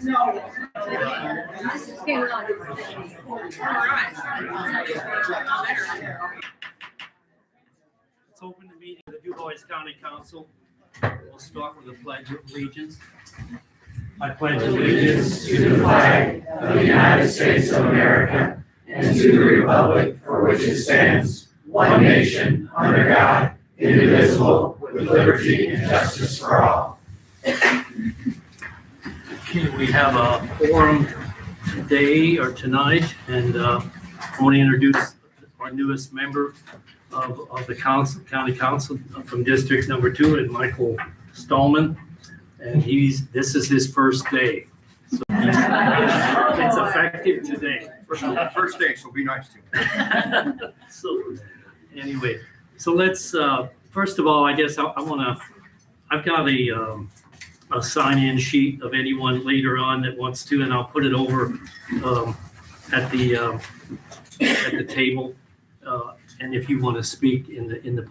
Let's open the meeting of the DuBois County Council. We'll start with the Pledge of Allegiance. I pledge allegiance to the flag of the United States of America and to the republic for which it stands, one nation, under God, indivisible, with liberty and justice for all. Okay, we have a forum today or tonight, and I want to introduce our newest member of the county council from District Number 2, and Michael Stallman. And this is his first day. So it's effective today. First day, so be nice to him. So anyway, so let's, first of all, I guess I've got a sign-in sheet of anyone later on that wants to, and I'll put it over at the table. And if you want to speak in the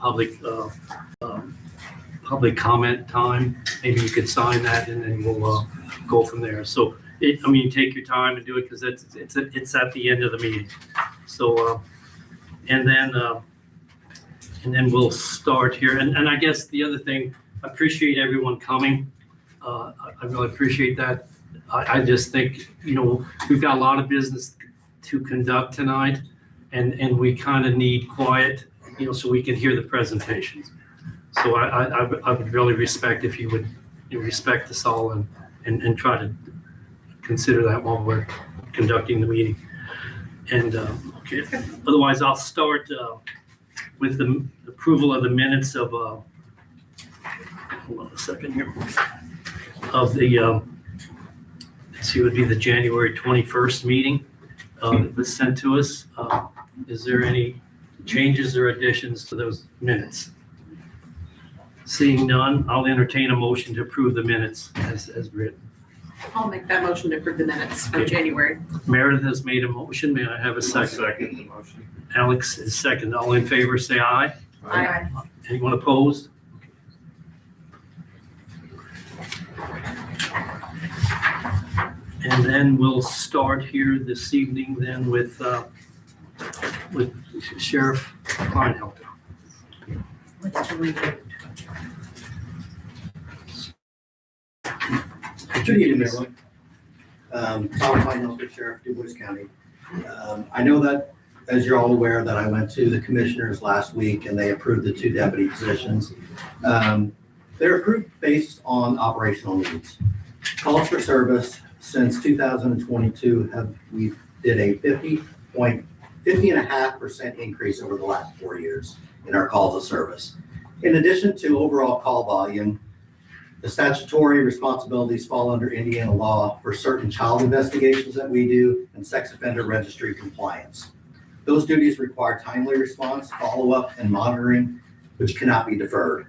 public comment time, maybe you could sign that, and then we'll go from there. So take your time and do it, because it's at the end of the meeting. So and then we'll start here. And I guess the other thing, I appreciate everyone coming. I really appreciate that. I just think, we've got a lot of business to conduct tonight, and we kind of need quiet, so we can hear the presentations. So I would really respect if you would respect us all and try to consider that while we're conducting the meeting. And okay, otherwise I'll start with the approval of the minutes of, hold on a second here, of the, let's see, it would be the January 21st meeting that was sent to us. Is there any changes or additions to those minutes? Seeing none, I'll entertain a motion to approve the minutes as written. I'll make that motion to approve the minutes for Okay. January. Meredith has made a motion. May I have a second? Second the motion. Alex is second. All in favor, say aye. Aye. Anyone opposed? And then we'll start here this evening then with Sheriff Kleinhelter. Good evening, everyone. Tom Kleinhelter, Sheriff, DuBois County. I know that, as you're all aware, that I went to the commissioners last week and they approved the 2 deputy positions. They're approved based on operational needs. Calls for service since 2022 we did a 50.5% increase over the last 4 years in our calls of service. In addition to overall call volume, the statutory responsibilities fall under Indiana law for certain child investigations that we do and sex offender registry compliance. Those duties require timely response, follow-up, and monitoring, which cannot be deferred.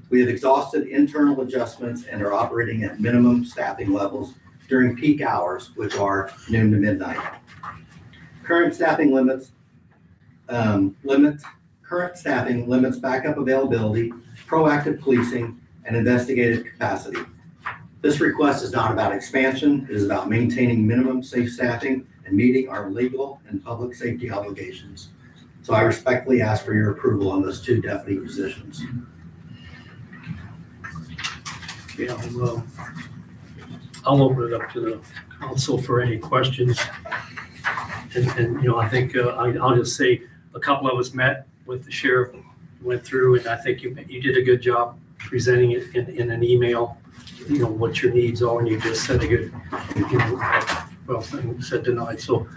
We have exhausted internal adjustments and are operating at minimum staffing levels during peak hours, which are noon to midnight. Current staffing limits backup availability, proactive policing, and investigative capacity. This request is not about expansion. It is about maintaining minimum safe staffing and meeting our legal and public safety obligations. So I respectfully ask for your approval on those 2 deputy positions. Okay, I'll open it up to the council for any questions. And I think I'll just say a couple of us met with the sheriff, went through, and I think you did a good job presenting it in an email, what your needs are, and you just said a good, thing said tonight. So,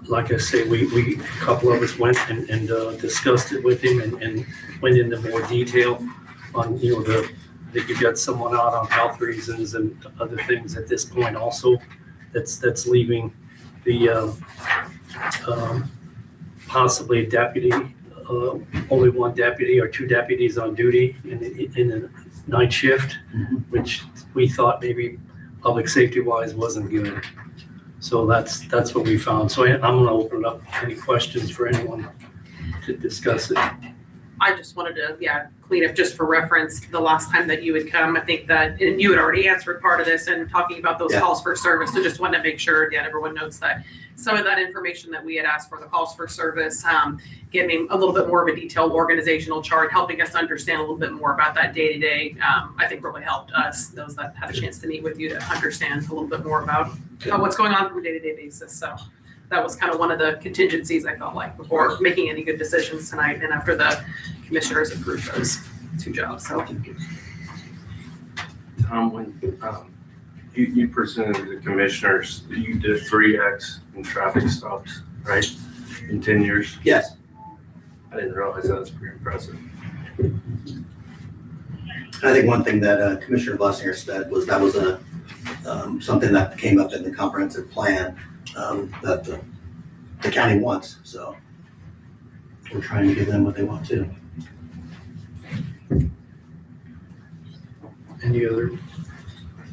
like I say, a couple of us went and discussed it with him and went into more detail on, that you got someone out on health reasons and other things at this point also that's leaving the possibly a deputy, only 1 deputy or 2 deputies on duty in the night shift, which we thought maybe public safety wise wasn't good. So that's what we found. So I'm going to open it up. Any questions for anyone to discuss it? I just wanted to, clean up just for reference, the last time that you had come, I think that, and you had already answered part of this and talking about those Yeah. calls for service. So just wanted to make sure, everyone knows that some of that information that we had asked for, the calls for service, giving a little bit more of a detailed organizational chart, helping us understand a little bit more about that day-to-day, I think really helped us, those that had a chance to meet with you, to understand a little bit more about what's going on from a day-to-day basis. So that was kind of one of the contingencies I felt like before making any good decisions tonight and after the commissioners approved those 2 jobs. So Tom, when you presented to the commissioners, you did 3X in traffic stops, right? In 10 years? Yes. I didn't realize that was pretty impressive. I think one thing that Commissioner Blessinger said was that was something that came up in the comprehensive plan that the county wants. So we're trying to give them what they want too. Any other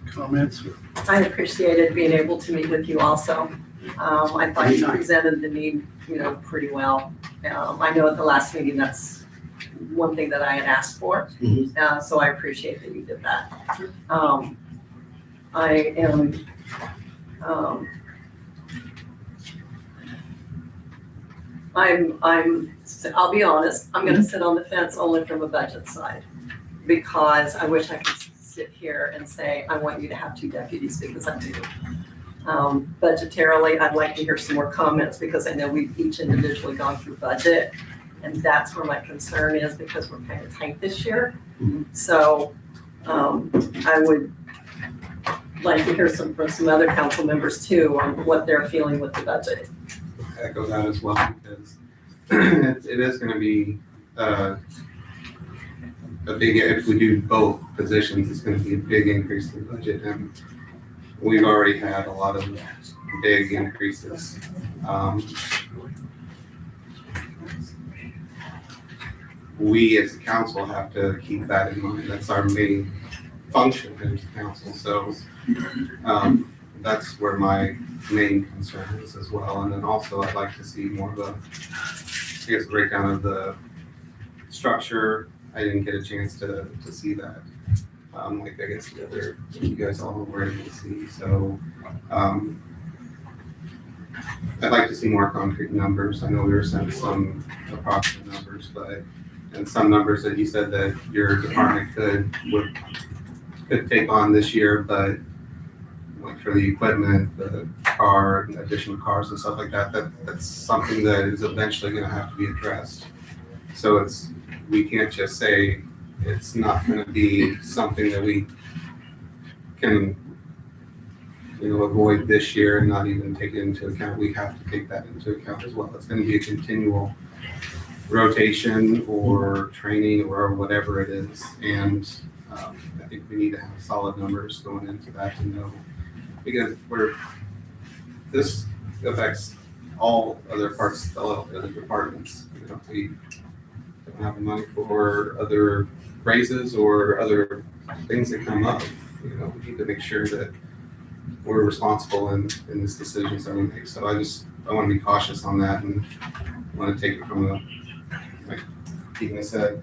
comments? I appreciated being able to meet with you also. I thought you presented the need, pretty well. I know at the last meeting, that's one thing that I had asked for. So I appreciate that you did that. I'll be honest, I'm gonna sit on the fence only from a budget side, because I wish I could sit here and say, I want you to have 2 deputies, because I do. Budgetarily, I'd like to hear some more comments, because I know we've each individually gone through budget, and that's where my concern is, because we're kind of tight this year. So, I would like to hear from some other council members too, on what they're feeling with the budget. Echo that as well, because it is gonna be a big, if we do both positions, it's gonna be a big increase in the budget, and we've already had a lot of big increases. We as a council have to keep that in mind. That's our main function as a council. So that's where my main concern is as well. And then also I'd like to see more of a breakdown of the structure. I didn't get a chance to see that. Like I guess the other, you guys all were able to see. So I'd like to see more concrete numbers. I know we were sent some approximate numbers, and some numbers that you said that your department could take on this year, but like for the equipment, the car, additional cars and stuff like that, that's something that is eventually gonna have to be addressed. So we can't just say it's not gonna be something that we can, avoid this year and not even take it into account. We have to take that into account as well. It's gonna be a continual rotation or training or whatever it is. And I think we need to have solid numbers going into that to know, because this affects all other parts, all other departments. If we don't have the money for other raises or other things that come up, we need to make sure that we're responsible in these decisions that we make. So I want to be cautious on that, and I want to take it from like Keegan said,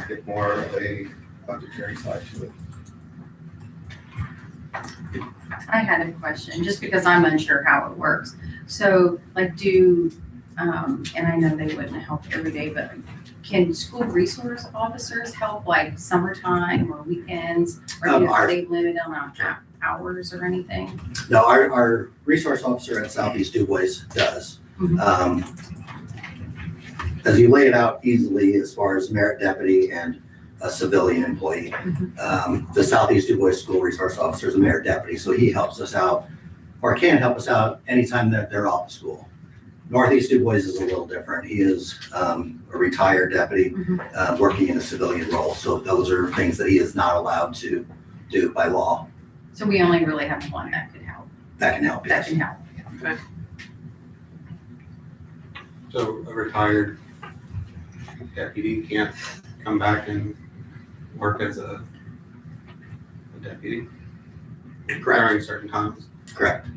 get more of a budgetary side to it. I had a question, just because I'm unsure how it works. So like and I know they wouldn't help every day, but can school resource officers help like summertime or weekends? Or are they limited on hours or anything? No, our resource officer at Southeast DuBois does. As you lay it out easily as far as merit deputy and a civilian employee, the Southeast DuBois School Resource Officer is a merit deputy, so he helps us out, or can help us out anytime that they're off school. Northeast DuBois is a little different. He is a retired deputy working in a civilian role, so those are things that he is not allowed to do by law. So we only really have one that could help. That can help, yes. That can help. Okay. So a retired deputy can't come back and work as a deputy during certain times? Correct.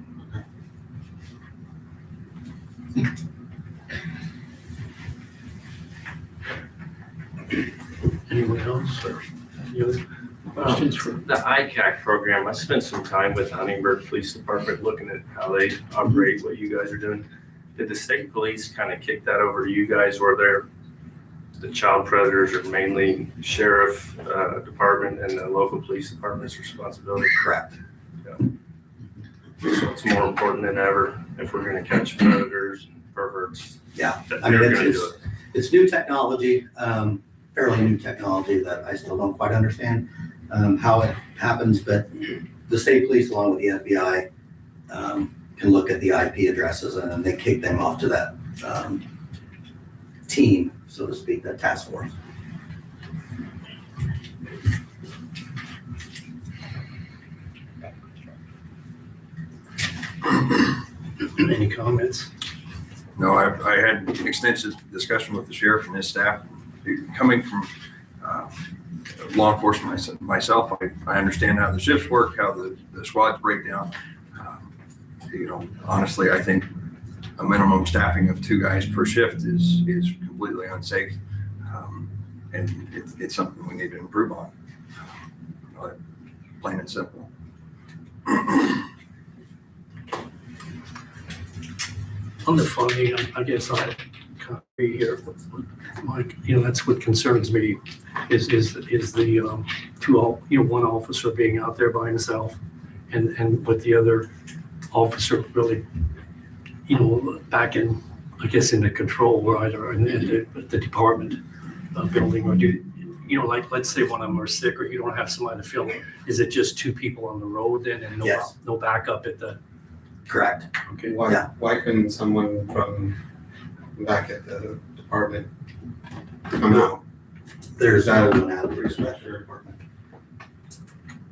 Sure. Any other questions for? The ICAC program, I spent some time with Huntingburg Police Department looking at how they operate, what you guys are doing. Did the state police kind of kick that over to you guys, or the child predators are mainly sheriff department and the local police department's responsibility? Correct. So it's more important than ever if we're gonna catch predators and perverts. Yeah, that I mean, they're gonna do it. it's new technology, fairly new technology that I still don't quite understand how it happens, but the state police along with the FBI can look at the IP addresses and then they kick them off to that team, so to speak, that task force. Any comments? No, I had extensive discussion with the sheriff and his staff. Coming from law enforcement myself, I understand how the shifts work, how the squads break down. Honestly, I think a minimum staffing of 2 guys per shift is completely unsafe. And it's something we need to improve on. Plain and simple. On the funding, I guess I kind of agree here with Mike. That's what concerns me is the one officer being out there by himself and with the other officer really, back in, I guess, in the control, right, or in the department building, or like, let's say one of them are sick or you don't have somebody to fill it. Is it just 2 people on the road then and Yes. no backup at the, Correct. okay? Why couldn't someone from back at the department come out? There's That no is one out pretty special department.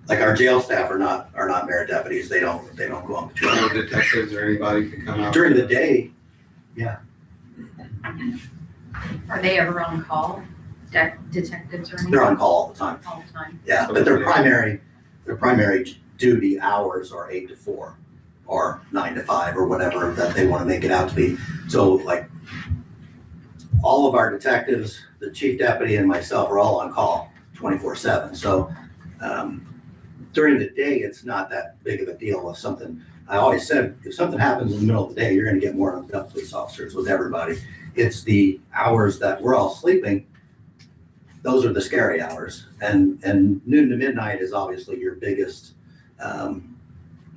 like our jail staff are not merit deputies. They don't go on patrol. No detectives or anybody could come out? During the day, Are they ever on call? Detectives or anything? they're on call all the time. All the time. Yeah, but their primary duty hours are 8 to 4 or 9 to 5 or whatever that they want to make it out to be. So like all of our detectives, the chief deputy and myself are all on call 24/7. So during the day, it's not that big of a deal if something, I always said, if something happens in the middle of the day, you're going to get more than enough police officers with everybody. It's the hours that we're all sleeping. Those are the scary hours. And noon to midnight is obviously your biggest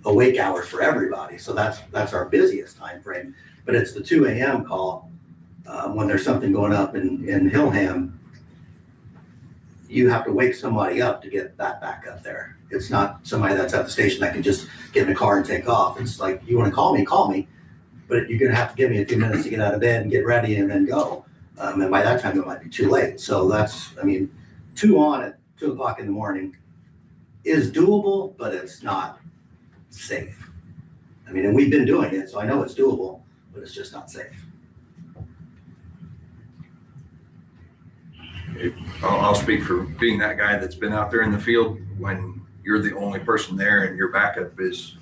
awake hours for everybody. So that's our busiest time frame. But it's the 2 a.m. call when there's something going up in Hillham. You have to wake somebody up to get that back up there. It's not somebody that's at the station that can just get in a car and take off. It's like, you want to call me, but you're going to have to give me a few minutes to get out of bed and get ready and then go. And by that time, it might be too late. So 2 on at 2 o'clock in the morning is doable, but it's not safe. And we've been doing it, so I know it's doable, but it's just not safe. I'll speak for being that guy that's been out there in the field when you're the only person there and your backup is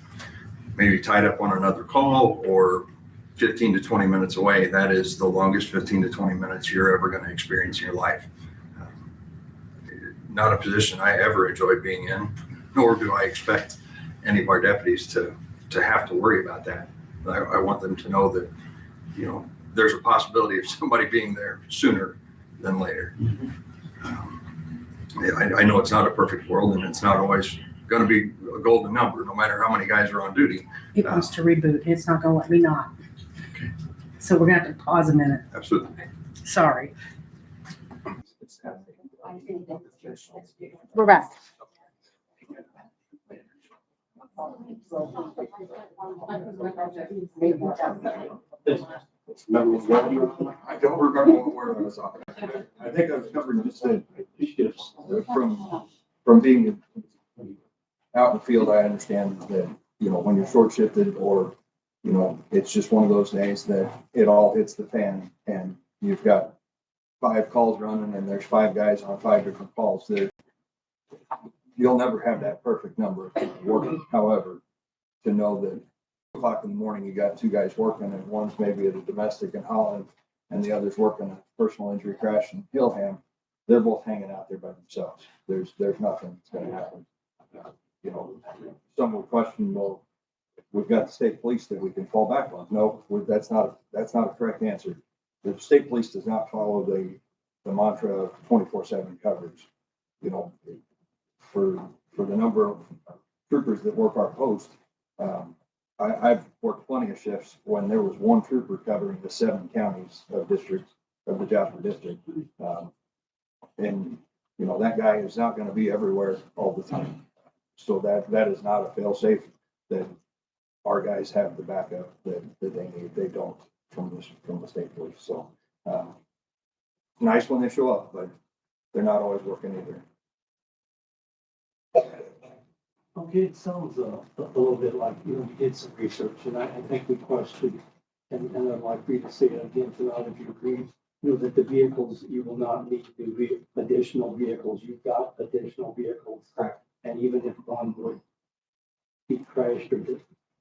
maybe tied up on another call or 15 to 20 minutes away. That is the longest 15 to 20 minutes you're ever going to experience in your life. Not a position I ever enjoyed being in, nor do I expect any of our deputies to have to worry about that. I want them to know that, there's a possibility of somebody being there sooner than later. I know it's not a perfect world and it's not always going to be a golden number, no matter how many guys are on duty. It wants to reboot. It's not gonna let me not. So we're gonna have to pause a minute. Absolutely. Sorry. We're back. I don't remember where I was on. I think I was covering just the shifts from being out in the field. I understand that, when you're short shifted or, it's just one of those days that it all hits the fan and you've got 5 calls running and there's 5 guys on 5 different calls. That you'll never have that perfect number of people working. However, to know that 2 o'clock in the morning, you got 2 guys working and one's maybe at a domestic in Holland and the other's working a personal injury crash in Hillham, they're both hanging out there by themselves. There's nothing that's gonna happen. You know, some would question, well, we've got the state police that we can fall back on. No, that's not a correct answer. The state police does not follow the mantra of 24/7 coverage. You know, for the number of troopers that work our post, I've worked plenty of shifts when there was one trooper covering the 7 counties of the Jasper district. And, you know, that guy is not gonna be everywhere all the time. So that is not a fail-safe that our guys have the backup that they need. They don't from the state police. So, nice when they show up, but they're not always working either. Okay, it sounds a little bit like, you did some research, and I think we questioned, and I'd like for you to say it again tonight if you agree, that the vehicles, you will not need to be additional vehicles. You've got additional vehicles. Correct. And even if one would be crashed or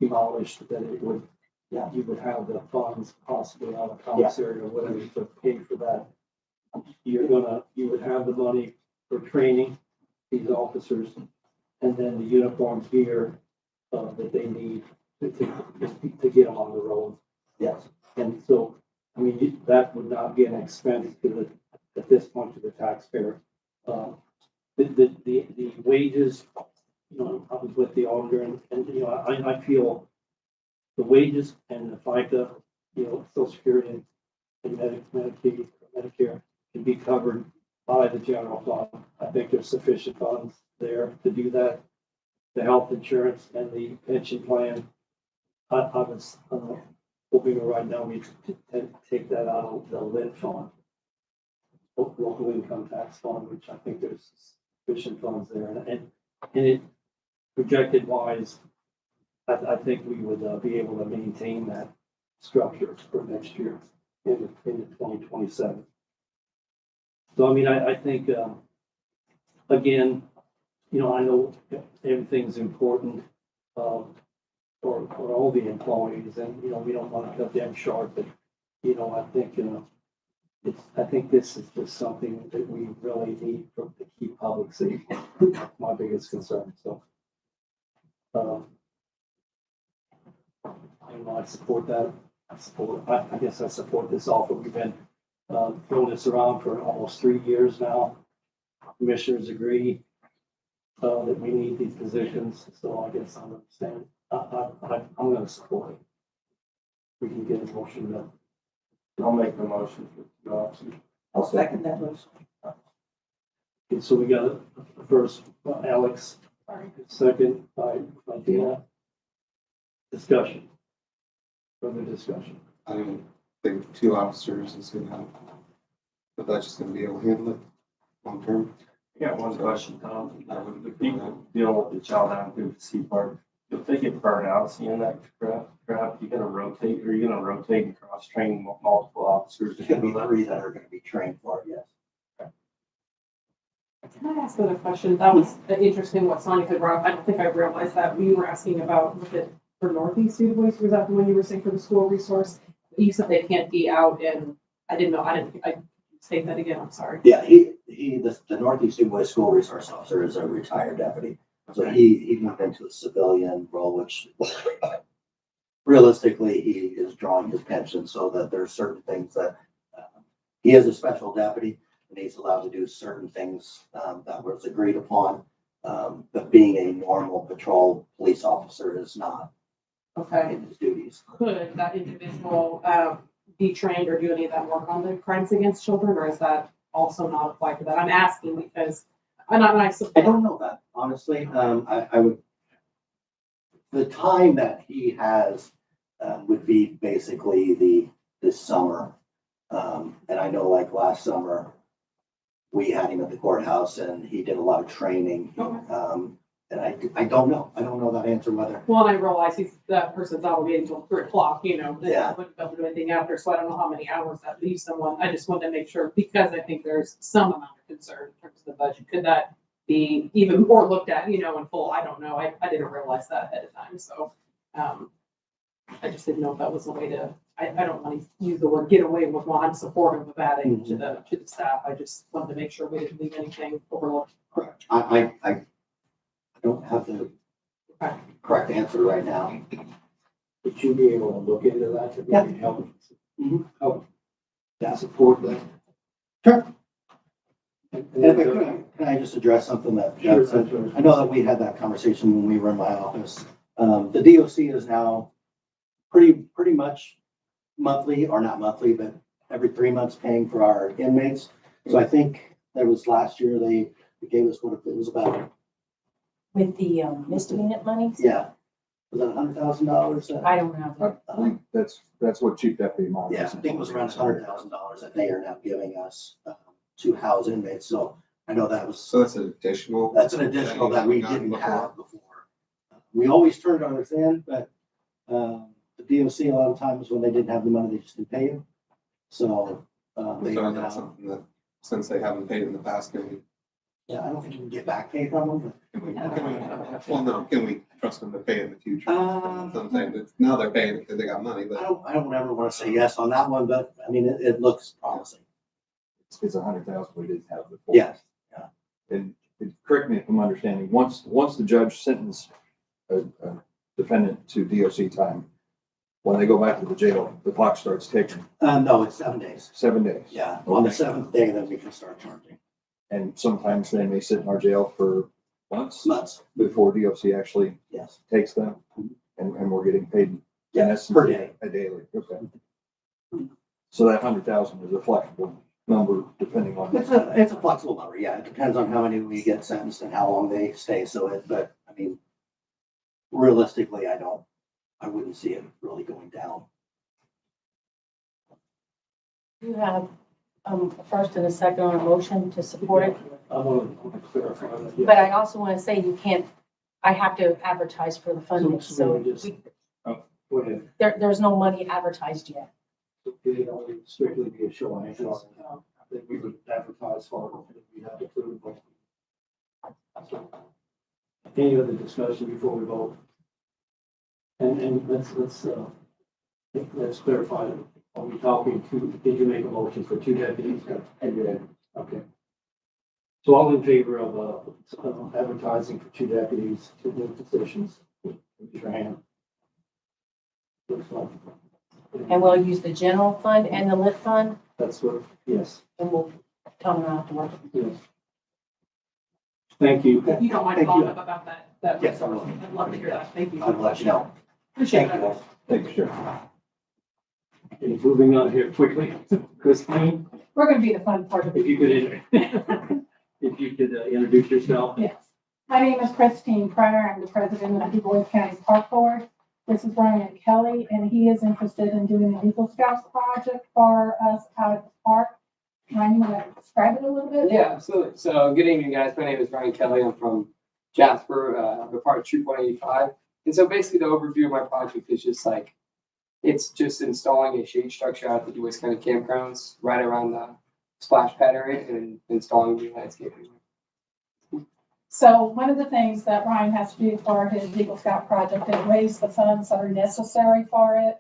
demolished, that it would, you would have the funds possibly out of commissary or whatever to pay for that. You would have the money for training these officers, and then the uniform gear that they need to get them on the road. Yes. And so, I mean, that would not be an expense at this point to the taxpayer. The wages, I was with the auditor and I feel the wages and the FICA, Social Security and Medicaid, Medicare can be covered by the general fund. I think there's sufficient funds there to do that. The health insurance and the pension plan, I was hoping right now we take that out of the lit fund, local income tax fund, which I think there's sufficient funds there. And it projected wise, I think we would be able to maintain that structure for next year in 2027. So, I mean, I think, again, I know everything's important for all the employees, and we don't want to cut them short, but I think this is just something that we really need to keep public safety. My biggest concern. So, I support that. I guess I support this offer. We've been throwing this around for almost 3 years now. Commissioners agree that we need these positions, so I guess I understand. I'm going to support it. We can get a motion done. I'll make the motion for the option. I'll second that motion. Okay, so we got a first by Alex, second by Dina. Discussion. Further discussion. I don't think 2 officers is gonna, but that's just gonna be able to handle it long term. Yeah, one question, Tom. The people dealing with the child advocacy part, if they get burned out seeing that crap, you gonna rotate and cross train multiple officers? There's gonna be 3 that are gonna be trained for it, yes. Can I ask another question? That was interesting what Sonia had brought up. I don't think I realized that. We were asking about, was it for Northeast Du Bois? Was that the one you were saying for the school resource? You said they can't be out, and I state that again, I'm sorry. Yeah, the Northeast Du Bois School Resource Officer is a retired deputy. So he moved into a civilian role, which realistically, he is drawing his pension so that there's certain things that he is a special deputy and he's allowed to do certain things that was agreed upon. But being a normal patrol police officer is not Okay. in his duties. Could that individual be trained or do any of that work on the crimes against children, or is that also not applied to that? I'm asking because I don't know that, honestly. I would, the time that he has would be basically this summer. And I know like last summer, we had him at the courthouse and he did a lot of training. Okay. And I don't know. I don't know that answer whether. Well, and I realize that person's obligated until 3 o'clock, they Yeah. wouldn't be able to do anything after, so I don't know how many hours that leaves someone. I just wanted to make sure, because I think there's some amount of concern in terms of the budget. Could that be even more looked at, in full? I don't know. I didn't realize that ahead of time, so I just didn't know if that was a way to I don't want to use the word get away with, well, I'm supportive of adding to the staff. I just wanted to make sure we didn't leave anything overlooked. Correct. I don't have the correct answer right now. Would you be able to look into that to Yeah. maybe help, Mhm. help support that? Sure. And And if I then, can I just address something that Sure, Jeff said? sure. I know that we had that conversation when we were in my office. The DOC is now pretty much monthly, or not monthly, but every 3 months paying for our inmates. So I think that was last year, they gave us what it was about, With the misdemeanor monies? yeah. Was that $100,000? I don't know. I think that's what Chief Deputy Mom. Yeah, I think it was around $100,000 that they are now giving us to house inmates. So I know that was, So that's an additional. that's an additional that we didn't have before. We always turned ours in, but the DOC, a lot of times when they didn't have the money, they just didn't pay you. So they So are that's now, something that, since they haven't paid in the past, can we, yeah, I don't think you can get back pay from them. well, no, can we trust them to pay in the future? That's what I'm saying, that now they're paying because they got money, But but. I don't ever want to say yes on that one, but I mean, it looks promising. It's 100,000 we didn't have before. Yes. And correct me if I'm understanding, once the judge sentenced a defendant to DOC time, when they go back to the jail, the clock starts ticking, No, it's 7 days. 7 days. Yeah, on the 7th day, then we can start charging. And sometimes they may sit in our jail for months Before, before DOC actually yes. takes them, and we're getting paid. Yeah, essence, per day. A daily, okay. So that 100,000 is a flexible number depending on. It's a flexible number, yeah. It depends on how many we get sentenced and how long they stay. But I mean, realistically, I wouldn't see it really going down. You have a first and a second on a motion to support it, I want to clarify that. yeah. but I also want to say you can't, I have to advertise for the funding, So so we just- Go ahead. there's no money advertised yet. It only strictly be a show of hands. I think we would advertise for it, we have to prove it. Any other discussion before we vote? And let's clarify, are we talking did you make a motion for 2 deputies? I did. Okay. So all in favor of advertising for 2 deputies, 2 new positions, raise your hand. Looks like. And we'll use the general fund and the lit fund, That's what, yes, and we'll tell them afterwards. yes. Thank you. If you don't mind Thank you. following up about that Yes, I resource, will. I'd love to hear that. Thank you. I'll let you know. Appreciate Thank that. you. Thanks, Sheriff. Okay, moving on here quickly. Christine, We're gonna be the fun part of if it. you could, if you could introduce yourself. Yes. My name is Christine Pryor. I'm the president of the Boyd County Park Board. This is Ryan Kelly, and he is interested in doing an Eagle Scouts project for us out at the park. Ryan, you want to describe it a little bit? Yeah, absolutely. So good evening, guys. My name is Ryan Kelly. I'm from Jasper, I'm a part of Troop 185. And so basically the overview of my project is just like, it's just installing a shade structure out at the Boyd County campgrounds right around the splash pad area and installing new landscaping. So one of the things that Ryan has to do for his Eagle Scout project is raise the funds that are necessary for it.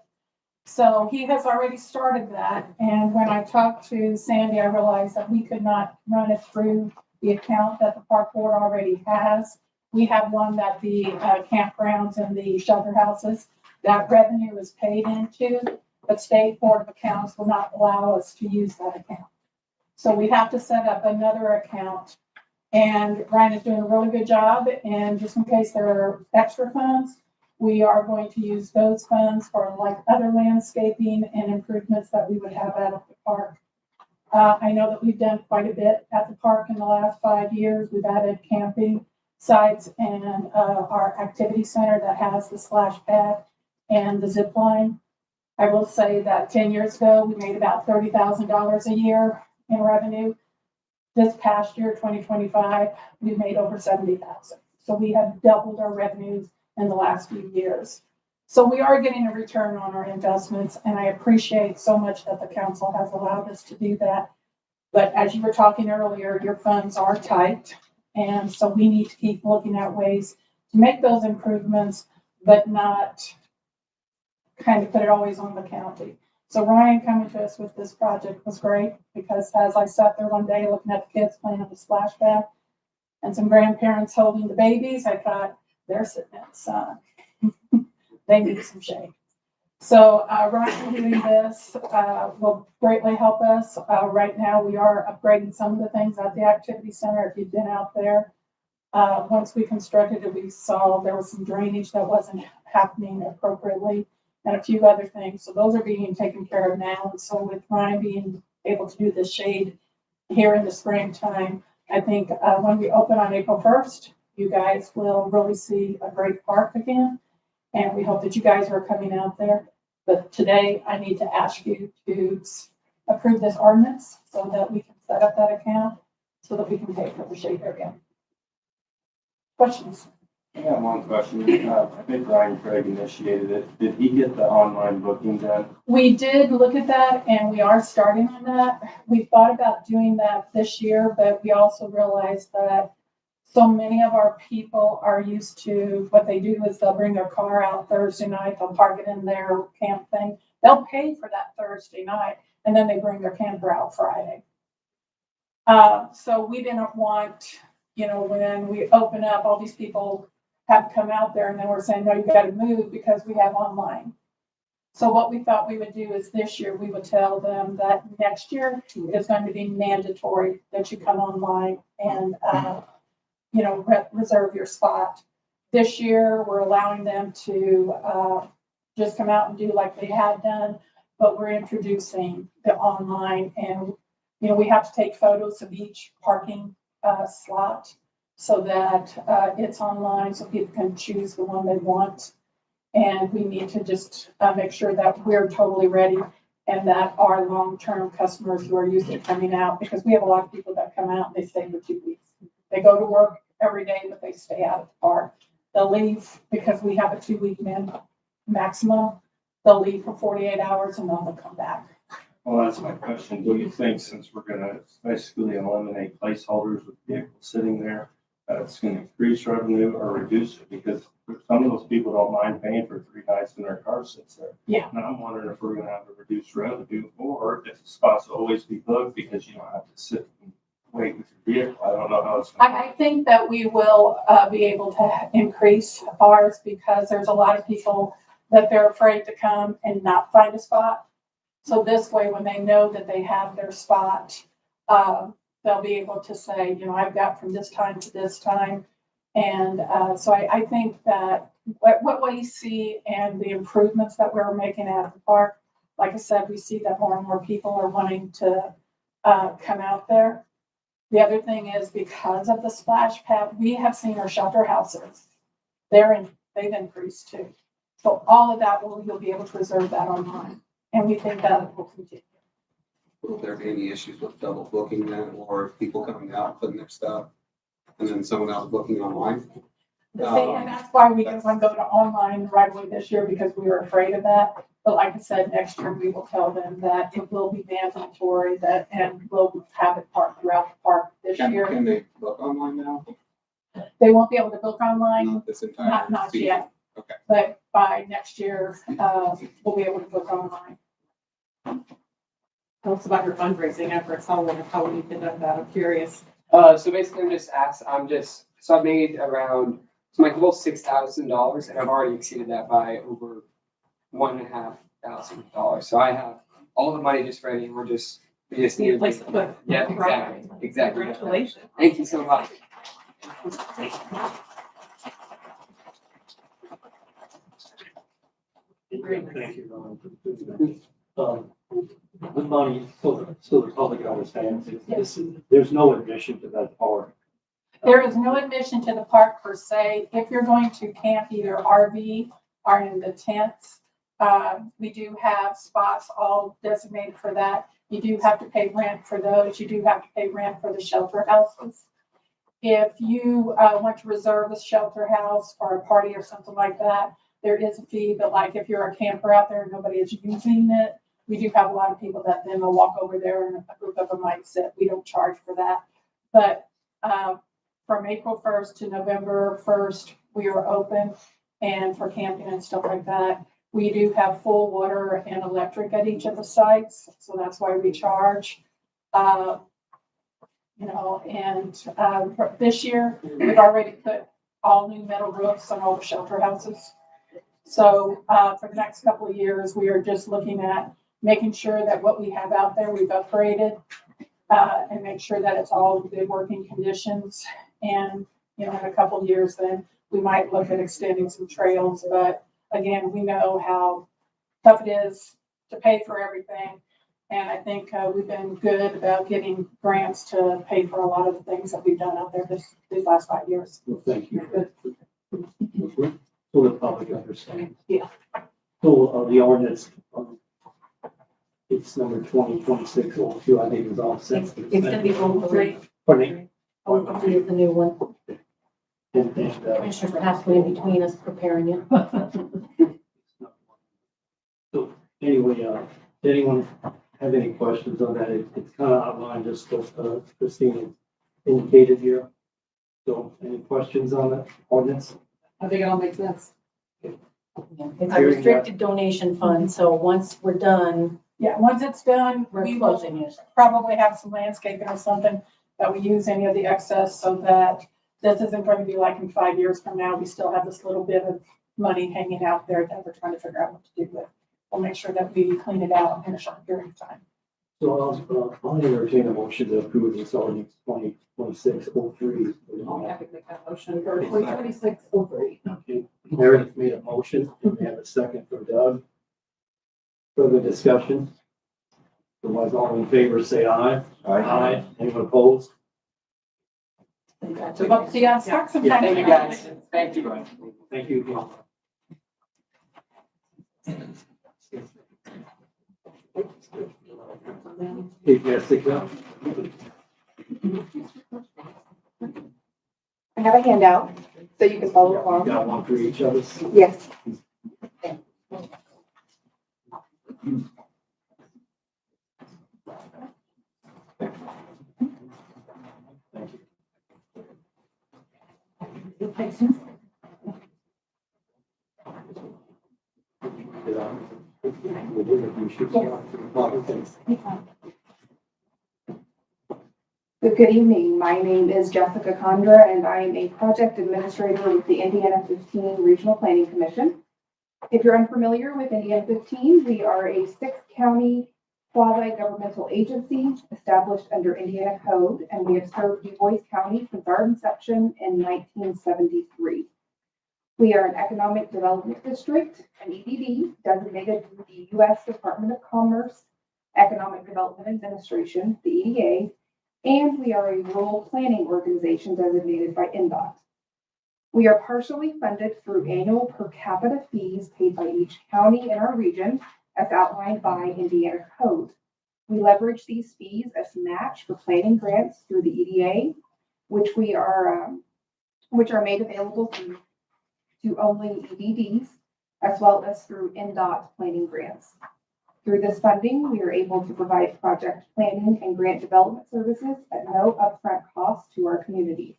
So he has already started that. And when I talked to Sandy, I realized that we could not run it through the account that the park board already has. We have one that the campgrounds and the shelter houses, that revenue is paid into, but State Board of Accounts will not allow us to use that account. So we have to set up another account. And Ryan is doing a really good job. And just in case there are extra funds, we are going to use those funds for like other landscaping and improvements that we would have out of the park. I know that we've done quite a bit at the park in the last 5 years. We've added camping sites and our activity center that has the splash pad and the zip line. I will say that 10 years ago, we made about $30,000 a year in revenue. This past year, 2025, we made over 70,000. So we have doubled our revenues in the last few years. So we are getting a return on our investments, and I appreciate so much that the council has allowed us to do that. But as you were talking earlier, your funds are tight, and so we need to keep looking at ways to make those improvements, but not kind of put it always on the county. So Ryan coming to us with this project was great because as I sat there one day looking at the kids playing on the splash pad and some grandparents holding the babies, I thought, they're sitting in the sun. They need some shade. So Ryan doing this will greatly help us. Right now, we are upgrading some of the things at the activity center. If you've been out there, once we constructed it, we saw there was some drainage that wasn't happening appropriately and a few other things. So those are being taken care of now. And so with Ryan being able to do the shade here in the springtime, I think when we open on April 1st, you guys will really see a great park again. And we hope that you guys are coming out there. But today I need to ask you to approve this ordinance so that we can set up that account so that we can pay for the shade area. Questions? I have one question. I think Ryan Craig initiated it. Did he get the online booking done? We did look at that and we are starting on that. We thought about doing that this year, but we also realized that so many of our people are used to what they do is they'll bring their car out Thursday night, they'll park it in their camp thing. They'll pay for that Thursday night and then they bring their camper out Friday. So we didn't want, when we open up, all these people have to come out there and then we're saying, no, you got to move because we have online. So what we thought we would do is this year we would tell them that next year is going to be mandatory that you come online and, reserve your spot. This year we're allowing them to just come out and do like they had done, but we're introducing the online and, we have to take photos of each parking slot so that it's online so people can choose the one they want. And we need to just make sure that we're totally ready and that our long-term customers who are used to coming out, because we have a lot of people that come out and they stay for 2 weeks. They go to work every day, but they stay out at the park. They'll leave because we have a 2-week maximum. They'll leave for 48 hours and then they'll come back. Well, that's my question. Do you think since we're gonna basically eliminate placeholders with vehicles sitting there, it's gonna increase revenue or reduce it? Because some of those people don't mind paying for 3 nights and their car sits there. Yeah. And I'm wondering if we're gonna have to reduce revenue or if the spots will always be booked because you don't have to sit and wait with your vehicle. I don't know how it's gonna I think that we will be able to increase ours because there's a lot of people that they're afraid to come and not find a spot. So this way, when they know that they have their spot, they'll be able to say, I've got from this time to this time. And so I think that what we see and the improvements that we're making at the park, like I said, we see that more and more people are wanting to come out there. The other thing is because of the splash pad, we have seen our shelter houses. They've increased too. So all of that you'll be able to reserve that online. And we think that will continue. Will there be any issues with double booking then, or people coming out, putting their stuff, and then someone else booking online? And that's why we didn't want to go to online right away this year because we were afraid of that. But like I said, next year we will tell them that it will be mandatory and we'll have it parked throughout the park this year. Can they book online now? They won't be able to book online, Not this entire not season? yet. Okay. But by next year, we'll be able to book online. Tell us about your fundraising efforts. How will you conduct that? I'm curious. So basically so I made around, so my goal is $6,000 and I've already exceeded that by over $1,500. So I have all the money just ready and we just Need a place to put. Yeah, exactly. Congratulations. Thank you so much. Thank you, Ron. The money, so the public understands, there's no admission to that park. There is no admission to the park per se. If you're going to camp either RV or in the tents, we do have spots all designated for that. You do have to pay rent for those. You do have to pay rent for the shelter houses. If you want to reserve a shelter house for a party or something like that, there is a fee. But like if you're a camper out there and nobody is using it, we do have a lot of people that then will walk over there and a group of them might sit. We don't charge for that. But from April 1st to November 1st, we are open and for camping and stuff like that. We do have full water and electric at each of the sites, so that's why we charge. For this year, we've already put all new metal roofs on all the shelter houses. So for the next couple of years, we are just looking at making sure that what we have out there, we've upgraded and make sure that it's all in good working conditions. And, in a couple of years, then we might look at extending some trails. But again, we know how tough it is to pay for everything. And I think we've been good about getting grants to pay for a lot of the things that we've done out there these last 5 years. Well, thank you. So the public understands. Yeah. So the ordinance, it's number 2026-02, I think is all set. It's gonna be 03. Pardon me? 03 is the new one. And, Commissioners would have to go in between us preparing it. So anyway, anyone have any questions on that? It's kind of outlined just what Christina indicated here. So any questions on that ordinance? I think it all makes sense. It's a restricted donation fund, so once we're done, Yeah, once it's done, we're we will closing it. probably have some landscaping or something that we use any of the excess so that this isn't going to be like in 5 years from now, we still have this little bit of money hanging out there that we're trying to figure out what to do with. We'll make sure that we clean it out in a short period of time. So I'll entertain a motion to approve this ordinance 2026-03. I'm happy to make that motion for 2026-03. Okay, Meredith made a motion, and we have a second from Doug. Further discussion? Otherwise, all in favor, say aye. Aye. Anyone opposed? So, but see, I start sometime. Thank you, guys. Thank you. Thank you. Hey, Jessica. I have a handout, so you can follow You along. got one for each of us? Yes. Good evening. My name is Jessica Condra, and I am a project administrator with the Indiana 15 Regional Planning Commission. If you're unfamiliar with Indiana 15, we are a 6-county quasi-governmental agency established under Indiana Code, and we have served Du Bois County since our inception in 1973. We are an economic development district, an EDD, designated through the U.S. Department of Commerce Economic Development Administration, the EDA, and we are a rural planning organization designated by NDOT. We are partially funded through annual per capita fees paid by each county in our region, as outlined by Indiana Code. We leverage these fees as match for planning grants through the EDA, which are made available to only EDDs, as well as through NDOT planning grants. Through this funding, we are able to provide project planning and grant development services at no upfront cost to our community.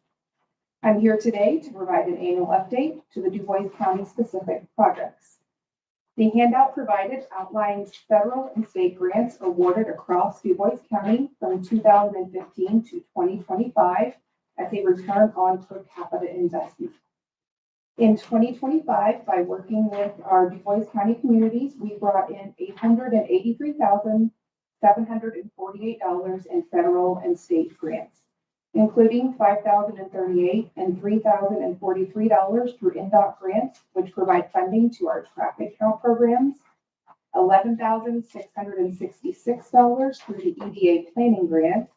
I'm here today to provide an annual update to the Du Bois County specific projects. The handout provided outlines federal and state grants awarded across Du Bois County from 2015 to 2025 as a return on per capita investment. In 2025, by working with our Du Bois County communities, we brought in $883,748 in federal and state grants, including $5,038 and $3,043 through NDOT grants, which provide funding to our traffic count programs, $11,666 through the EDA planning grant,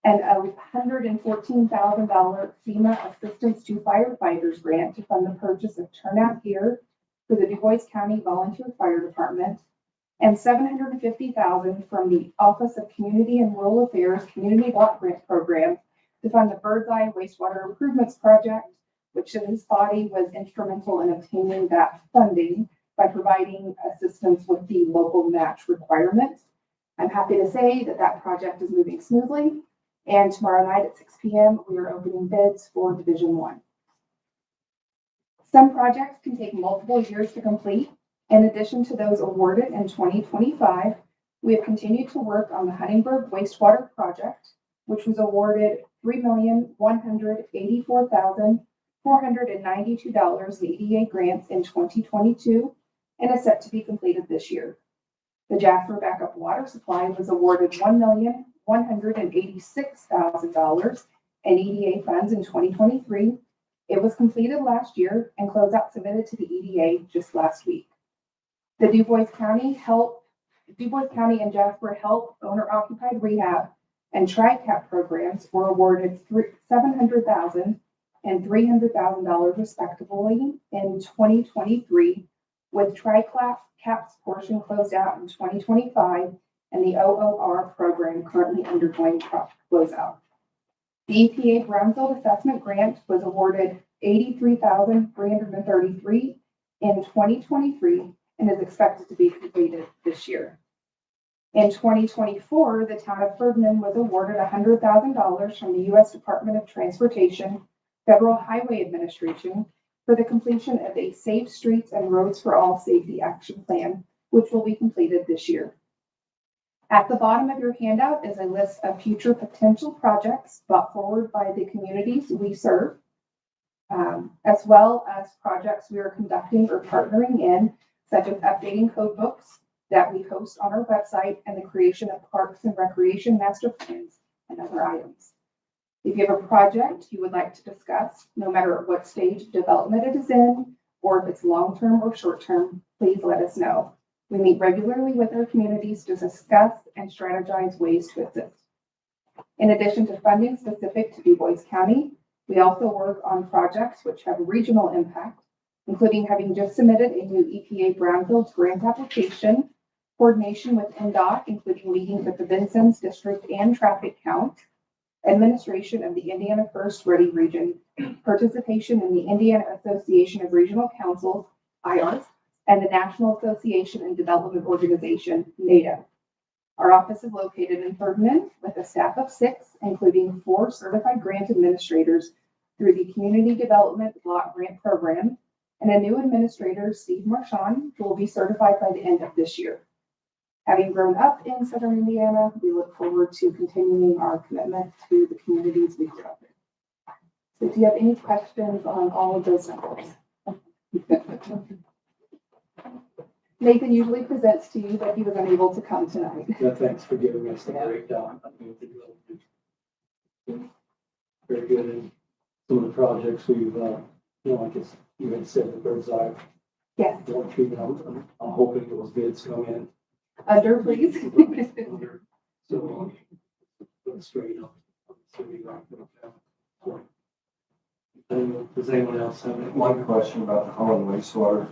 and a $114,000 FEMA Assistance to Firefighters grant to fund the purchase of turnout gear for the Du Bois County Volunteer Fire Department, and $750,000 from the Office of Community and Rural Affairs Community Block Grant Program to fund the Birdseye Wastewater Improvements Project, which this body was instrumental in obtaining that funding by providing assistance with the local match requirement. I'm happy to say that that project is moving smoothly. And tomorrow night at 6 p.m., we are opening bids for Division 1. Some projects can take multiple years to complete, In addition to those awarded in 2025, we have continued to work on the Huntingburg wastewater project, which was awarded $3,184,492 in EDA grants in 2022 and is set to be completed this year. The Jasper backup water supply was awarded $1,186,000 in EDA funds in 2023. It was completed last year and closeout submitted to the EDA just last week. The Dubois County and Jasper Help owner-occupied rehab and TRICAP programs were awarded $700,000 and $300,000 respectively in 2023, with TRICAP's portion closed out in 2025 and the OOR program currently undergoing closeout. The EPA Brownfield Assessment Grant was awarded $83,333 in 2023 and is expected to be completed this year. In 2024, the town of Ferdinand was awarded $100,000 from the U.S. Department of Transportation, Federal Highway Administration, for the completion of a Safe Streets and Roads for All Safety Action Plan, which will be completed this year. At the bottom of your handout is a list of future potential projects brought forward by the communities we serve, as well as projects we are conducting or partnering in, such as updating code books that we host on our website and the creation of parks and recreation master plans and other items. If you have a project you would like to discuss, no matter what stage of development it is in, or if it's long-term or short-term, please let us know. We meet regularly with our communities to discuss and strategize ways to assist. In addition to funding specific to Dubois County, we also work on projects which have regional impact, including having just submitted a new EPA Brownfields grant application, coordination with NDOT, including meetings with the Vincennes District and traffic count, administration of the Indiana First Ready region, participation in the Indiana Association of Regional Councils, IARS, and the National Association and Development Organization, NATO. Our office is located in Ferdinand with a staff of 6, including 4 certified grant administrators through the Community Development Block Grant Program, and a new administrator, Steve Marchand, who will be certified by the end of this year. Having grown up in Southern Indiana, we look forward to continuing our commitment to the communities we grew up in. So do you have any questions on all of those numbers? Nathan usually presents to you, but he was unable to come tonight. Yeah, thanks for giving us the breakdown. Very good. And some of the projects we've, like you had said, the bird's eye. Yes. Water treatment, I'm hoping those bids come in. Under, please. So, straight up. Does anyone else have any? One question about the Holland wastewater,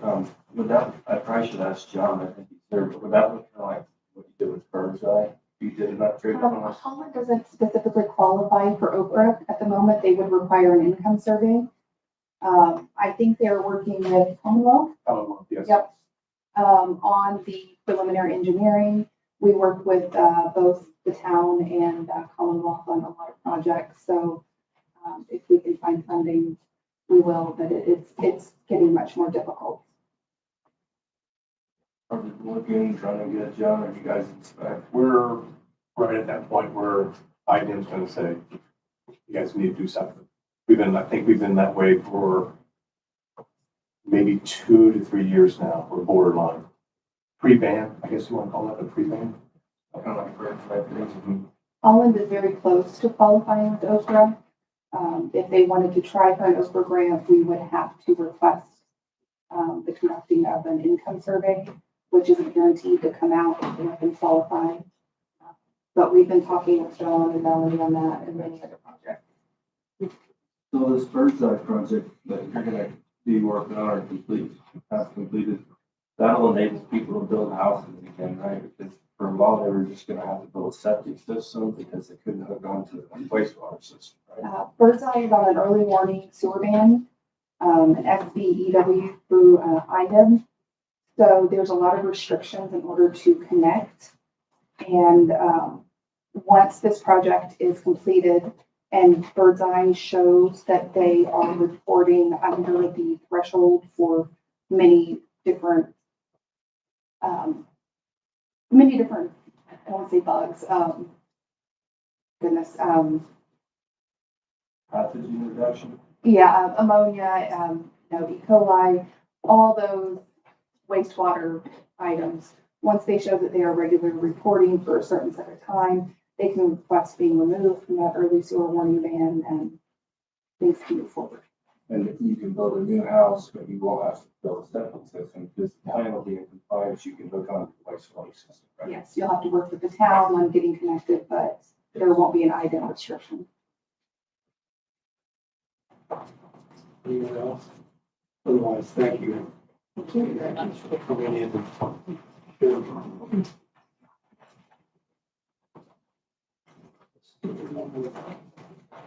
would that, I probably should ask John, I think he's there, but would that look kind of like what you did with Bird's Eye? You did an upgrade on us? Holland doesn't specifically qualify for Oprah at the moment. They would require an income survey. I think they're working with Commonwealth. Commonwealth, yes. Yep. On the preliminary engineering, we work with both the town and Commonwealth on a lot of projects. So if we can find funding, we will, but it's getting much more difficult. Are we looking, trying to get John, or you guys inspect? We're right at that point where IDEM's going to say, you guys need to do something. I think we've been that way for maybe 2 to 3 years now. We're borderline. Pre-ban, I guess you want to call that a pre-ban? Kind of like Bird's Eye things. Holland is very close to qualifying with Oprah. If they wanted to try for an Oprah grant, we would have to request the conducting of an income survey, which isn't guaranteed to come out if they have been qualified. But we've been talking with John and Melanie on that and many other projects. So this Bird's Eye project that you're gonna be working on or have completed, that'll enable people to build houses again, right? Because for a while, they were just gonna have to build a septic system because they couldn't hook onto the wastewater system, right? Bird's Eye is on an early warning sewer ban, an SBEW through IDEM. So there's a lot of restrictions in order to connect. And once this project is completed and Bird's Eye shows that they are reporting under the threshold for many different say bugs, goodness, Pathogen reduction. yeah, ammonia, E. coli, all those wastewater items. Once they show that they are regularly reporting for a certain set of time, they can request being removed from that early sewer warning ban and things can move forward. And you can build a new house, but you won't have to build a septic system because the town will be in compliance. You can hook on to the wastewater system, right? Yes, you'll have to work with the town on getting connected, but there won't be an item restriction. Anyone else? Otherwise, thank you. Thank you. Thank you for coming in and sharing.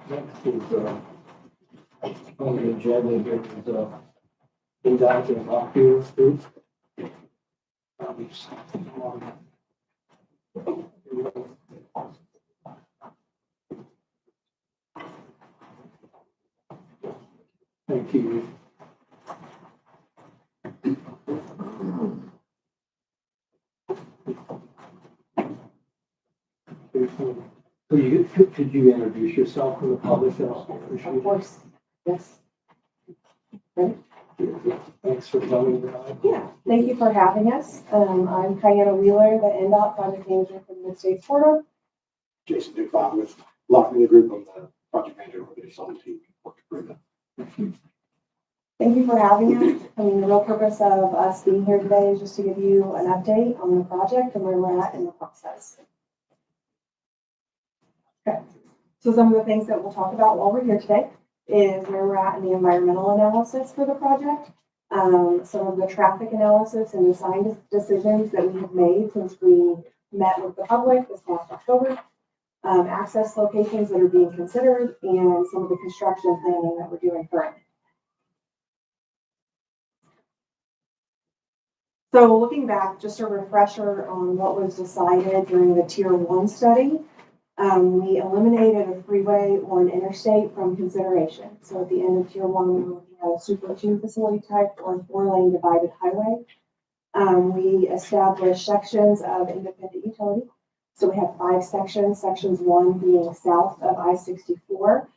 Next is, on the agenda here is, inducting Rockfield Street. Thank you. Could you introduce yourself to the public? Of course, yes. Thanks for coming tonight. Yeah, thank you for having us. I'm Kiana Wheeler, the NDOT project manager for the Midstates corridor. Jason Dufon with Lock Me Group. I'm the project manager over there on the team. Thank you for having us. I mean, the real purpose of us being here today is just to give you an update on the project and where we're at in the process. Okay, so some of the things that we'll talk about while we're here today is where we're at in the environmental analysis for the project, some of the traffic analysis and design decisions that we have made since we met with the public this past October, access locations that are being considered, and some of the construction planning that we're doing currently. So looking back, just a refresher on what was decided during the Tier 1 study. We eliminated a freeway or an interstate from consideration. So at the end of Tier 1, we were looking at a Super 2 facility type or a 4-lane divided highway. We established sections of independent utility. So we have 5 sections, sections 1 being south of I-64.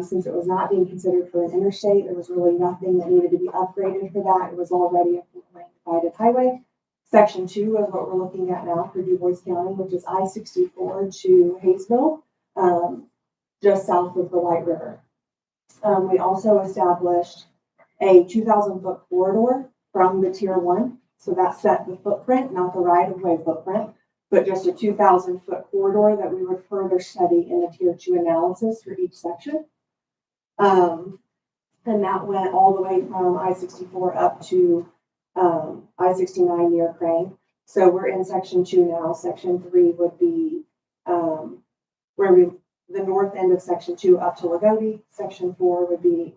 Since it was not being considered for an interstate, there was really nothing that needed to be upgraded for that. It was already a 4-lane divided highway. Section 2 is what we're looking at now for Du Bois County, which is I-64 to Hayesville, just south of the White River. We also established a 2,000-foot corridor from the Tier 1. So that set the footprint, not the right-of-way footprint, but just a 2,000-foot corridor that we would further study in the Tier 2 analysis for each section. And that went all the way from I-64 up to I-69 near Crane. So we're in section 2 now. Section 3 would be the north end of section 2 up to Lagodi. Section 4 would be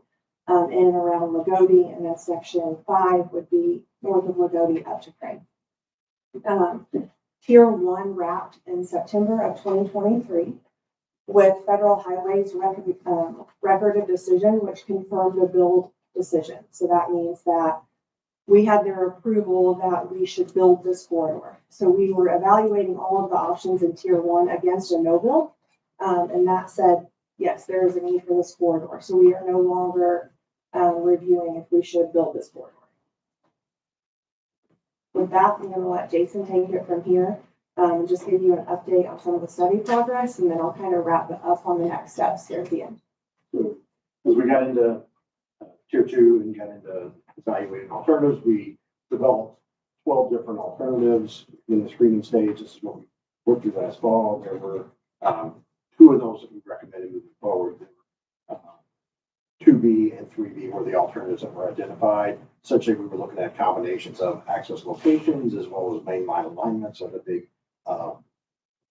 in and around Lagodi, and then section 5 would be north of Lagodi up to Crane. Tier 1 wrapped in September of 2023 with Federal Highways record of decision, which confirmed the build decision. So that means that we had their approval that we should build this corridor. So we were evaluating all of the options in Tier 1 against a no build. And that said, yes, there is a need for this corridor. So we are no longer reviewing if we should build this corridor. With that, I'm going to let Jason take it from here and just give you an update on some of the study progress, and then I'll kind of wrap it up on the next steps here at the end. So as we got into Tier 2 and got into evaluating alternatives, we developed 12 different alternatives in the screening stage. This is what we worked through last fall. There were 2 of those that we recommended moving forward. 2B and 3B were the alternatives that were identified. Essentially, we were looking at combinations of access locations as well as main line alignments. So the big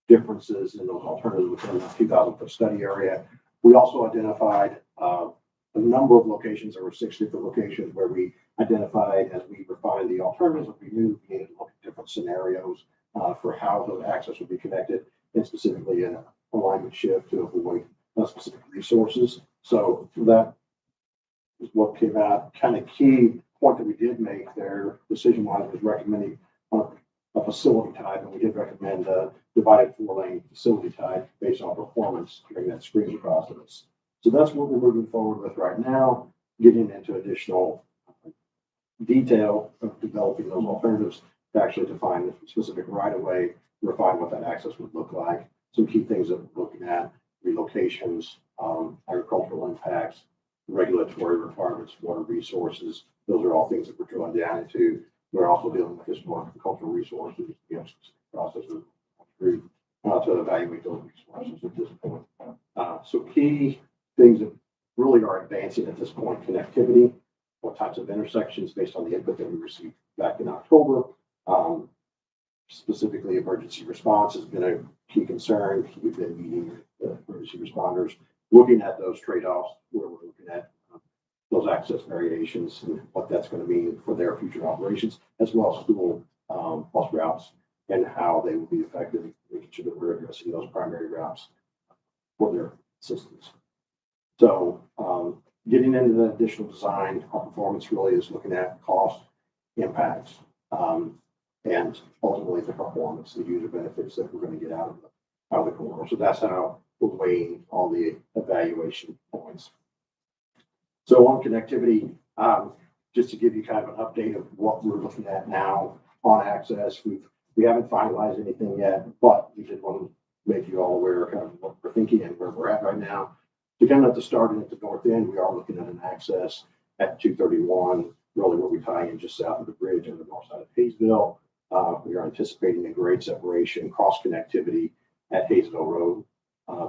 differences in those alternatives within the 2,000-foot study area. We also identified a number of locations. There were 6 different locations where we identified as we refined the alternatives. We knew we needed to look at different scenarios for how the access would be connected, and specifically an alignment shift to avoid specific resources. So that is what came out. Kind of key point that we did make there, decision-wise, was recommending a a facility type, and we did recommend a divided 4-lane facility type based on performance during that screening process. So that's what we're moving forward with right now, getting into additional detail of developing those alternatives to actually define the specific right of way, refine what that access would look like. Some key things that we're looking at: relocations, agricultural impacts, regulatory requirements, water resources. Those are all things that we're drilling down into. We're also dealing with historic and cultural resources. We have specific processes through to evaluate those resources at this point. So key things that really are advancing at this point: connectivity, what types of intersections based on the input that we received back in October. Specifically, emergency response has been a key concern. We've been meeting with emergency responders, looking at those trade-offs, where we're looking at those access variations and what that's going to mean for their future operations, as well as school bus routes and how they will be effective, making sure that we're addressing those primary routes for their systems. So getting into the additional design, our performance really is looking at cost, impacts, and ultimately the performance, the user benefits that we're going to get out of the corridor. So that's how we're weighing all the evaluation points. So on connectivity, just to give you kind of an update of what we're looking at now on access, we haven't finalized anything yet, but we did want to make you all aware of kind of what we're thinking and where we're at right now. To kind of at the start and at the north end, we are looking at an access at 231, really where we tie in just south of the bridge on the north side of Hayesville. We are anticipating a grade separation, cross connectivity at Hayesville Road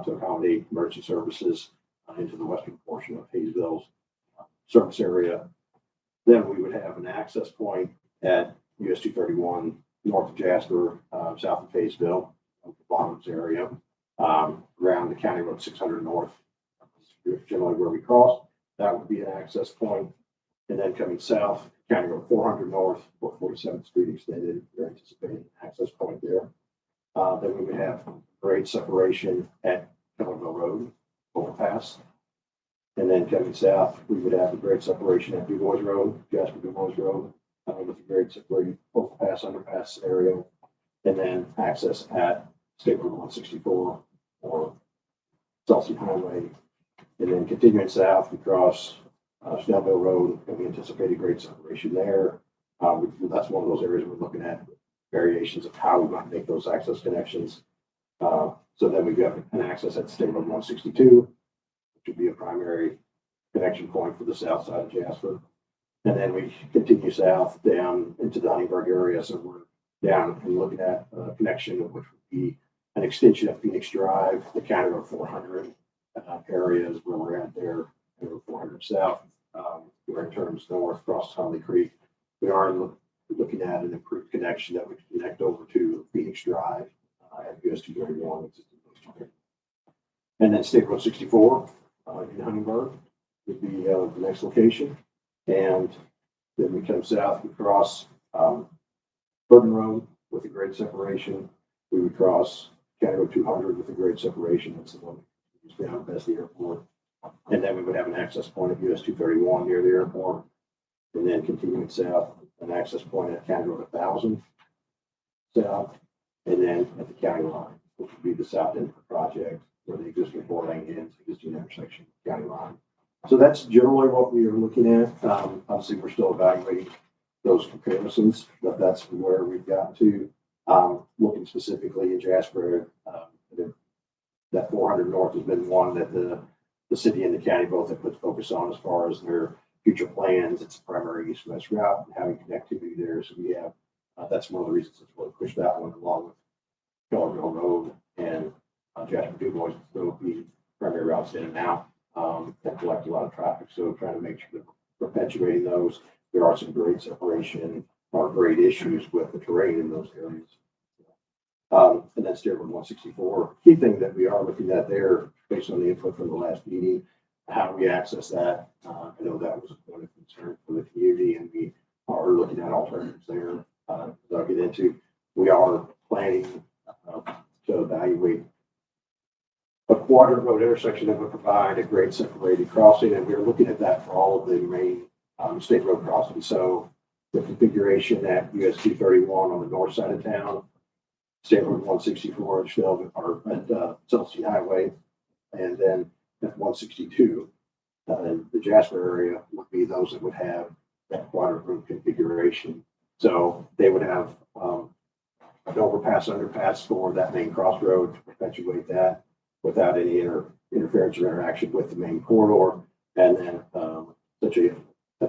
to accommodate emergency services into the western portion of Hayesville's service area. Then we would have an access point at US 231 north of Jasper, south of Hayesville, the Bottoms area, around the County Road 600 north, generally where we cross. That would be an access point. And then coming south, County Road 400 north, or 47th Street extended, we're anticipating an access point there. Then we would have grade separation at Kellerville Road, overpass. And then coming south, we would have the grade separation at DuBois Road, Jasper DuBois Road, with the grade separated overpass, underpass scenario. And then access at State Road 164 or Chelsea Highway. And then continuing south, we cross Snellville Road, and we anticipate a grade separation there. That's one of those areas we're looking at variations of how we might make those access connections. So then we have an access at State Road 162, which would be a primary connection point for the south side of Jasper. And then we continue south down into the Huntingburg area. So we're down and looking at a connection, which would be an extension of Phoenix Drive, the County Road 400 areas where we're at there, County Road 400 south. Where it turns north across Hunley Creek. We are looking at an improved connection that would connect over to Phoenix Drive at US 231. And then State Road 64 in Huntingburg would be the next location. And then we come south, we cross Burton Road with a grade separation. We would cross County Road 200 with a grade separation. That's the one that's down past the airport. And then we would have an access point at US 231 near the airport. And then continuing south, an access point at County Road 1000 south. And then at the county line, which would be the south end of the project, where the existing 4-lane ends, existing intersection, county line. So that's generally what we are looking at. Obviously, we're still evaluating those comparisons, but that's where we've gotten to. Looking specifically in Jasper, that 400 north has been one that the city and the county both have put focus on as far as their future plans. It's a primary east-west route and having connectivity there. So we have, that's one of the reasons that's what pushed that one along with Kellerville Road and Jasper DuBois Road being primary routes in and out that collect a lot of traffic. So trying to make sure that we're perpetuating those. There are some grade separation or grade issues with the terrain in those areas. And then State Road 164. Key thing that we are looking at there, based on the input from the last meeting, how do we access that? I know that was a point of concern for the community, and we are looking at alternatives there. I'll get into. We are planning to evaluate a quadrant road intersection that would provide a grade separated crossing, and we're looking at that for all of the main state road crossings. So the configuration at US 231 on the north side of town, State Road 164 at Shelby, or at Celestine Highway, and then at 162 in the Jasper area would be those that would have that quadrant room configuration. So they would have an overpass, underpass for that main crossroad to perpetuate that without any interference or interaction with the main corridor, and then such a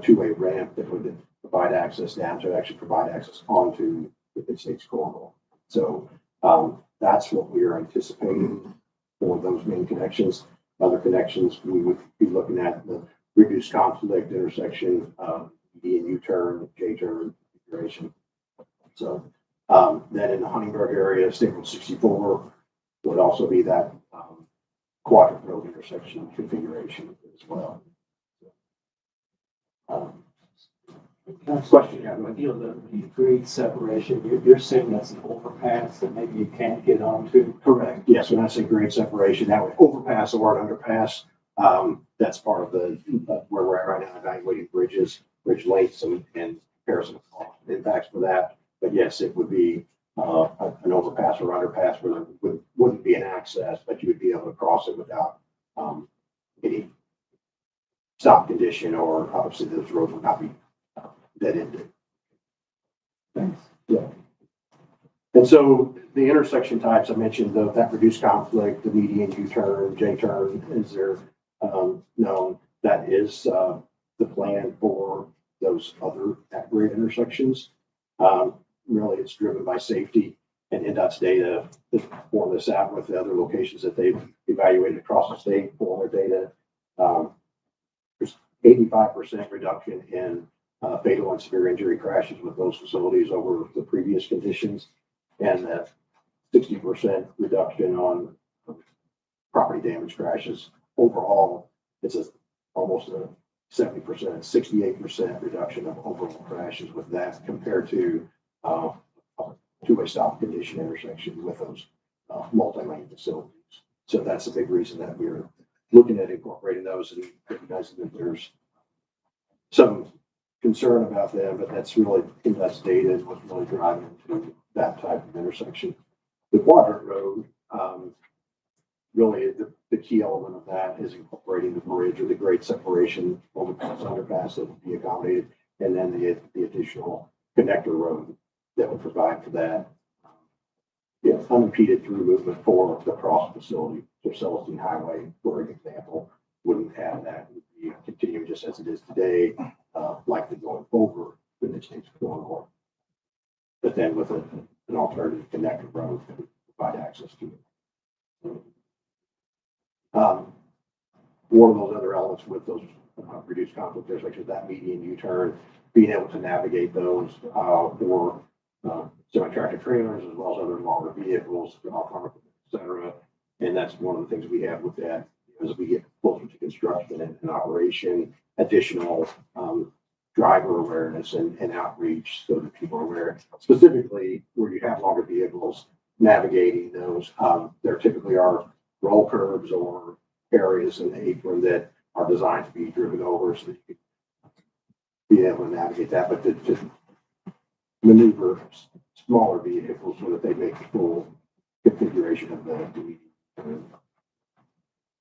two-way ramp that would provide access down to actually provide access onto the Midstates corridor. So that's what we are anticipating for those main connections. Other connections, we would be looking at the reduced conflict intersection, B and U-turn, J-turn configuration. So then in the Huntingburg area, State Road 64 would also be that quadrant road intersection configuration as well. Question, yeah, go ahead. You know, the grade separation, you're saying that's an overpass that maybe you can't get onto? Correct. Yes, when I say grade separation, that would overpass or an underpass. That's part of the where we're at right now, evaluating bridges, bridge lengths, and comparison of cost impacts for that. But yes, it would be an overpass or underpass where there wouldn't be an access, but you would be able to cross it without any stop condition, or obviously those roads would not be dead ended. Thanks. Yeah. And so the intersection types I mentioned, that reduced conflict, the median U-turn, J-turn, is there known? That is the plan for those other at-grade intersections. Really, it's driven by safety, and NDOT's data to form this out with the other locations that they've evaluated across the state for their data. There's 85% reduction in fatal and severe injury crashes with those facilities over the previous conditions, and that 60% reduction on property damage crashes. Overall, it's almost a 70%, 68% reduction of overall crashes with that compared to two-way stop condition intersection with those multi-lane facilities. So that's a big reason that we're looking at incorporating those and recognizing that there's some concern about them, but that's really, that's data is what's really driving to that type of intersection. The quadrant road, really the key element of that is incorporating the bridge or the grade separation overpass, underpass that would be accommodated, and then the additional connector road that would provide for that. Unimpeded through movement for the cross facility. So Celestine Highway, for an example, wouldn't have that. It would be continuing just as it is today, likely going over the Midstates corridor. But then with an alternative connector road that would provide access to it. One of those other elements with those reduced conflict intersections, that median U-turn, being able to navigate those for semi-tractor trailers as well as other longer vehicles, et cetera. And that's one of the things we have with that as we get closer to construction and operation, additional driver awareness and outreach so that people are aware, specifically where you have longer vehicles navigating those. There typically are roll curbs or areas in the apron that are designed to be driven over so that you can be able to navigate that, but to maneuver smaller vehicles so that they make the full configuration of the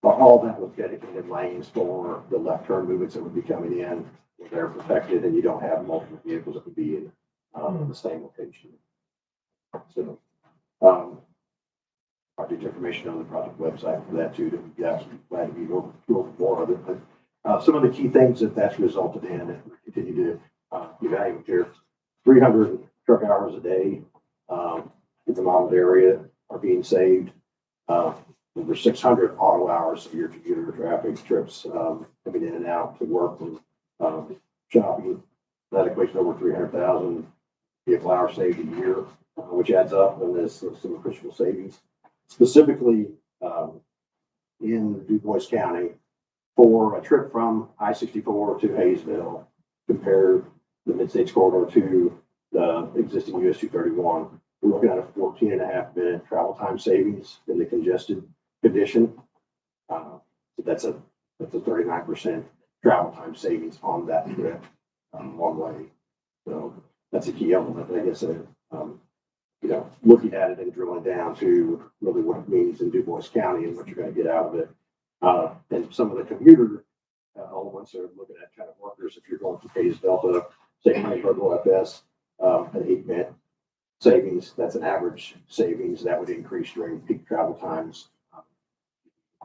all that with dedicated lanes for the left turn movements that would be coming in. They're protected, and you don't have multiple vehicles that would be in the same location. So, I'll get information on the project website for that too. To be absolutely glad to be go over more of it. But some of the key things that's resulted in, and we continue to evaluate here, 300 truck hours a day in the modeled area are being saved. Over 600 auto hours of your commuter traffic trips coming in and out to work and shopping. That equates to over 300,000 vehicle hours saved a year, which adds up, and there's some appreciable savings. Specifically in Du Bois County, for a trip from I-64 to Hayesville, compare the Midstates corridor to the existing US 231, we're looking at a 14.5-minute travel time savings in the congested condition. So that's a 39% travel time savings on that trip one way. So that's a key element, I guess, looking at it and drilling down to really what it means in Du Bois County and what you're going to get out of it. And some of the commuter elements are looking at kind of workers. If you're going from Hayes Delta, say Heinsberg OFS, an 8-minute savings, that's an average savings that would increase during peak travel times.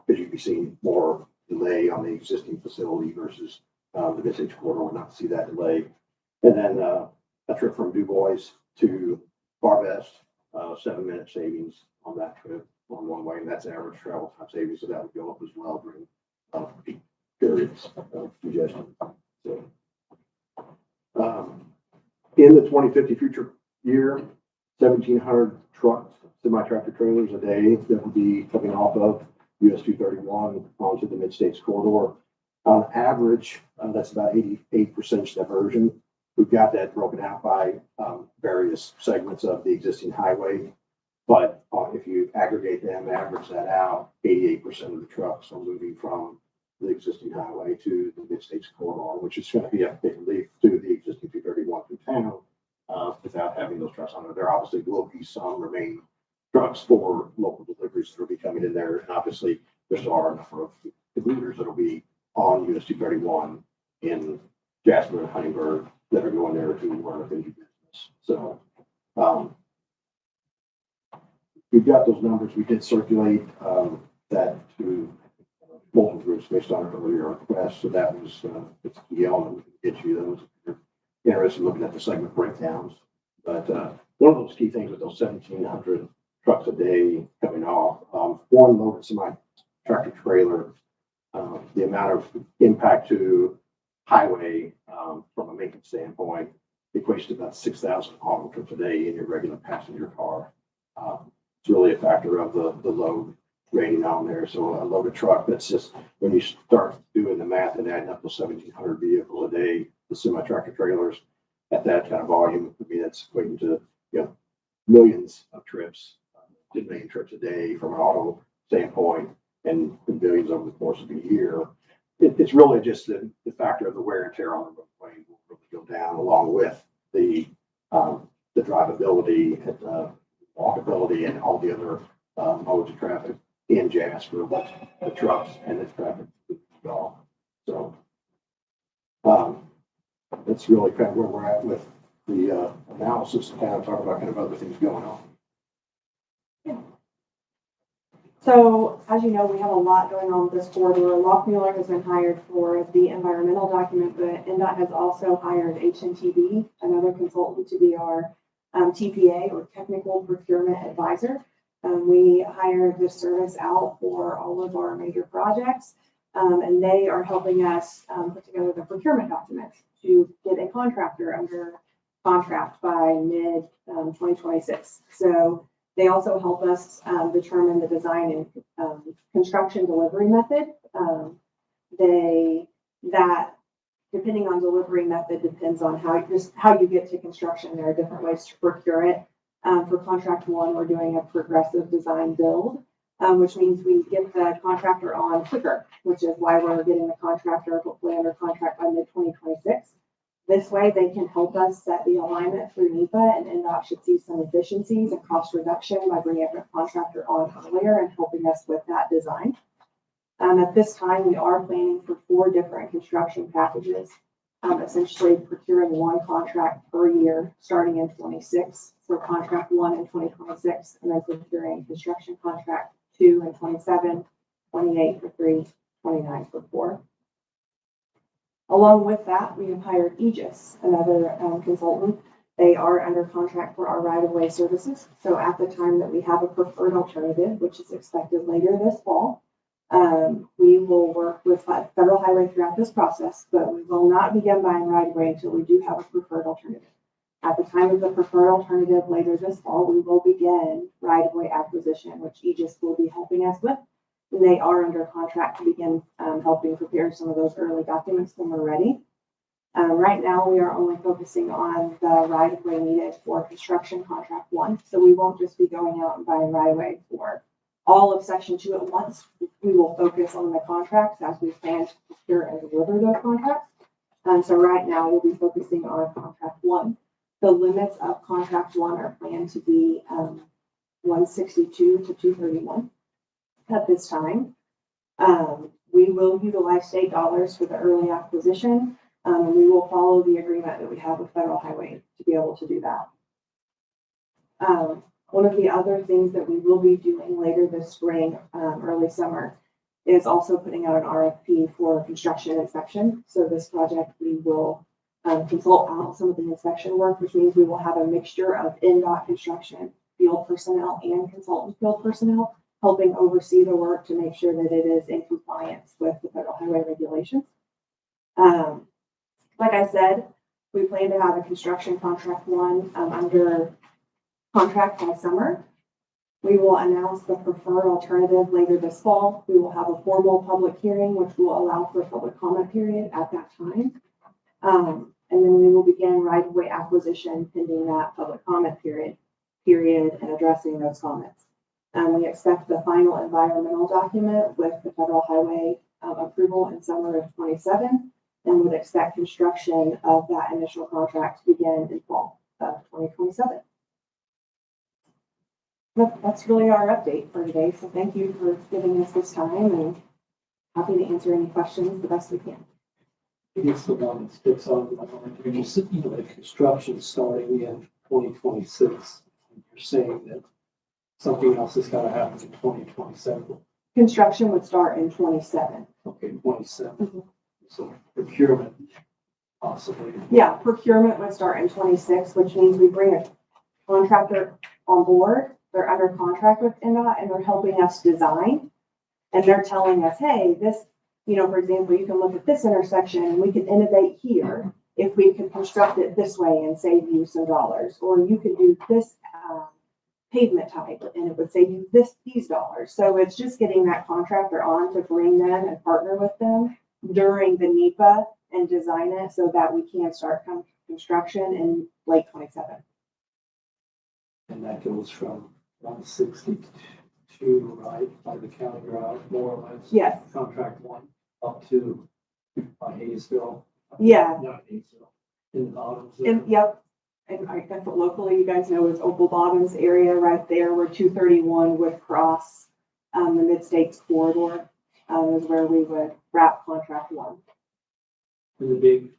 Because you'd be seeing more delay on the existing facility versus the Midstates corridor would not see that delay. And then a trip from Du Bois to Farvest, 7-minute savings on that trip on one way, and that's average travel time savings, so that would go up as well during peak periods of congestion. So, in the 2050 future year, 1,700 trucks, semi-tractor trailers a day that will be coming off of US 231 onto the Midstates corridor. On average, that's about 88% diversion. We've got that broken out by various segments of the existing highway. But if you aggregate them, average that out, 88% of the trucks are moving from the existing highway to the Midstates corridor, which is going to be a big relief to the existing 231 through town without having those trucks on there. There obviously will be some remaining trucks for local deliveries that will be coming in there. And obviously, there still are a number of commuters that will be on US 231 in Jasper and Huntingburg that are going there to run a busy business. So we've got those numbers. We did circulate that to multiple groups based on earlier requests. So that was it's a key element. We can get you those if you're interested in looking at the segment breakdowns. But one of those key things with those 1,700 trucks a day coming off, one loaded semi-tractor trailer, the amount of impact to highway from a maintenance standpoint equates to about 6,000 auto trips a day in your regular passenger car. It's really a factor of the load rating on there. So a loaded truck, that's just, when you start doing the math and adding up those 1,700 vehicles a day, the semi-tractor trailers at that kind of volume, I mean, that's equating to, millions of trips, 10 million trips a day from an auto standpoint, and billions over the course of a year. It's really just the factor of the wear and tear on the roadway will really go down, along with the drivability and walkability and all the other modes of traffic in Jasper, with the trucks and the traffic as well. So that's really kind of where we're at with the analysis and kind of talk about kind of other things going on. So, as you know, we have a lot going on with this corridor. Lockmuller has been hired for the environmental document, but NDOT has also hired HNTB, another consultant, to be our TPA, or Technical Procurement Advisor. We hired this service out for all of our major projects, and they are helping us put together the procurement documents to get a contractor under contract by mid-2026. So they also help us determine the design and construction delivery method. That depending on delivery method depends on how you get to construction. There are different ways to procure it. For contract one, we're doing a progressive design build, which means we get the contractor on quicker, which is why we're getting the contractor hopefully under contract by mid-2026. This way, they can help us set the alignment through NEPA, and NDOT should see some efficiencies and cost reduction by bringing a contractor on earlier and helping us with that design. At this time, we are planning for 4 different construction packages, essentially procuring 1 contract per year starting in 26. So contract 1 in 2026, and then procuring construction contract 2 in 27, 28 for 3, 29 for 4. Along with that, we have hired Aegis, another consultant. They are under contract for our right-of-way services. So at the time that we have a preferred alternative, which is expected later this fall, we will work with Federal Highway throughout this process, but we will not begin buying right-of-way until we do have a preferred alternative. At the time of the preferred alternative later this fall, we will begin right-of-way acquisition, which Aegis will be helping us with. And they are under contract to begin helping prepare some of those early documents when we're ready. Right now, we are only focusing on the right-of-way needed for construction contract 1. So we won't just be going out and buying right-of-way for all of section 2 at once. We will focus on the contracts as we plan to procure and deliver those contracts. So right now we'll be focusing on contract one. The limits of contract one are planned to be 162 to 231 at this time. We will utilize state dollars for the early acquisition. We will follow the agreement that we have with Federal Highway to be able to do that. One of the other things that we will be doing later this spring, early summer, is also putting out an RFP for construction inspection. So this project, we will consult out some of the inspection work, which means we will have a mixture of NDOT construction field personnel and consultant field personnel helping oversee the work to make sure that it is in compliance with the Federal Highway regulations. Like I said, we plan to have a construction contract one under contract by summer. We will announce the preferred alternative later this fall. We will have a formal public hearing, which will allow for a public comment period at that time. And then we will begin right-of-way acquisition pending that public comment period and addressing those comments. We expect the final environmental document with the Federal Highway approval in summer of 27, and would expect construction of that initial contract to begin in fall of 2027. That's really our update for today. So thank you for giving us this time, and happy to answer any questions the best we can. I guess the one that sticks out in my mind, you're just, the construction starting in 2026. You're saying that something else has got to happen in 2027. Construction would start in 27. Okay, 27. So procurement possibly. Yeah, procurement would start in 26, which means we bring a contractor on board. They're under contract with NDOT and they're helping us design. And they're telling us, hey, this, for example, you can look at this intersection and we can innovate here if we can construct it this way and save you some dollars. Or you could do this pavement type and it would save you these dollars. So it's just getting that contractor on to bring them and partner with them during the NEPA and design it so that we can start construction in late 27. And that goes from 162, right, by the county route, more or less. Yes. Contract one up to Hayesville. Yeah. Not Hayesville. In the bottoms. Yep. And I guess what locally you guys know is Opal Bottoms area right there where 231 would cross the Midstates corridor is where we would wrap contract one. And the big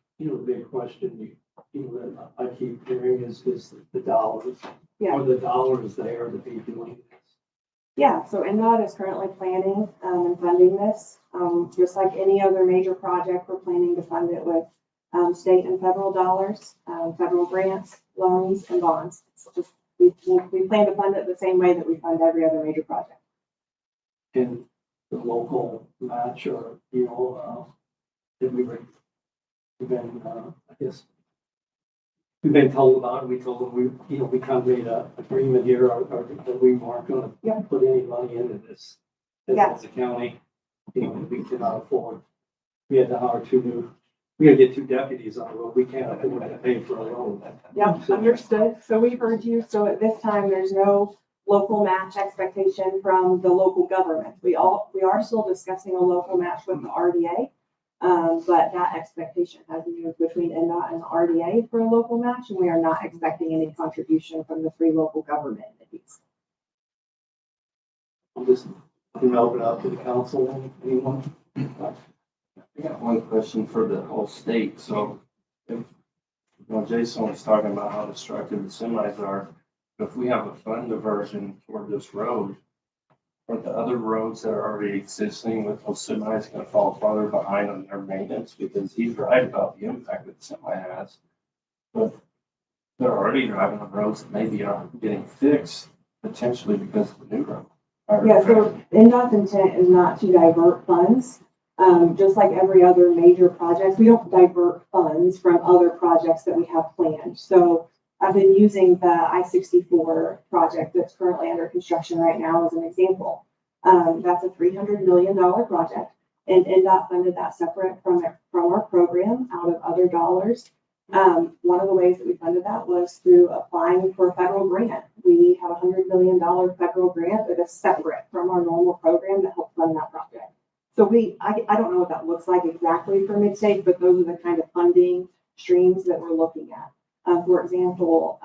question that I keep hearing is the dollars. Yeah. Are the dollars there to be doing this? Yeah, so NDOT is currently planning and funding this. Just like any other major project, we're planning to fund it with state and federal dollars, federal grants, loans, and bonds. It's just we plan to fund it the same way that we fund every other major project. And the local match or, that we've been, I guess, we've been told about it. We told them we kind of made an agreement here that we weren't going to put any money into this as a county. We cannot afford. We had to hire we got to get 2 deputies on the road. We can't afford to pay for a road. Yep, understood. So we heard you. So at this time, there's no local match expectation from the local government. We are still discussing a local match with the RDA. But that expectation has moved between NDOT and the RDA for a local match, and we are not expecting any contribution from the 3 local government entities. I'm just going to open it up to the council. Anyone? I got one question for the whole state. So, Jason was talking about how destructive the semis are. If we have a fund diversion for this road, are the other roads that are already existing with those semis going to fall farther behind on their maintenance? Because he's right about the impact that the semi has. But they're already driving on roads that maybe aren't getting fixed, potentially because of the new road. Yeah, so NDOT's intent is not to divert funds. Just like every other major project, we don't divert funds from other projects that we have planned. So I've been using the I-64 project that's currently under construction right now as an example. That's a $300 million project, and NDOT funded that separate from our program out of other dollars. One of the ways that we funded that was through applying for a federal grant. We have a $100 million federal grant that is separate from our normal program to help fund that project. So I don't know what that looks like exactly for Midstates, but those are the kind of funding streams that we're looking at. For example,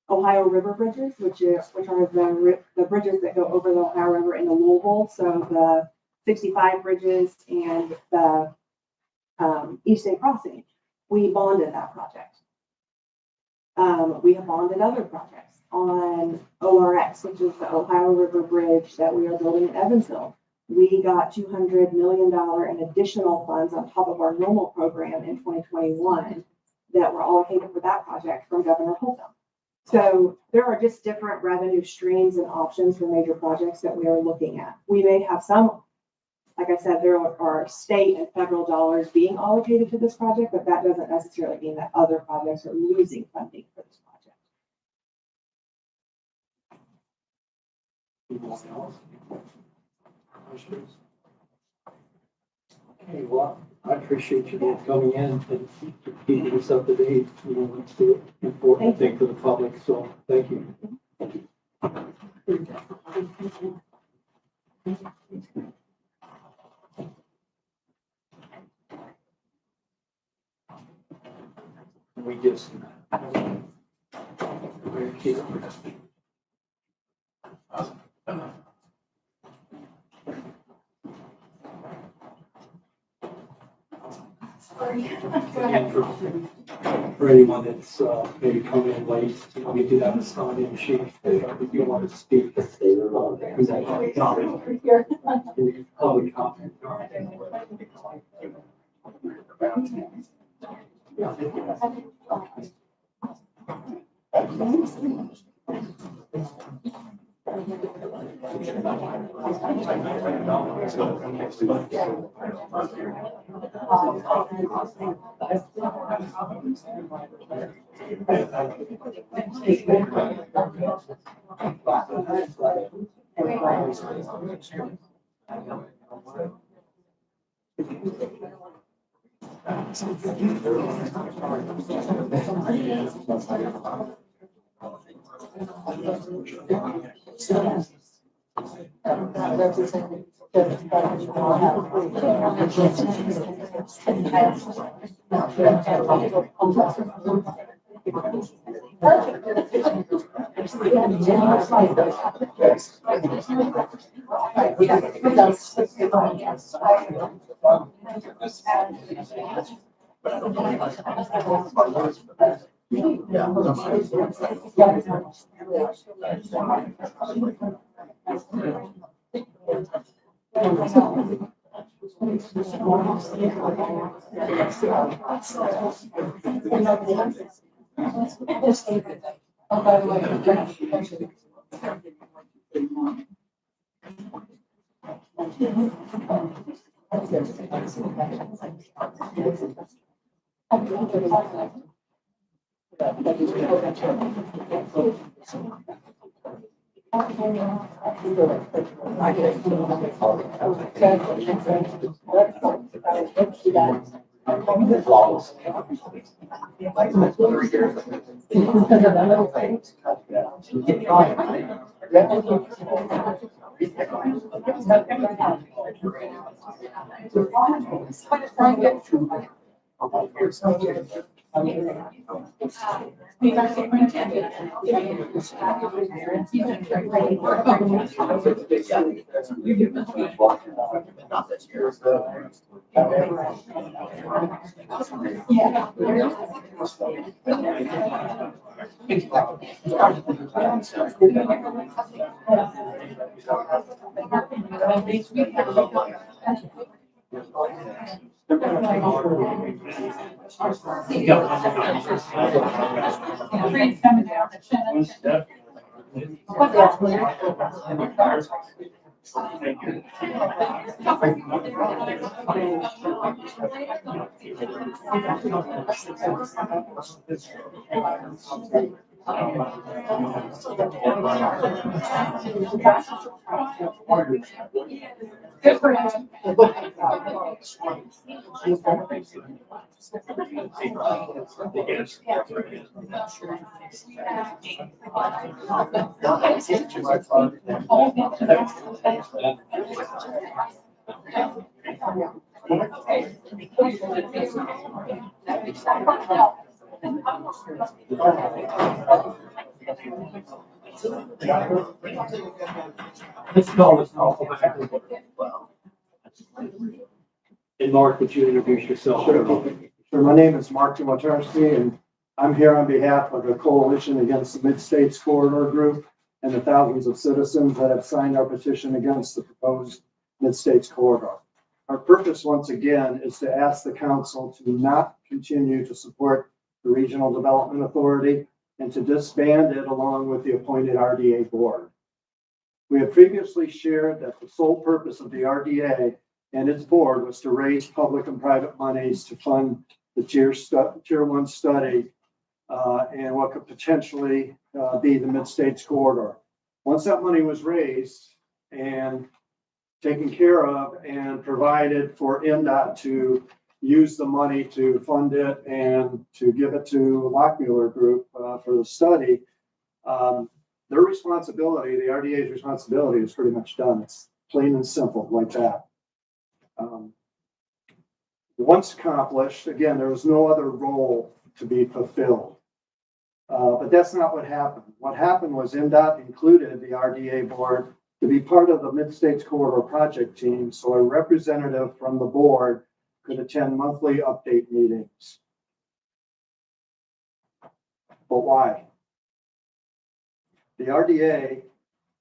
Ohio River bridges, which are the bridges that go over the Ohio River into Louisville. So the 65 bridges and the East State Crossing. We bonded that project. We have bonded other projects on ORX, which is the Ohio River Bridge that we are building in Evansville. We got $200 million in additional funds on top of our normal program in 2021 that were allocated for that project from Governor Holcomb. So there are just different revenue streams and options for major projects that we are looking at. We may have some, like I said, there are state and federal dollars being allocated to this project, but that doesn't necessarily mean that other projects are losing funding for this project. Okay, well, I appreciate you both coming in and keeping us up to date. You know, it's the important thing for the public, so thank you. We just. And for anyone that's maybe coming in late, we do have a sign-in sheet if you want to speak. Public comment. And Mark, would you introduce yourself? Sure, my name is Mark Timotarski, and I'm here on behalf of the Coalition Against the Midstates Corridor Group and the thousands of citizens that have signed our petition against the proposed Midstates Corridor. Our purpose, once again, is to ask the council to not continue to support the Regional Development Authority and to disband it along with the appointed RDA board. We have previously shared that the sole purpose of the RDA and its board was to raise public and private monies to fund the tier 1 study and what could potentially be the Midstates Corridor. Once that money was raised and taken care of and provided for MDOT to use the money to fund it and to give it to Lockmuller Group for the study, their responsibility, the RDA's responsibility, is pretty much done. It's plain and simple like that. Once accomplished, again, there was no other role to be fulfilled. But that's not what happened. What happened was MDOT included the RDA board to be part of the Midstates Corridor project team, so a representative from the board could attend monthly update meetings. But why? The RDA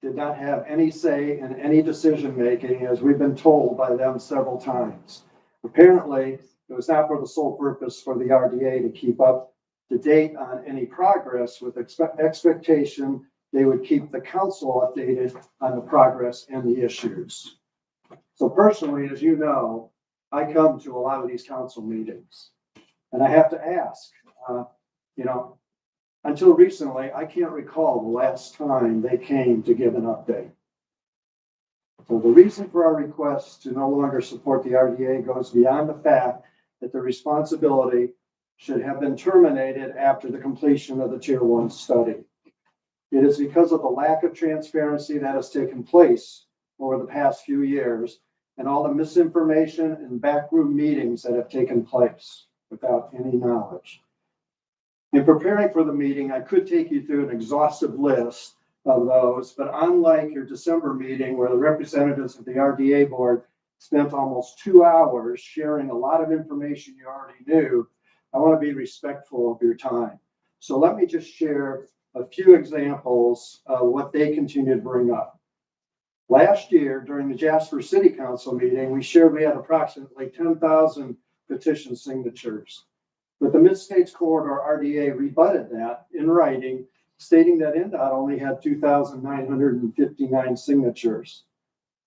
did not have any say in any decision making, as we've been told by them several times. Apparently, it was not for the sole purpose for the RDA to keep up to date on any progress, with expectation they would keep the council updated on the progress and the issues. So personally, as you know, I come to a lot of these council meetings, and I have to ask, until recently, I can't recall the last time they came to give an update. So the reason for our request to no longer support the RDA goes beyond the fact that the responsibility should have been terminated after the completion of the Tier 1 study. It is because of the lack of transparency that has taken place over the past few years and all the misinformation and backroom meetings that have taken place without any knowledge. In preparing for the meeting, I could take you through an exhaustive list of those, but unlike your December meeting where the representatives of the RDA board spent almost 2 hours sharing a lot of information you already knew, I want to be respectful of your time. So let me just share a few examples of what they continue to bring up. Last year, during the Jasper City Council meeting, we shared we had approximately 10,000 petition signatures. But the Midstates Corridor RDA rebutted that in writing, stating that MDOT only had 2,959 signatures.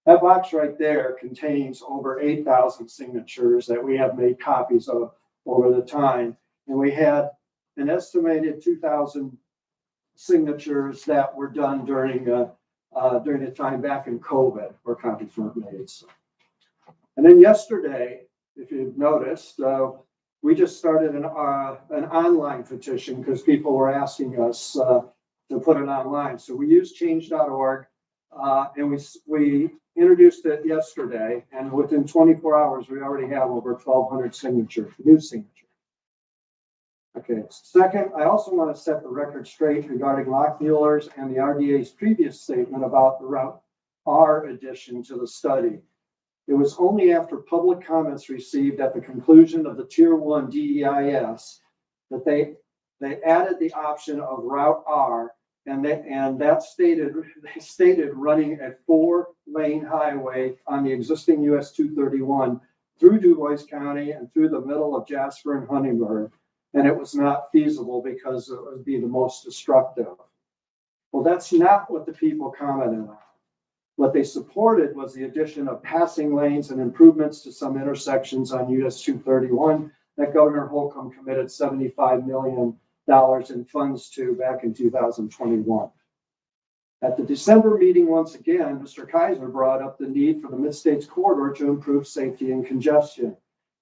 That box right there contains over 8,000 signatures that we have made copies of over the time. And we had an estimated 2,000 signatures that were done during the time back in COVID where copies weren't made. And then yesterday, if you've noticed, we just started an online petition because people were asking us to put it online. So we used change.org and we introduced it yesterday. And within 24 hours, we already have over 1,200 signatures, new signatures. Okay, second, I also want to set the record straight regarding Lockmuller's and the RDA's previous statement about the Route R addition to the study. It was only after public comments received at the conclusion of the Tier 1 DEIS that they added the option of Route R, and that stated running a 4-lane highway on the existing US 231 through Dubois County and through the middle of Jasper and Huntingburg, and it was not feasible because it would be the most destructive. Well, that's not what the people commented on. What they supported was the addition of passing lanes and improvements to some intersections on US 231 that Governor Holcomb committed $75 million in funds to back in 2021. At the December meeting, once again, Mr. Kaiser brought up the need for the Midstates Corridor to improve safety and congestion.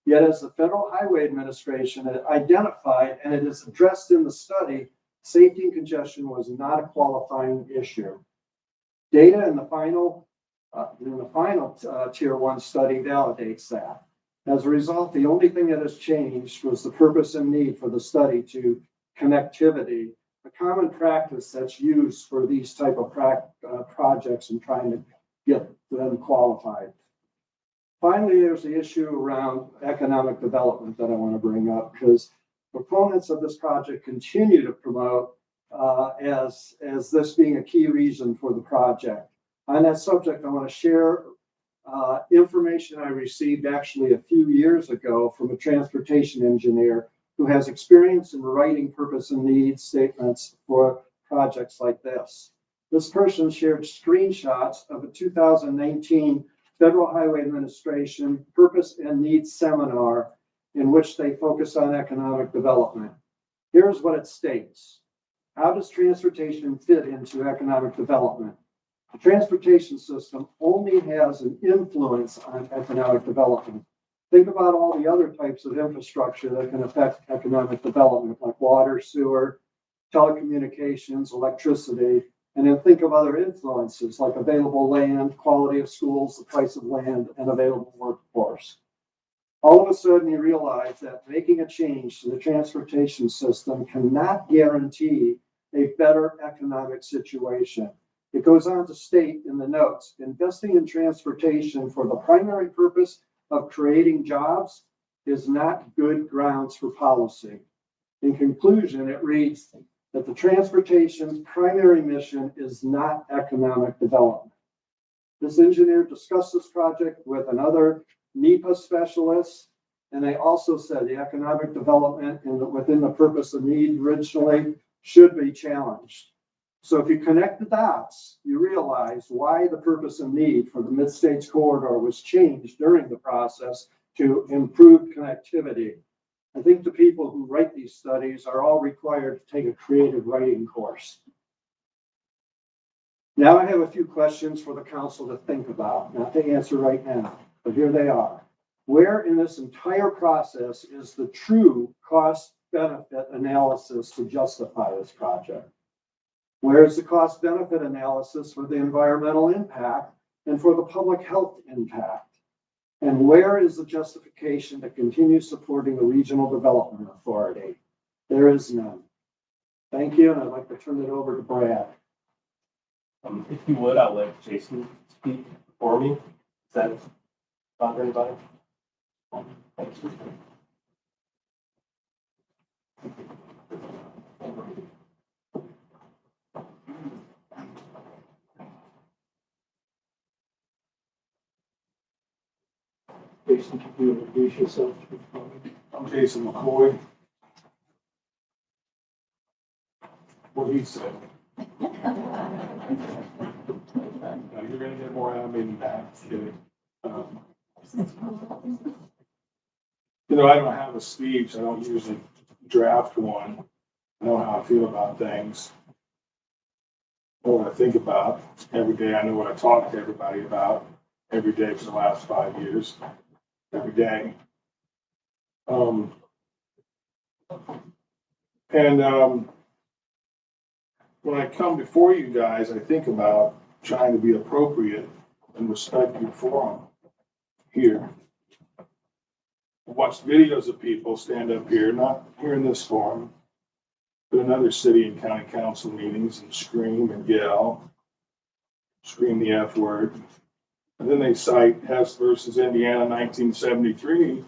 Yet as the Federal Highway Administration had identified, and it is addressed in the study, safety and congestion was not a qualifying issue. Data in the final Then the final tier one study validates that. As a result, the only thing that has changed was the purpose and need for the study to connectivity, a common practice that's used for these type of projects and trying to get them qualified. Finally, there's the issue around economic development that I want to bring up, because proponents of this project continue to promote as this being a key reason for the project. On that subject, I want to share information I received actually a few years ago from a transportation engineer who has experience in writing purpose and needs statements for projects like this. This person shared screenshots of a 2019 Federal Highway Administration Purpose and Needs Seminar in which they focus on economic development. Here's what it states. How does transportation fit into economic development? The transportation system only has an influence on economic development. Think about all the other types of infrastructure that can affect economic development, like water, sewer, telecommunications, electricity, and then think of other influences like available land, quality of schools, the price of land, and available workforce. All of a sudden you realize that making a change to the transportation system cannot guarantee a better economic situation. It goes on to state in the notes, investing in transportation for the primary purpose of creating jobs is not good grounds for policy. In conclusion, it reads that the transportation's primary mission is not economic development. This engineer discussed this project with another NEPA specialist, and they also said the economic development within the purpose of need originally should be challenged. So if you connect the dots, you realize why the purpose and need for the Midstates corridor was changed during the process to improve connectivity. I think the people who write these studies are all required to take a creative writing course. Now I have a few questions for the council to think about, not to answer right now, but here they are. Where in this entire process is the true cost-benefit analysis to justify this project? Where is the cost-benefit analysis for the environmental impact and for the public health impact? And where is the justification to continue supporting the Regional Development Authority? There is none. Thank you, and I'd like to turn it over to Brad. If you would, I'll let Jason speak for me. Is that bother anybody? Thanks. Jason, can you introduce yourself? I'm Jason McCoy. What he said. You're gonna get more out of me than that. I don't have a speech. I don't usually draft one. I know how I feel about things. I know what I think about every day. I know what I talk to everybody about every day for the last 5 years. Every day. When I come before you guys, I think about trying to be appropriate and respect your forum here. I watched videos of people stand up here, not here in this forum, but in other city and county council meetings and scream and yell, scream the F word. And then they cite Hess versus Indiana 1973,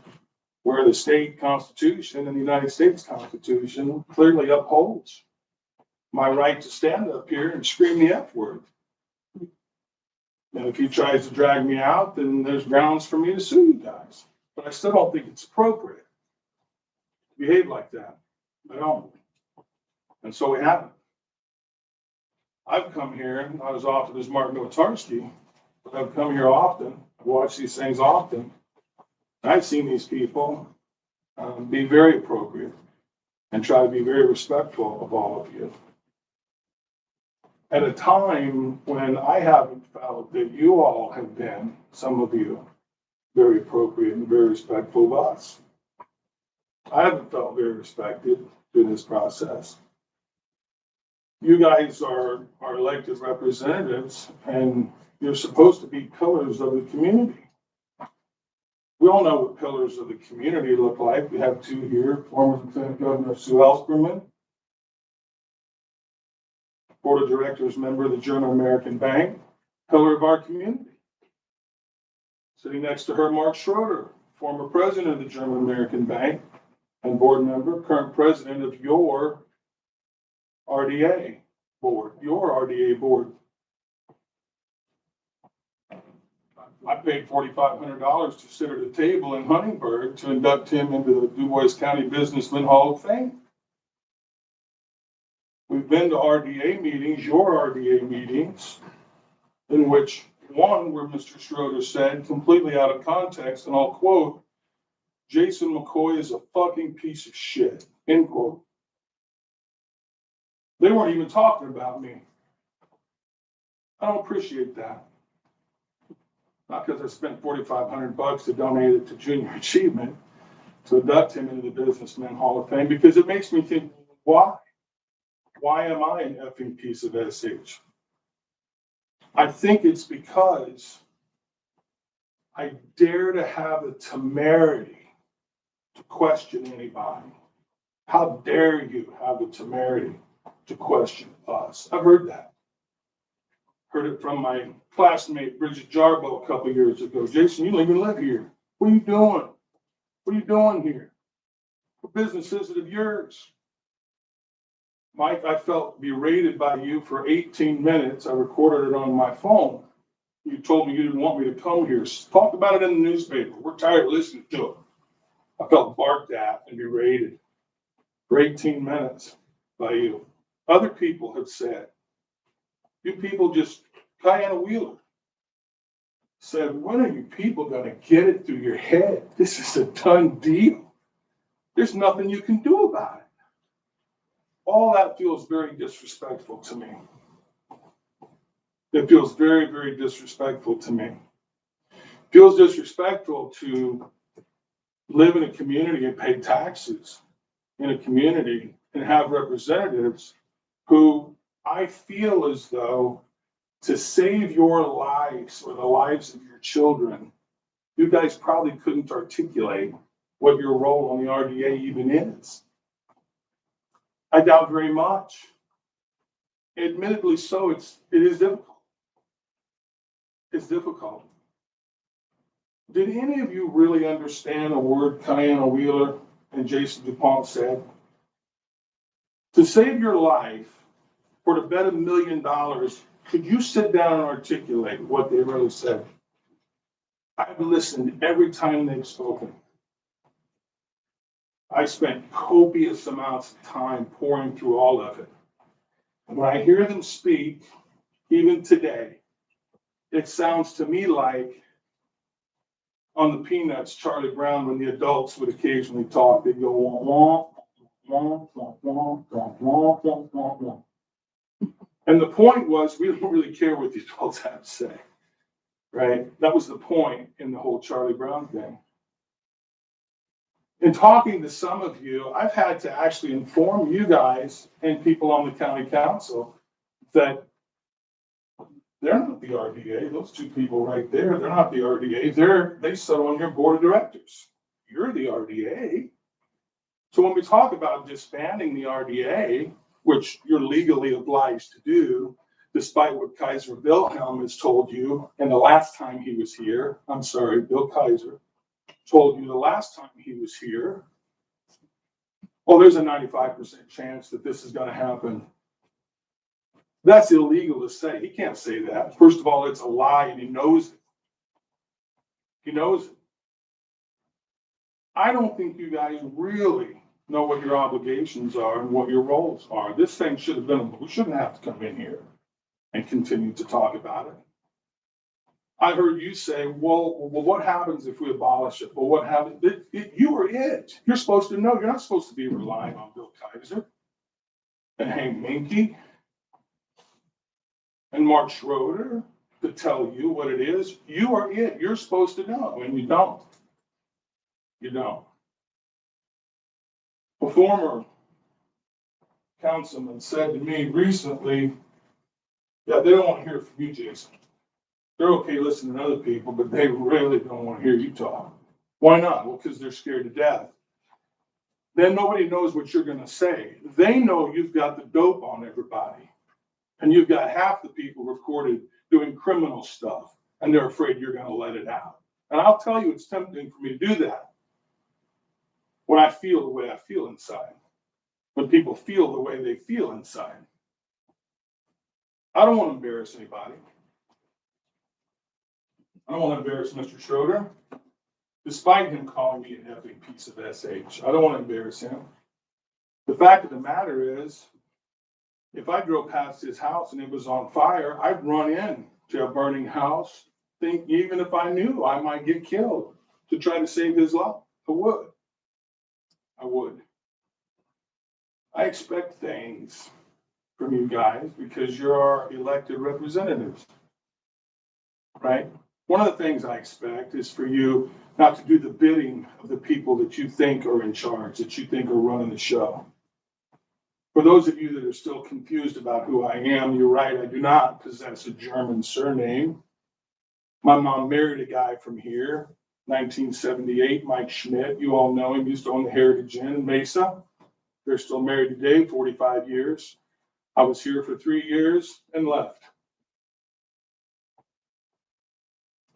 where the state constitution and the United States Constitution clearly upholds my right to stand up here and scream the F word. And if he tries to drag me out, then there's grounds for me to sue you guys. But I still don't think it's appropriate to behave like that. I don't. And so we haven't. I've come here, not as often as Martin Notarski, but I've come here often. I've watched these things often. I've seen these people be very appropriate and try to be very respectful of all of you. At a time when I haven't felt that you all have been, some of you, very appropriate and very respectful of us. I haven't felt very respected through this process. You guys are elected representatives, and You're supposed to be pillars of the community. We all know what pillars of the community look like. We have two here, former Lieutenant Governor Sue Ellspermann, Board of Directors member of the German American Bank, pillar of our community. Sitting next to her, Mark Schroeder, former president of the German American Bank and board member, current president of your RDA board, I paid $4,500 to sit at a table in Huntingburg to induct him into the Du Bois County Businessman Hall of Fame. We've been to RDA meetings, your RDA meetings, in which one where Mr. Schroeder said, completely out of context, and I'll quote, Jason McCoy is a fucking piece of shit, end quote. They weren't even talking about me. I don't appreciate that. Not because I spent $4,500 to donate it to Junior Achievement, to induct him into the Businessman Hall of Fame, because it makes me think, why? Why am I an effing piece of SH? I think it's because I dare to have the temerity to question anybody. How dare you have the temerity to question us? I've heard that. Heard it from my classmate, Bridget Jarbo, a couple years ago. Jason, you don't even live here. What are you doing? What are you doing here? What business is it of yours? Mike, I felt berated by you for 18 minutes. I recorded it on my phone. You told me you didn't want me to come here. Talk about it in the newspaper. We're tired of listening to it. I felt barked at and berated for 18 minutes by you. Other people have said, you people just, Kiana Wheeler said, when are you people going to get it through your head? This is a done deal. There's nothing you can do about it. All that feels very disrespectful to me. It feels very, very disrespectful to me. It feels disrespectful to live in a community and pay taxes in a community and have representatives who I feel as though to save your lives or the lives of your children, you guys probably couldn't articulate what your role on the RDA even is. I doubt very much. Admittedly so, it is difficult. It's difficult. Did any of you really understand a word Kiana Wheeler and Jason DuPont said? To save your life, or to bet $1 million, could you sit down and articulate what they really said? I've listened every time they've spoken. I spent copious amounts of time pouring through all of it. And when I hear them speak, even today, it sounds to me like on the Peanuts, Charlie Brown, when the adults would occasionally talk, they'd go, wah, wah, wah, wah, wah, wah, wah, wah, wah. And the point was, we don't really care what the adults have to say, right? That was the point in the whole Charlie Brown thing. In talking to some of you, I've had to actually inform you guys and people on the county council that they're not the RDA. Those two people right there, they're not the RDA. They sit on your board of directors. You're the RDA. So when we talk about disbanding the RDA, which you're legally obliged to do, despite what Kaiser Wilhelm has told you, and the last time he was here, I'm sorry, Bill Kaiser told you the last time he was here, well, there's a 95% chance that this is going to happen. That's illegal to say. He can't say that. First of all, it's a lie, and he knows it. He knows it. I don't think you guys really know what your obligations are and what your roles are. This thing should have been, we shouldn't have to come in here and continue to talk about it. I heard you say, well, what happens if we abolish it? Well, what happens? You are it. You're supposed to know. You're not supposed to be relying on Bill Kaiser and Hank Minke and Mark Schroeder to tell you what it is. You are it. You're supposed to know, and you don't. You don't. A former councilman said to me recently, yeah, they don't want to hear from you, Jason. They're okay listening to other people, but they really don't want to hear you talk. Why not? Well, because they're scared to death. Then nobody knows what you're going to say. They know you've got the dope on everybody. And you've got half the people recorded doing criminal stuff. And they're afraid you're going to let it out. And I'll tell you, it's tempting for me to do that when I feel the way I feel inside. When people feel the way they feel inside. I don't want to embarrass anybody. I don't want to embarrass Mr. Schroeder, despite him calling me an effing piece of SH. I don't want to embarrass him. The fact of the matter is, if I drove past his house and it was on fire, I'd run in to a burning house, think even if I knew I might get killed to try to save his life. I would. I would. I expect things from you guys because you're our elected representatives, right? One of the things I expect is for you not to do the bidding of the people that you think are in charge, that you think are running the show. For those of you that are still confused about who I am, you're right, I do not possess a German surname. My mom married a guy from here, 1978, Mike Schmidt. You all know him, used to own the Heritage Inn in Mesa. They're still married today, 45 years. I was here for 3 years and left.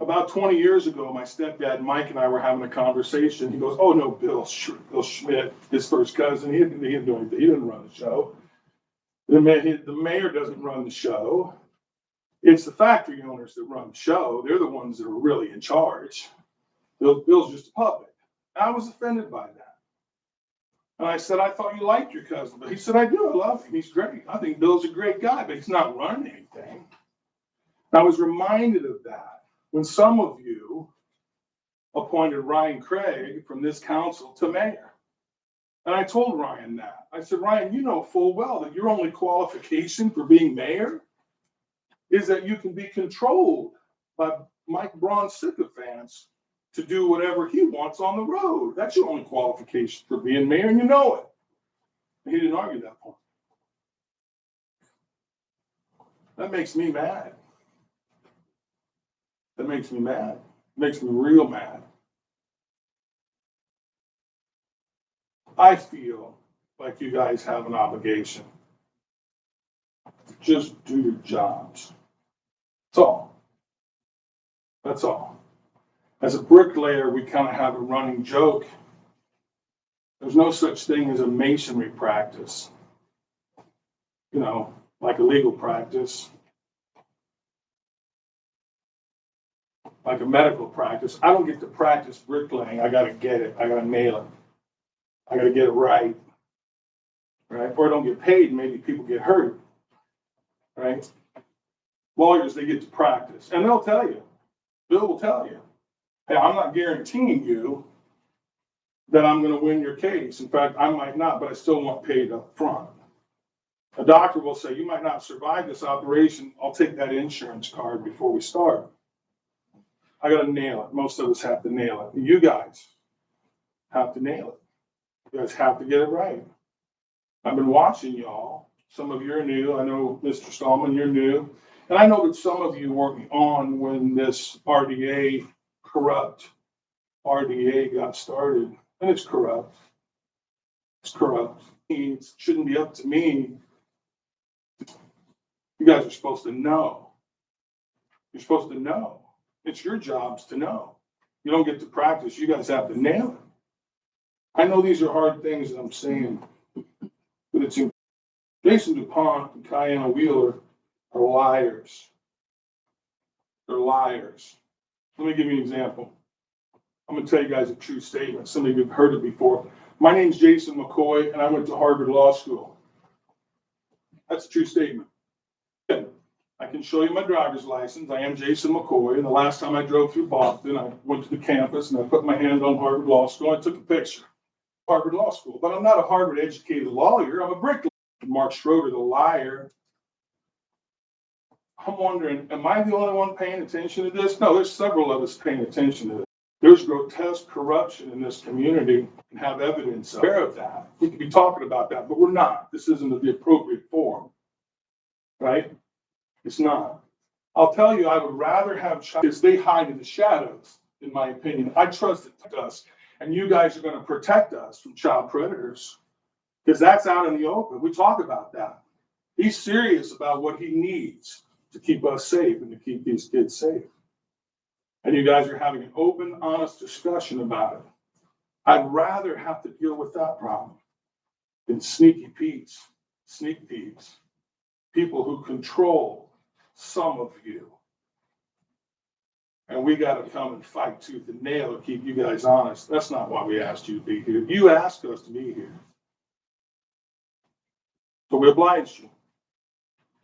About 20 years ago, my stepdad, Mike, and I were having a conversation. He goes, oh, no, Bill Schmidt, his first cousin, he didn't do anything. He didn't run the show. The mayor doesn't run the show. It's the factory owners that run the show. They're the ones that are really in charge. Bill's just a puppet. I was offended by that. And I said, I thought you liked your cousin. But he said, I do. I love him. He's great. I think Bill's a great guy, but he's not running anything. And I was reminded of that when some of you appointed Ryan Craig from this council to mayor. And I told Ryan that. I said, Ryan, you know full well that your only qualification for being mayor is that you can be controlled by Mike Braun's sycophants to do whatever he wants on the road. That's your only qualification for being mayor, and you know it. And he didn't argue that point. That makes me mad. That makes me mad. It makes me real mad. I feel like you guys have an obligation. Just do your jobs. That's all. That's all. As a bricklayer, we kind of have a running joke. There's no such thing as a masonry practice. You know, like a legal practice. Like a medical practice. I don't get to practice bricklaying. I got to get it. I got to nail it. I got to get it right. Right? Or I don't get paid. Maybe people get hurt. Right? Lawyers, they get to practice. And they'll tell you. Bill will tell you. Hey, I'm not guaranteeing you that I'm going to win your case. In fact, I might not, but I still want paid up front. A doctor will say, you might not survive this operation. I'll take that insurance card before we start. I got to nail it. Most of us have to nail it. You guys have to nail it. You guys have to get it right. I've been watching y'all. Some of you are new. I know, Mr. Stallman, you're new. And I know that some of you weren't on when this corrupt RDA got started. And it's corrupt. It's corrupt. It shouldn't be up to me. You guys are supposed to know. You're supposed to know. It's your jobs to know. You don't get to practice. You guys have to nail it. I know these are hard things that I'm saying, but it's Jason DuPont and Kiana Wheeler are liars. They're liars. Let me give you an example. I'm going to tell you guys a true statement. Some of you have heard it before. My name's Jason McCoy, and I went to Harvard Law School. That's a true statement. I can show you my driver's license. I am Jason McCoy, and the last time I drove through Boston, I went to the campus, and I put my hand on Harvard Law School, and I took a picture. Harvard Law School. But I'm not a Harvard-educated lawyer. I'm a bricklayer. Mark Schroeder, the liar. I'm wondering, am I the only one paying attention to this? No, there's several of us paying attention to this. There's grotesque corruption in this community and have evidence of that. We could be talking about that, but we're not. This isn't the appropriate forum, right? It's not. I'll tell you, I would rather have because they hide in the shadows, in my opinion. I trust us, and you guys are going to protect us from child predators because that's out in the open. We talk about that. He's serious about what he needs to keep us safe and to keep these kids safe. And you guys are having an open, honest discussion about it. I'd rather have to deal with that problem than sneak peeks, people who control some of you. And we got to come and fight tooth and nail to keep you guys honest. That's not why we asked you to be here. You asked us to be here. So we obliged you.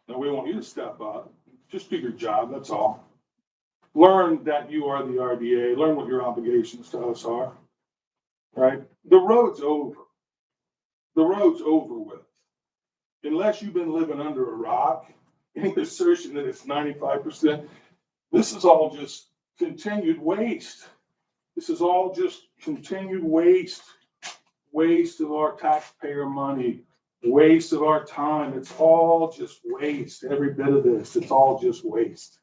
Now we want you to step up. Just do your job, that's all. Learn that you are the RDA. Learn what your obligations to us are. Right? The road's over. The road's over with. Unless you've been living under a rock, any assertion that it's 95%, this is all just continued waste. This is all just continued waste of our taxpayer money, waste of our time. It's all just waste. Every bit of this, it's all just waste.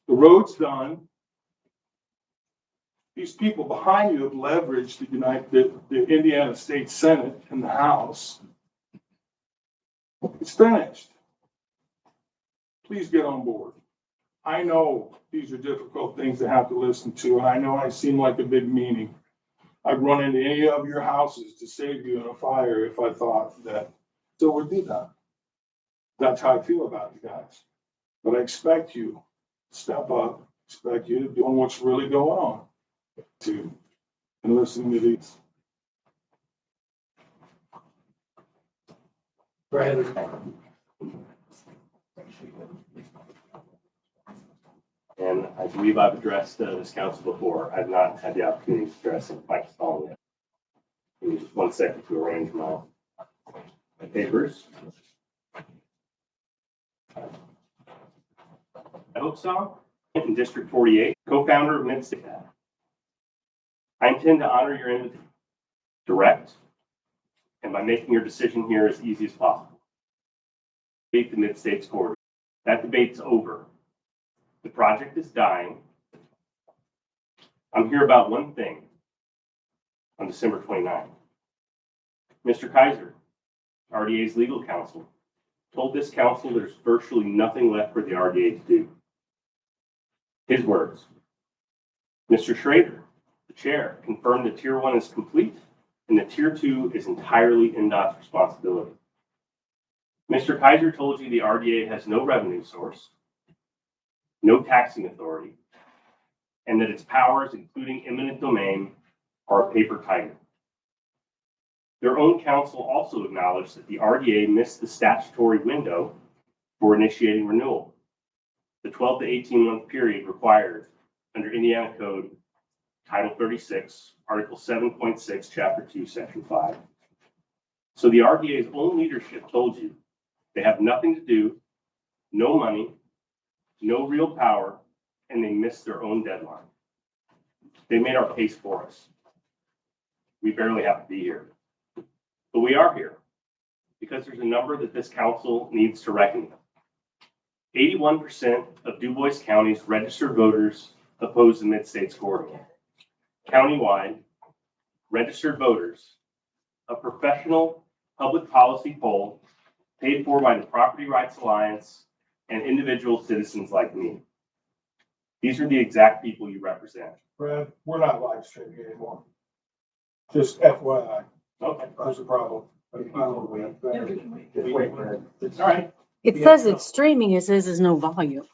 The road's done. These people behind you have leveraged the Indiana State Senate and the House. It's finished. Please get on board. I know these are difficult things to have to listen to, and I know I seem like a big meanie. I'd run into any of your houses to save you in a fire if I thought that. So we'll do that. That's how I feel about you guys. But I expect you to step up, expect you to do what's really going on to and listen to these. Brad. And I believe I've addressed this council before. I've not had the opportunity to address it by Fiscal yet. Give me just 1 second to arrange my papers. I hope so. In District 48, co-founder of Midstates. I intend to honor your invitation, direct, and by making your decision here as easy as possible. Debate the Midstates corridor. That debate's over. The project is dying. I'm here about one thing on December 29th. Mr. Kaiser, RDA's legal counsel, told this council there's virtually nothing left for the RDA to do. His words. Mr. Schrader, the chair, confirmed that Tier 1 is complete and that Tier 2 is entirely NDOT's responsibility. Mr. Kaiser told you the RDA has no revenue source, no taxing authority, and that its powers, including eminent domain, are a paper tiger. Their own counsel also acknowledged that the RDA missed the statutory window for initiating renewal, the 12 to 18-month period required under Indiana Code Title 36, Article 7.6, Chapter 2, Section 5. So the RDA's own leadership told you they have nothing to do, no money, no real power, and they missed their own deadline. They made our case for us. We barely have to be here. But we are here because there's a number that this council needs to reckon with. 81% of Du Bois County's registered voters oppose the Midstates corridor. Countywide, registered voters, a professional public policy poll paid for by the Property Rights Alliance and individual citizens like me. These are the exact people you represent. Brad, we're not live streaming anymore. Just FYI. Okay. There's a problem. All right. It says it's streaming, it says there's no volume.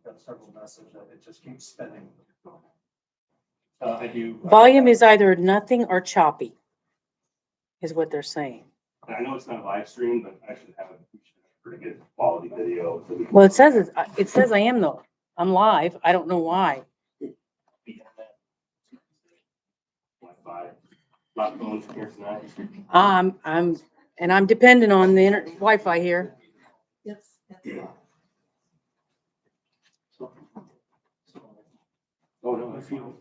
Got several messages that it just keeps spinning. I do. Volume is either nothing or choppy, is what they're saying. I know it's not a live stream, but I should have a pretty good quality video. Well, it says I am though. I'm live. I don't know why. Wi-Fi. Lot of phones here tonight. I'm dependent on the Wi-Fi here. Yes. Oh, no, I feel.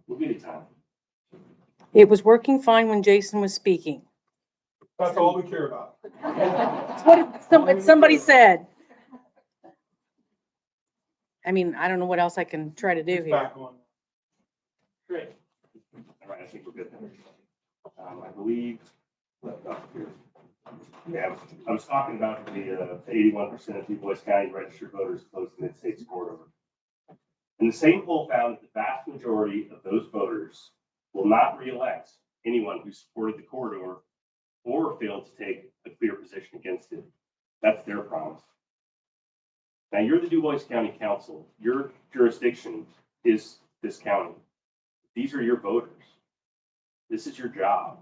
We'll give you time. It was working fine when Jason was speaking. That's all we care about. It's what somebody said. I mean, I don't know what else I can try to do It's here. back on. Great. All right, I think we're good. I believe, yeah, I was talking about the 81% of Du Bois County registered voters close to Midstates corridor. And the same poll found that the vast majority of those voters will not reelect anyone who supported the corridor or failed to take a clear position against it. That's their promise. Now, you're the Du Bois County Council. Your jurisdiction is this county. These are your voters. This is your job.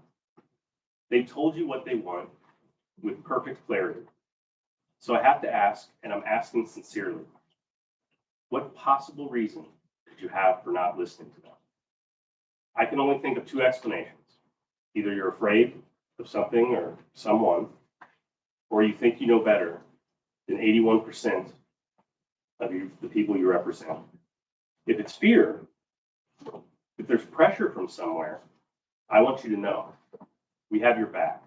They told you what they want with perfect clarity. So I have to ask, and I'm asking sincerely, what possible reason could you have for not listening to them? I can only think of two explanations. Either you're afraid of something or someone, or you think you know better than 81% of the people you represent. If it's fear, if there's pressure from somewhere, I want you to know we have your back.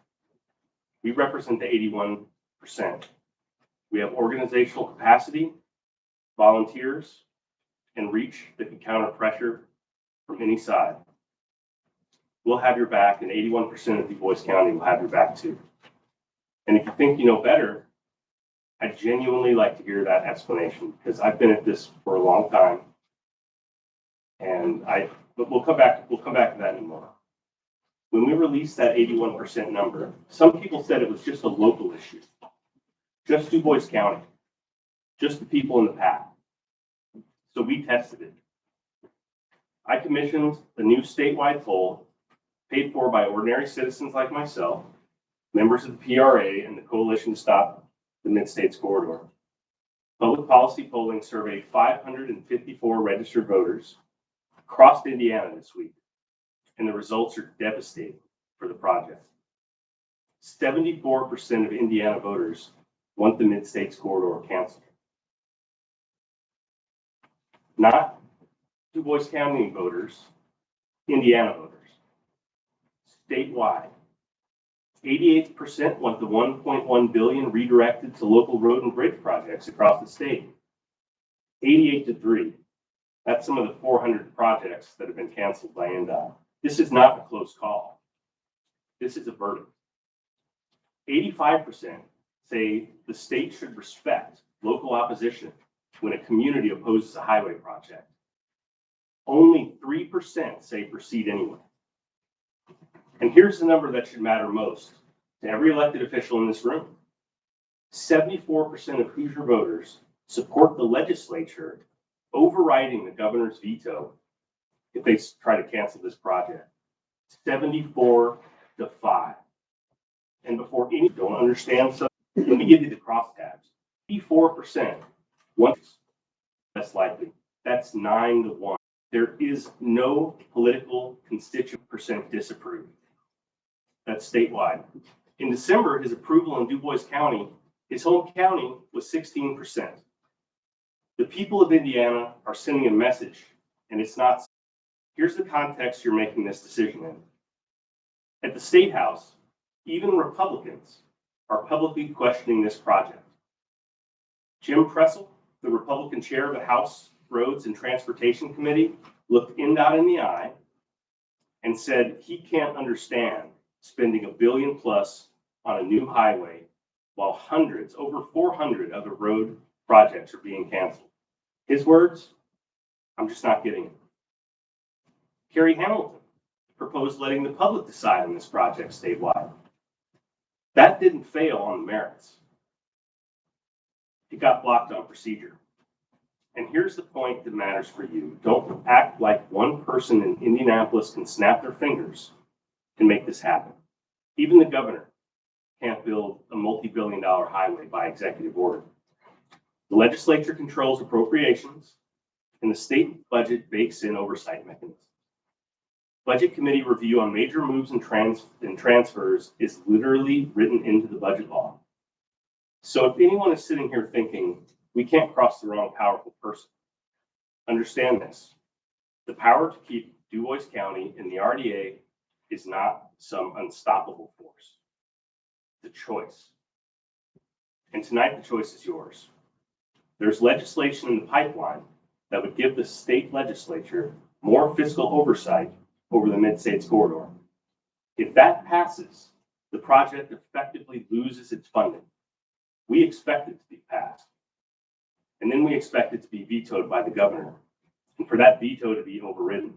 We represent the 81%. We have organizational capacity, volunteers, and reach that can counter pressure from any side. We'll have your back, and 81% of Du Bois County will have your back too. And if you think you know better, I genuinely like to hear that explanation, because I've been at this for a long time. But we'll come back to that in a moment. When we released that 81% number, some people said it was just a local issue. Just Du Bois County. Just the people in the path. So we tested it. I commissioned a new statewide poll paid for by ordinary citizens like myself, members of the PRA, and the Coalition to Stop the Midstates Corridor. Public policy polling surveyed 554 registered voters across Indiana this week, and the results are devastating for the project. 74% of Indiana voters want the Midstates Corridor canceled. Not Du Bois County voters, Indiana voters. Statewide, 88% want the $1.1 billion redirected to local road and bridge projects across the state. 88-3. That's some of the 400 projects that have been canceled by NDOT. This is not a close call. This is a verdict. 85% say the state should respect local opposition when a community opposes a highway project. Only 3% say proceed anyway. And here's the number that should matter most to every elected official in this room. 74% of Hoosier voters support the legislature overriding the governor's veto if they try to cancel this project. 74-5. And before any don't understand something, let me give you the crosstabs. 84% want less likely. That's 9-1. There is no political constituent percent disapprove. That's statewide. In December, his approval in Du Bois County, his home county, was 16%. The people of Indiana are sending a message, and it's not. Here's the context you're making this decision in. At the State House, even Republicans are publicly questioning this project. Jim Pressel, the Republican chair of the House Roads and Transportation Committee, looked NDOT in the eye and said he can't understand spending $1 billion plus on a new highway while hundreds, over 400 other road projects are being canceled. His words, I'm just not getting it. Kerry Hamilton proposed letting the public decide on this project statewide. That didn't fail on the merits. It got blocked on procedure. And here's the point that matters for you. Don't act like one person in Indianapolis can snap their fingers and make this happen. Even the governor can't build a multi-billion-dollar highway by executive order. The legislature controls appropriations, and the state budget bakes in oversight mechanisms. Budget committee review on major moves and transfers is literally written into the budget law. So if anyone is sitting here thinking, we can't cross the wrong powerful person, understand this. The power to keep Du Bois County in the RDA is not some unstoppable force. the choice. And tonight, the choice is yours. There's legislation in the pipeline that would give the state legislature more fiscal oversight over the Midstates corridor. If that passes, the project effectively loses its funding. We expect it to be passed. And then we expect it to be vetoed by the governor. And for that veto to be overridden,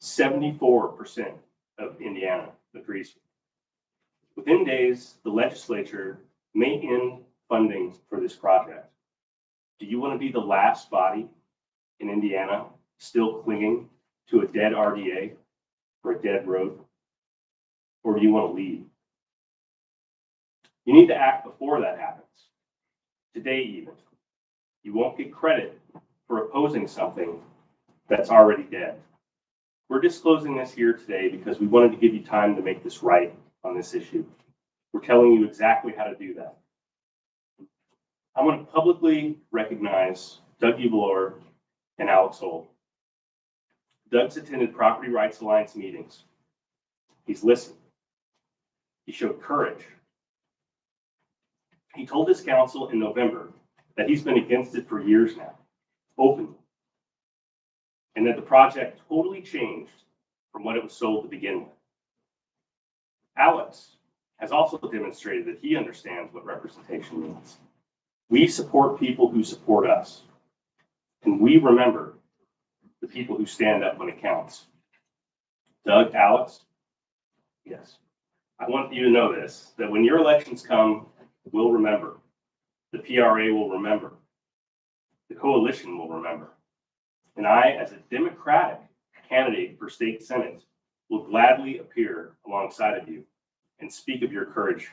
74% of Indiana agrees. Within days, the legislature may end funding for this project. Do you want to be the last body in Indiana still clinging to a dead RDA for a dead road? Or do you want to lead? You need to act before that happens. Today even. You won't get credit for opposing something that's already dead. We're disclosing this here today because we wanted to give you time to make this right on this issue. We're telling you exactly how to do that. I want to publicly recognize Doug Evelor and Alex Holt. Doug's attended Property Rights Alliance meetings. He's listened. He showed courage. He told his council in November that he's been against it for years now, openly, and that the project totally changed from what it was sold to begin with. Alex has also demonstrated that he understands what representation means. We support people who support us, and we remember the people who stand up when it counts. Doug, Alex, yes. I want you to know this, that when your elections come, we'll remember. The PRA will remember. The coalition will remember. And I, as a Democratic candidate for state Senate, will gladly appear alongside of you and speak of your courage,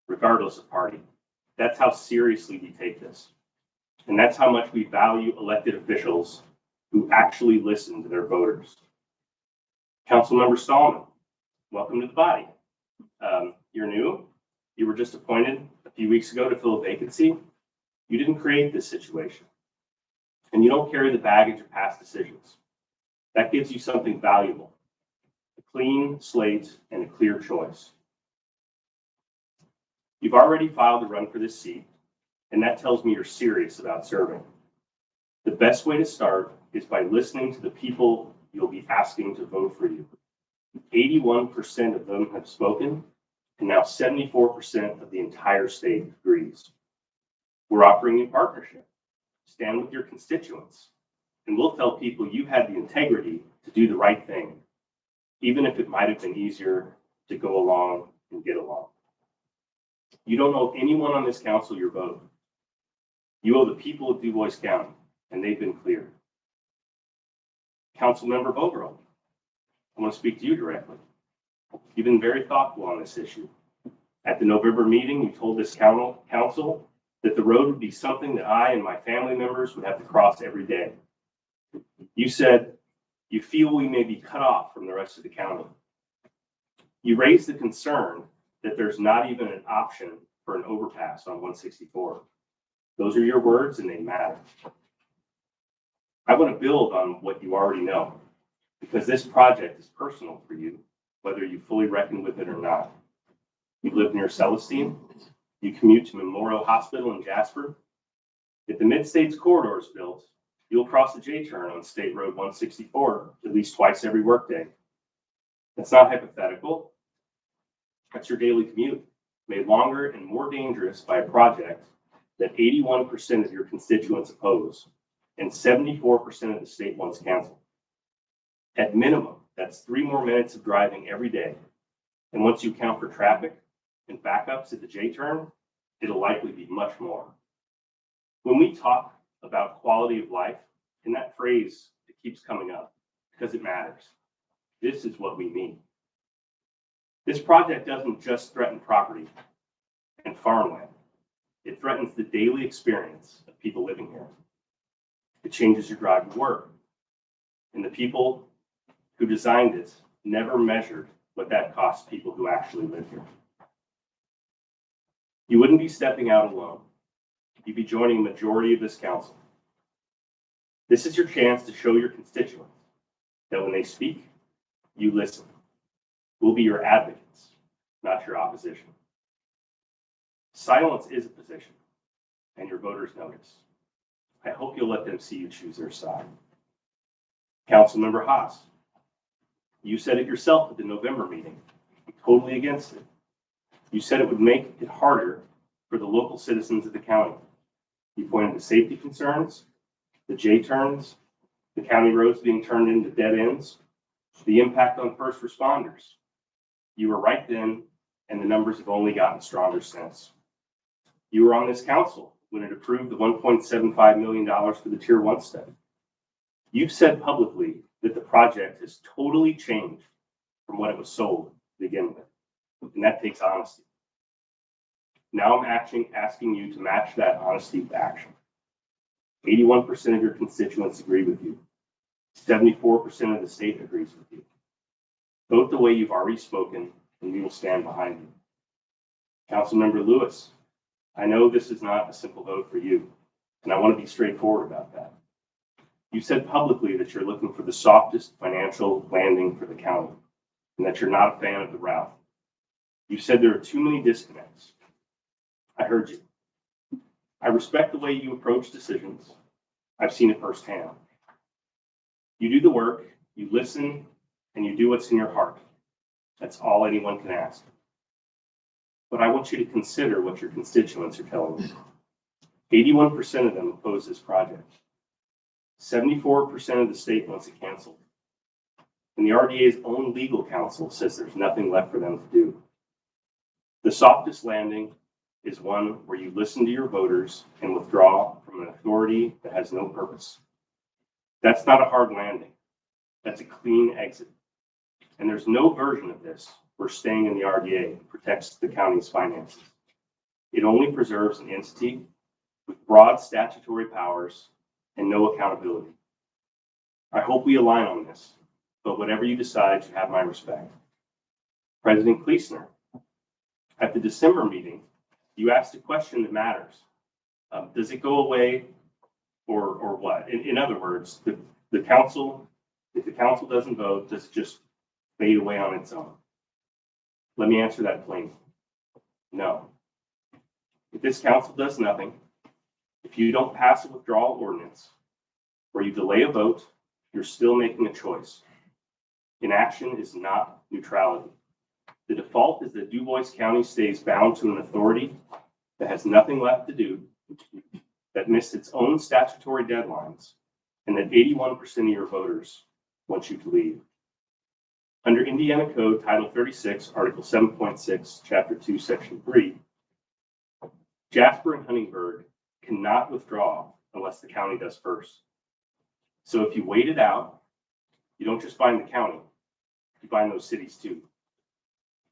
regardless of party. That's how seriously we take this. And that's how much we value elected officials who actually listen to their voters. Councilmember Stallman, welcome to the body. You're new. You were just appointed a few weeks ago to fill a vacancy. You didn't create this situation. And you don't carry the baggage of past decisions. That gives you something valuable, a clean slate and a clear choice. You've already filed to run for this seat, and that tells me you're serious about serving. The best way to start is by listening to the people you'll be asking to vote for you. 81% of them have spoken, and now 74% of the entire state agrees. We're offering you partnership. Stand with your constituents, and we'll tell people you had the integrity to do the right thing, even if it might have been easier to go along and get along. You don't owe anyone on this council your vote. You owe the people of DuBois County, and they've been clear. Councilmember Bogerl, I want to speak to you directly. You've been very thoughtful on this issue. At the November meeting, you told this council that the road would be something that I and my family members would have to cross every day. You said you feel we may be cut off from the rest of the county. You raised the concern that there's not even an option for an overpass on 164. Those are your words and they matter. I want to build on what you already know, because this project is personal for you, whether you fully reckon with it or not. You live near Celestine. You commute to Memorial Hospital in Jasper. If the Midstates corridor is built, you'll cross the J-turn on State Road 164 at least twice every workday. That's not hypothetical. That's your daily commute, made longer and more dangerous by a project that 81% of your constituents oppose and 74% of the state wants canceled. At minimum, that's 3 more minutes of driving every day. And once you count for traffic and backups at the J-turn, it'll likely be much more. When we talk about quality of life, and that phrase, it keeps coming up because it matters. This is what we mean. This project doesn't just threaten property and farmland. It threatens the daily experience of people living here. It changes your drive to work. And the people who designed it never measured what that costs people who actually live here. You wouldn't be stepping out alone. You'd be joining a majority of this council. This is your chance to show your constituents that when they speak, you listen. We'll be your advocates, not your opposition. Silence is a position, and your voters notice. I hope you'll let them see you choose their side. Councilmember Haas, you said it yourself at the November meeting. I'm totally against it. You said it would make it harder for the local citizens of the county. You pointed to safety concerns, the J-turns, the county roads being turned into dead ends, the impact on first responders. You were right then, and the numbers have only gotten stronger since. You were on this council when it approved the $1.75 million for the Tier 1 study. You've said publicly that the project has totally changed from what it was sold to begin with, and that takes honesty. Now I'm asking you to match that honesty with action. 81% of your constituents agree with you. 74% of the state agrees with you. Vote the way you've already spoken, and we will stand behind you. Councilmember Lewis, I know this is not a simple vote for you, and I want to be straightforward about that. You said publicly that you're looking for the softest financial landing for the county, and that you're not a fan of the route. You said there are too many disconnects. I heard you. I respect the way you approach decisions. I've seen it firsthand. You do the work, you listen, and you do what's in your heart. That's all anyone can ask. But I want you to consider what your constituents are telling you. 81% of them oppose this project. 74% of the state wants it canceled. And the RDA's own legal counsel says there's nothing left for them to do. The softest landing is one where you listen to your voters and withdraw from an authority that has no purpose. That's not a hard landing. That's a clean exit. And there's no version of this where staying in the RDA protects the county's finances. It only preserves an entity with broad statutory powers and no accountability. I hope we align on this, but whatever you decide, you have my respect. President Kleesner, at the December meeting, you asked a question that matters. Does it go away or what? In other words, the council, if the council doesn't vote, does it just fade away on its own? Let me answer that plainly. No. If this council does nothing, if you don't pass a withdrawal ordinance or you delay a vote, you're still making a choice. Inaction is not neutrality. The default is that Dubois County stays bound to an authority that has nothing left to do, that missed its own statutory deadlines, and that 81% of your voters want you to leave. Under Indiana Code Title 36, Article 7.6, Chapter 2, Section 3, Jasper and Huntingburg cannot withdraw unless the county does first. So if you wait it out, you don't just bind the county, you bind those cities too.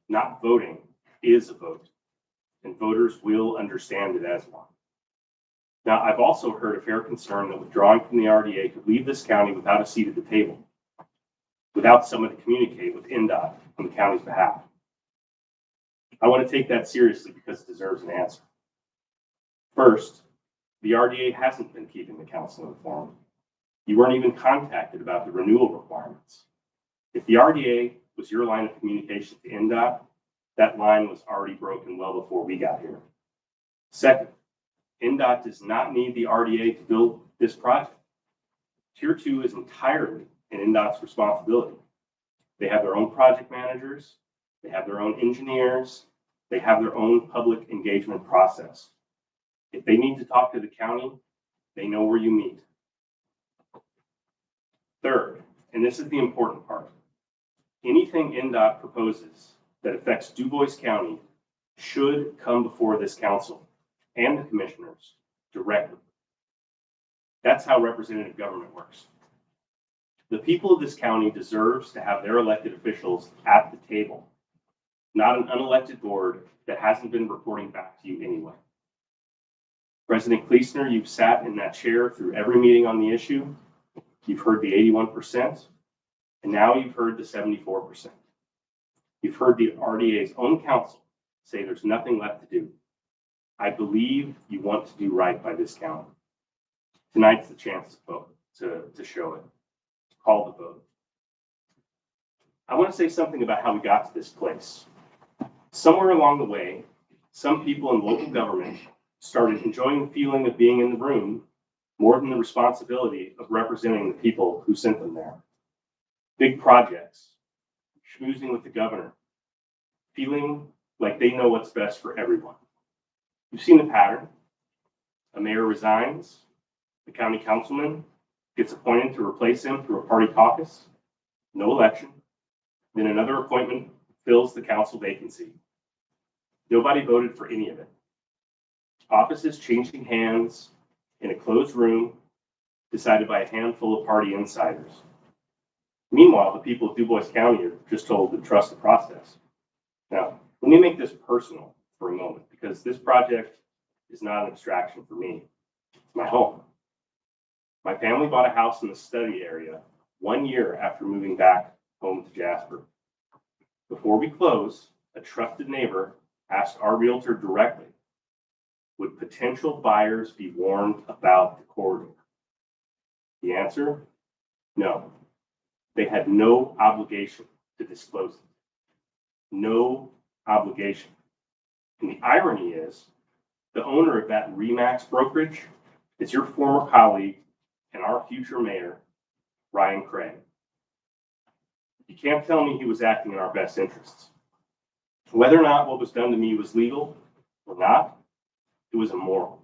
Not voting is a vote, and voters will understand it as one. Now, I've also heard a fair concern that withdrawing from the RDA could leave this county without a seat at the table, without someone to communicate with NDOT on the county's behalf. I want to take that seriously because it deserves an answer. First, the RDA hasn't been keeping the council informed. You weren't even contacted about the renewal requirements. If the RDA was your line of communication to NDOT, that line was already broken well before we got here. Second, NDOT does not need the RDA to build this project. Tier 2 is entirely in NDOT's responsibility. They have their own project managers, they have their own engineers, they have their own public engagement process. If they need to talk to the county, they know where you meet. Third, and this is the important part, anything NDOT proposes that affects Dubois County should come before this council and the commissioners directly. That's how representative government works. The people of this county deserves to have their elected officials at the table, not an unelected board that hasn't been reporting back to you anyway. President Kleesner, you've sat in that chair through every meeting on the issue. You've heard the 81%, and now you've heard the 74%. You've heard the RDA's own counsel say there's nothing left to do. I believe you want to do right by this county. Tonight's the chance to vote, to show it. Call the vote. I want to say something about how we got to this place. Somewhere along the way, some people in local government started enjoying the feeling of being in the room more than the responsibility of representing the people who sent them there. Big projects, schmoozing with the governor, feeling like they know what's best for everyone. You've seen the pattern. A mayor resigns, the county councilman gets appointed to replace him through a party caucus, no election, then another appointment fills the council vacancy. Nobody voted for any of it. Offices changing hands in a closed room decided by a handful of party insiders. Meanwhile, the people of DuBois County are just told to trust the process. Now, let me make this personal for a moment, because this project is not an abstraction for me. It's my home. My family bought a house in the study area 1 year after moving back home to Jasper. Before we close, a trusted neighbor asked our realtor directly, would potential buyers be warned about the corridor? The answer, no. They had no obligation to disclose it. No obligation. And the irony is, the owner of that RE/MAX brokerage is your former colleague and our future mayor, Ryan Craig. You can't tell me he was acting in our best interests. Whether or not what was done to me was legal or not, it was immoral.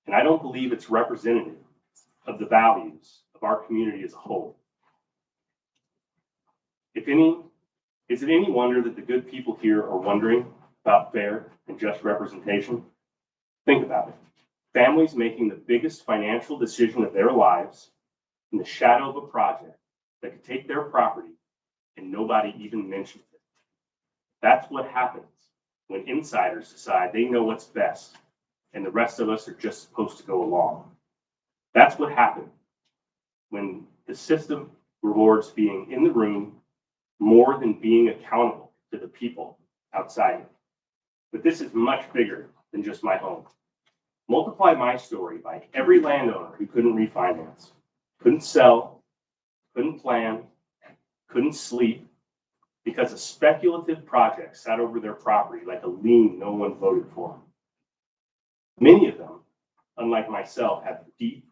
And I don't believe it's representative of the values of our community as a whole. Is it any wonder that the good people here are wondering about fair and just representation? Think about it. Families making the biggest financial decision of their lives in the shadow of a project that could take their property and nobody even mentions it. That's what happens when insiders decide they know what's best and the rest of us are just supposed to go along. That's what happened when the system rewards being in the room more than being accountable to the people outside it. But this is much bigger than just my home. Multiply my story by every landowner who couldn't refinance, couldn't sell, couldn't plan, couldn't sleep because a speculative project sat over their property like a lien no one voted for. Many of them, unlike myself, have deep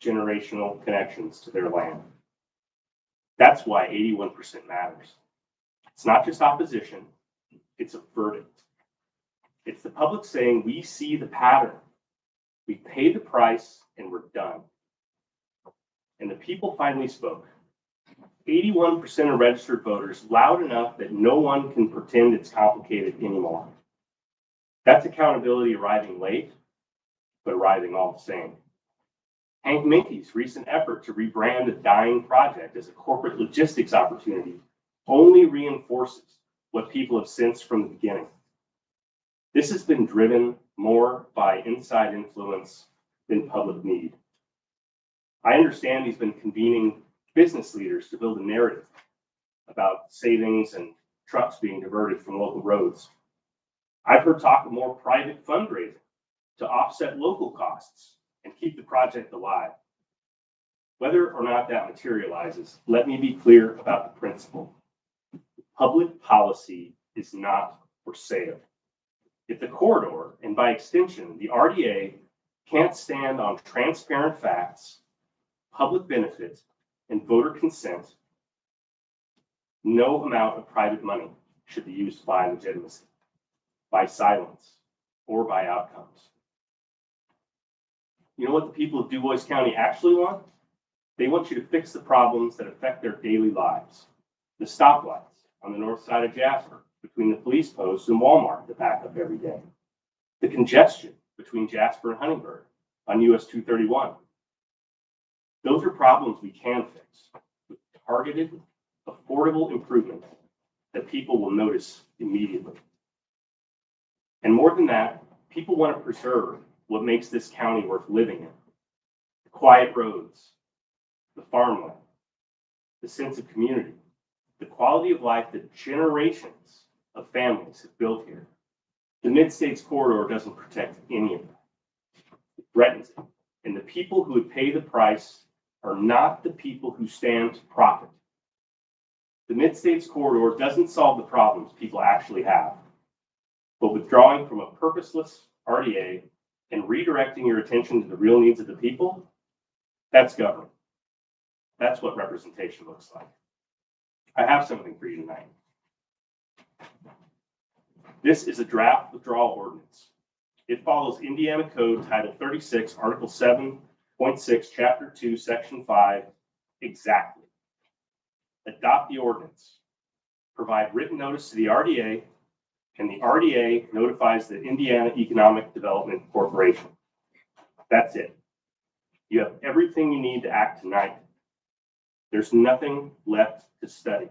generational connections to their land. That's why 81% matters. It's not just opposition, it's a verdict. It's the public saying, we see the pattern. We pay the price and we're done. And the people finally spoke. 81% of registered voters, loud enough that no one can pretend it's complicated anymore. That's accountability arriving late, but arriving all the same. Hank Minky's recent effort to rebrand a dying project as a corporate logistics opportunity only reinforces what people have sensed from the beginning. This has been driven more by inside influence than public need. I understand he's been convening business leaders to build a narrative about savings and trucks being diverted from local roads. I've heard talk of more private fundraising to offset local costs and keep the project alive. Whether or not that materializes, let me be clear about the principle. Public policy is not for sale. If the corridor, and by extension, the RDA, can't stand on transparent facts, public benefit, and voter consent, no amount of private money should be used to buy legitimacy, by silence, or by outcomes. You know what the people of DuBois County actually want? They want you to fix the problems that affect their daily lives. The stoplights on the north side of Jasper between the police posts and Walmart that back up every day. The congestion between Jasper and Huntingburg on US 231. Those are problems we can fix with targeted, affordable improvement that people will notice immediately. And more than that, people want to preserve what makes this county worth living in. The quiet roads, the farmland, the sense of community, the quality of life that generations of families have built here. The Midstates corridor doesn't protect any of that. It threatens it. And the people who would pay the price are not the people who stand to profit. The Midstates corridor doesn't solve the problems people actually have. But withdrawing from a purposeless RDA and redirecting your attention to the real needs of the people, that's government. That's what representation looks like. I have something for you tonight. This is a draft withdrawal ordinance. It follows Indiana Code Title 36, Article 7.6, Chapter 2, Section 5, exactly. Adopt the ordinance. Provide written notice to the RDA, and the RDA notifies the Indiana Economic Development Corporation. That's it. You have everything you need to act tonight. There's nothing left to study.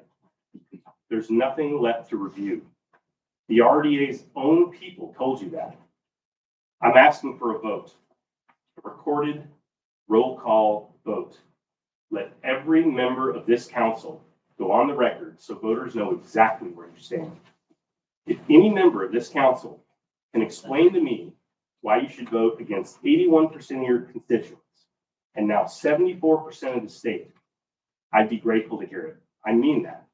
There's nothing left to review. The RDA's own people told you that. I'm asking for a vote, a recorded roll call vote. Let every member of this council go on the record so voters know exactly where you stand. If any member of this council can explain to me why you should vote against 81% of your constituents and now 74% of the state, I'd be grateful to hear it. I mean that,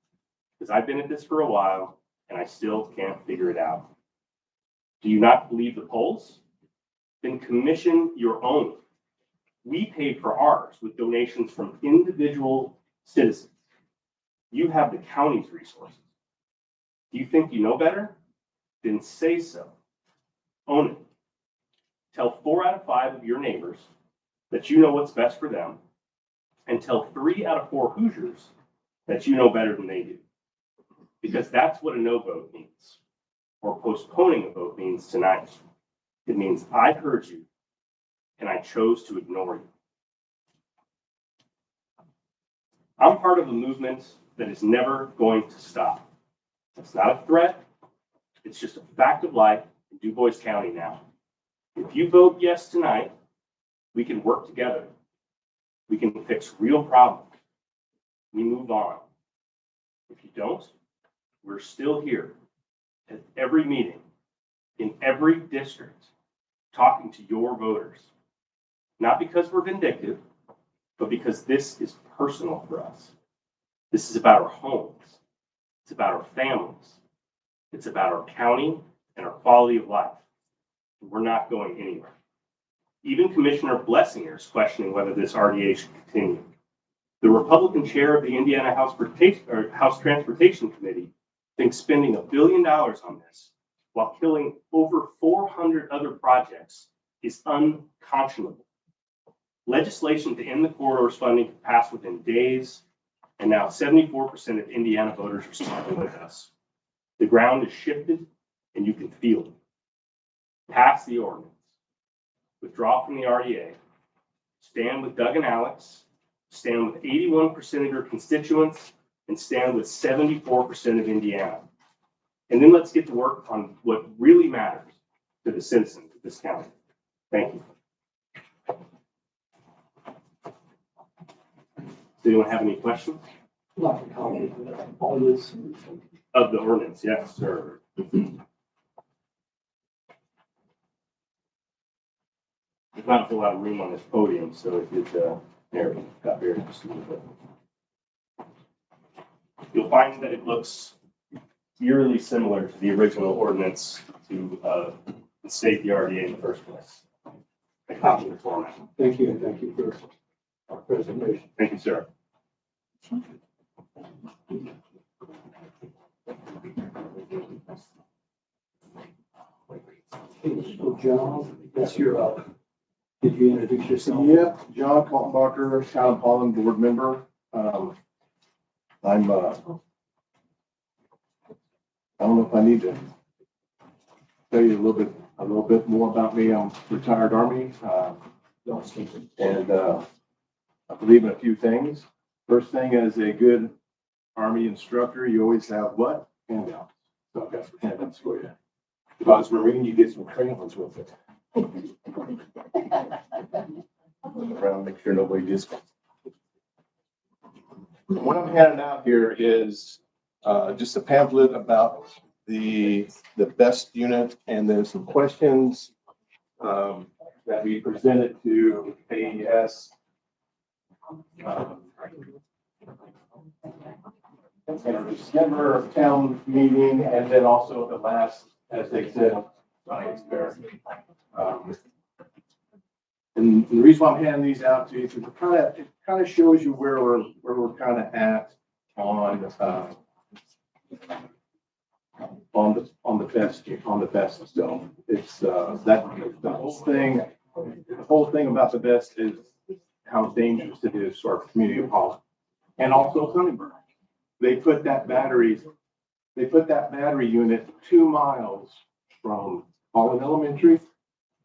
because I've been at this for a while and I still can't figure it out. Do you not believe the polls? Then commission your own. We paid for ours with donations from individual citizens. You have the county's resources. Do you think you know better? Then say so. Own it. Tell 4 out of 5 of your neighbors that you know what's best for them, and tell 3 out of 4 Hoosiers that you know better than they do. Because that's what a no vote means, or postponing a vote means tonight. It means I heard you and I chose to ignore you. I'm part of a movement that is never going to stop. It's not a threat. It's just a fact of life in Du Bois County now. If you vote yes tonight, we can work together. We can fix real problems. We move on. If you don't, we're still here at every meeting, in every district, talking to your voters. Not because we're vindictive, but because this is personal for us. This is about our homes. It's about our families. It's about our county and our quality of life. We're not going anywhere. Even Commissioner Blessinger is questioning whether this RDA should continue. The Republican chair of the Indiana House Transportation Committee thinks spending $1 billion on this while killing over 400 other projects is unconscionable. Legislation to end the corridor's funding could pass within days, and now 74% of Indiana voters are standing with us. The ground is shifted, and you can feel it. Pass the ordinance. Withdraw from the RDA. Stand with Doug and Alex. Stand with 81% of your constituents, and stand with 74% of Indiana. And then let's get to work on what really matters to the citizens of this county. Thank you. Does anyone have any questions? All this. Of the ordinance, yes, sir. There's not a whole lot of room on this podium, so it got buried just a little bit. You'll find that it looks eerily similar to the original ordinance to state the RDA in the first place. A copy of the format. Thank you, and thank you for our presentation. Thank you, sir. So John, that's your, did you introduce yourself? Yep, John Kaltenbacher, Town of Holland board member. I'm, I don't know if I need to tell you a little bit more about me. I'm retired Army, and I believe in a few things. First thing, as a good Army instructor, you always have what? Handouts. So I've got some handouts for you. If I was Marine, you get some crayons with it. Around, make sure nobody just. What I'm handing out here is just a pamphlet about the best unit, and then some questions that we presented to AES. And a December town meeting, and then also the last as they said, science fair. And the reason why I'm handing these out to you is it kind of shows you where we're kind of at on the best zone. It's the whole thing about the best is how dangerous it is to our community of Holland and also Huntingburg. They put that battery unit 2 miles from Holland Elementary,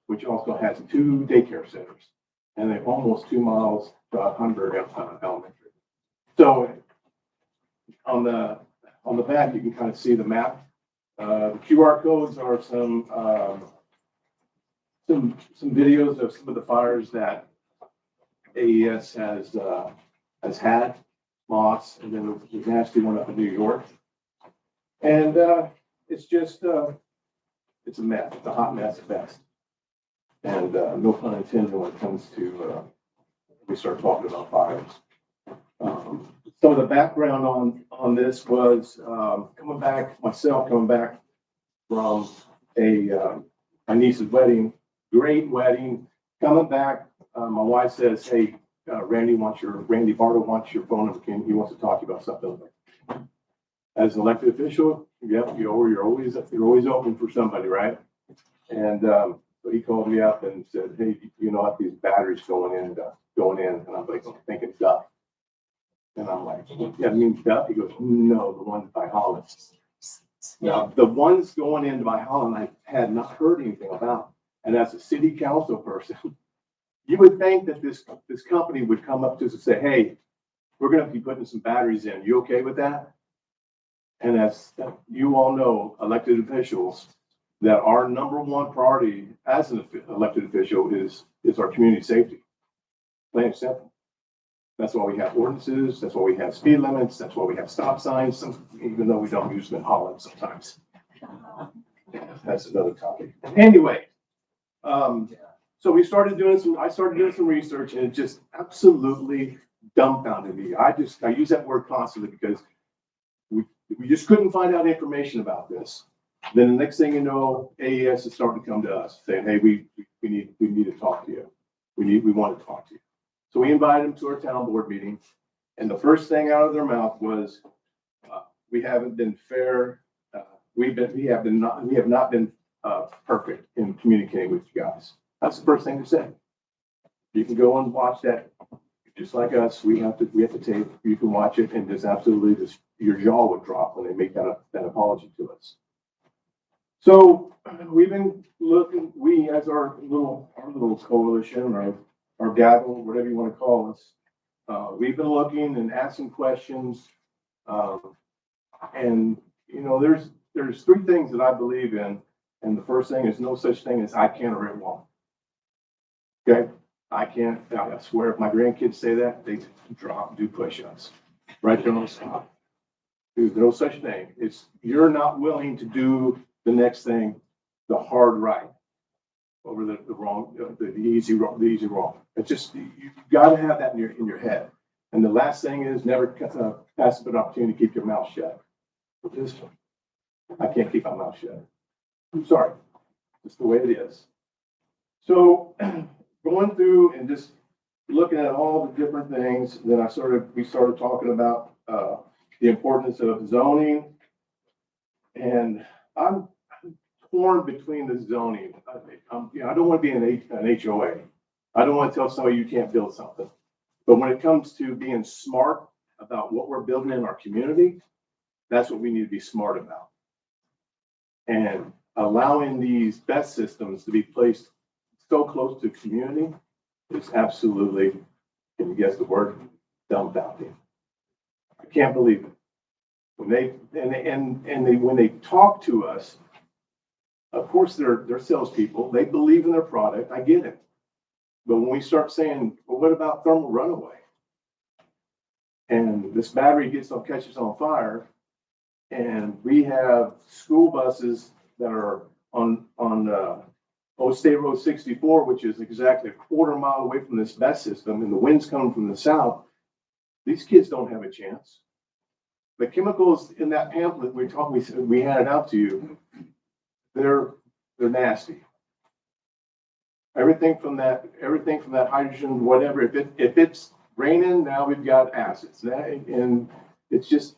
which also has 2 daycare centers, and they're almost 2 miles to Huntingburg Elementary. So on the back, you can kind of see the map. The QR codes are some videos of some of the fires that AES has had, Moss, and then the nasty one up in New York. And it's just it's a mess. It's a hot mess at best. And no pun intended when it comes to we start talking about fires. Some of the background on this was coming back from my niece's wedding, great wedding. Coming back, my wife says, "Hey, Randy Bartle wants your phone number. He wants to talk to you about something." As an elected official, yep, you're always open for somebody, right? And so he called me up and said, "Hey, you know what? These batteries going in," and I'm like, thinking duck. And I'm like, "Yeah, I mean duck." He goes, "No, the ones by Holland." Now, the ones going into by Holland, I had not heard anything about. And as a city council person, you would think that this company would come up to us and say, "Hey, we're going to be putting some batteries in. You okay with that?" And as you all know, elected officials, that our number one priority as an elected official is our community safety. Plain and simple. That's why we have ordinances. That's why we have speed limits. That's why we have stop signs, even though we don't use them in Holland sometimes. That's another topic. Anyway, so I started doing some research, and it just absolutely dumbfounded me. I use that word constantly because we just couldn't find out information about this. Then the next thing you know, AES is starting to come to us saying, "Hey, we need to talk to you. We want to talk to you." So we invited them to our town board meeting, and the first thing out of their mouth was, "We haven't been fair. We have not been perfect in communicating with you guys." That's the first thing to say. You can go and watch that. Just like us, we have to tape. You can watch it, and your jaw would drop when they make that apology to us. So we've been looking. We, as our little coalition or our gaggle, whatever you want to call us, we've been looking and asking questions. And there's 3 things that I believe in, and the first thing is no such thing as I can't or it won't. Okay. I can't, I swear, if my grandkids say that, they do push-ups right there on the spot. There's no such thing. It's you're not willing to do the next thing, the hard right over the wrong, the easy wrong. It's just, you got to have that in your head. And the last thing is never pass up an opportunity to keep your mouth shut. I can't keep my mouth shut. I'm sorry. It's the way it is. So going through and just looking at all the different things, then we started talking about the importance of zoning. And I'm torn between the zoning. I don't want to be an HOA. I don't want to tell somebody you can't build something. But when it comes to being smart about what we're building in our community, that's what we need to be smart about. And allowing these BESS systems to be placed so close to community is absolutely, can you guess the word? Dumbfounding. I can't believe it. When they talk to us, of course they're salespeople. They believe in their product. I get it. But when we start saying, "Well, what about thermal runaway?" And this battery catches on fire, and we have school buses that are on State Road 64, which is exactly a quarter mile away from this BESS system, and the wind's coming from the south. These kids don't have a chance. The chemicals in that pamphlet we handed out to you, they're nasty. Everything from that hydrogen, whatever, if it's raining, now we've got acids. And it's just,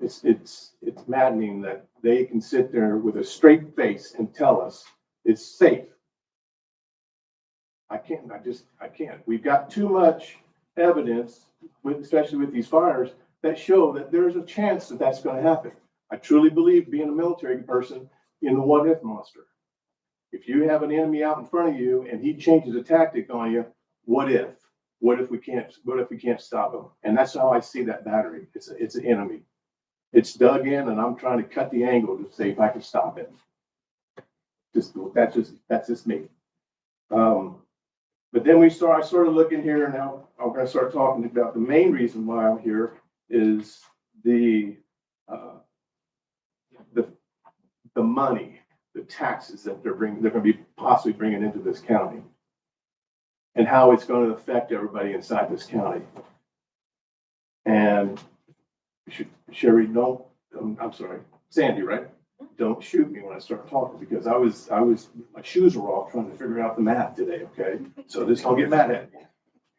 it's maddening that they can sit there with a straight face and tell us it's safe. I can't. We've got too much evidence, especially with these fires, that show that there's a chance that that's going to happen. I truly believe, being a military person, in the what if monster. If you have an enemy out in front of you and he changes a tactic on you, what if? What if we can't stop him? And that's how I see that battery. It's an enemy. It's dug in, and I'm trying to cut the angle to see if I can stop it. That's just me. But then I started looking here, and now I'm going to start talking about the main reason why I'm here is the money, the taxes that they're going to be possibly bringing into this county, and how it's going to affect everybody inside this county. And Sherry, I'm sorry, Sandy, right? Don't shoot me when I start talking, because my shoes were off trying to figure out the math today, okay? So just don't get mad at me.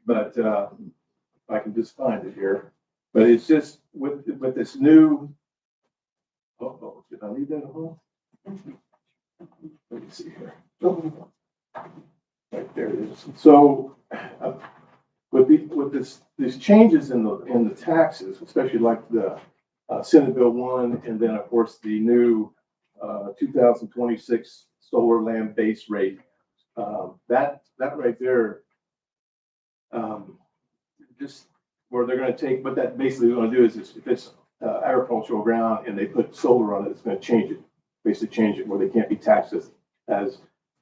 But if I can just find it here. But it's just with this new, did I leave that at home? Let me see here. Right there it is. So with these changes in the taxes, especially like the Senate Bill 1, and then of course the new 2026 solar land base rate, that right there, just where they're going to take, what that basically going to do is if it's agricultural ground and they put solar on it, it's going to change it, basically change it where they can't be taxed as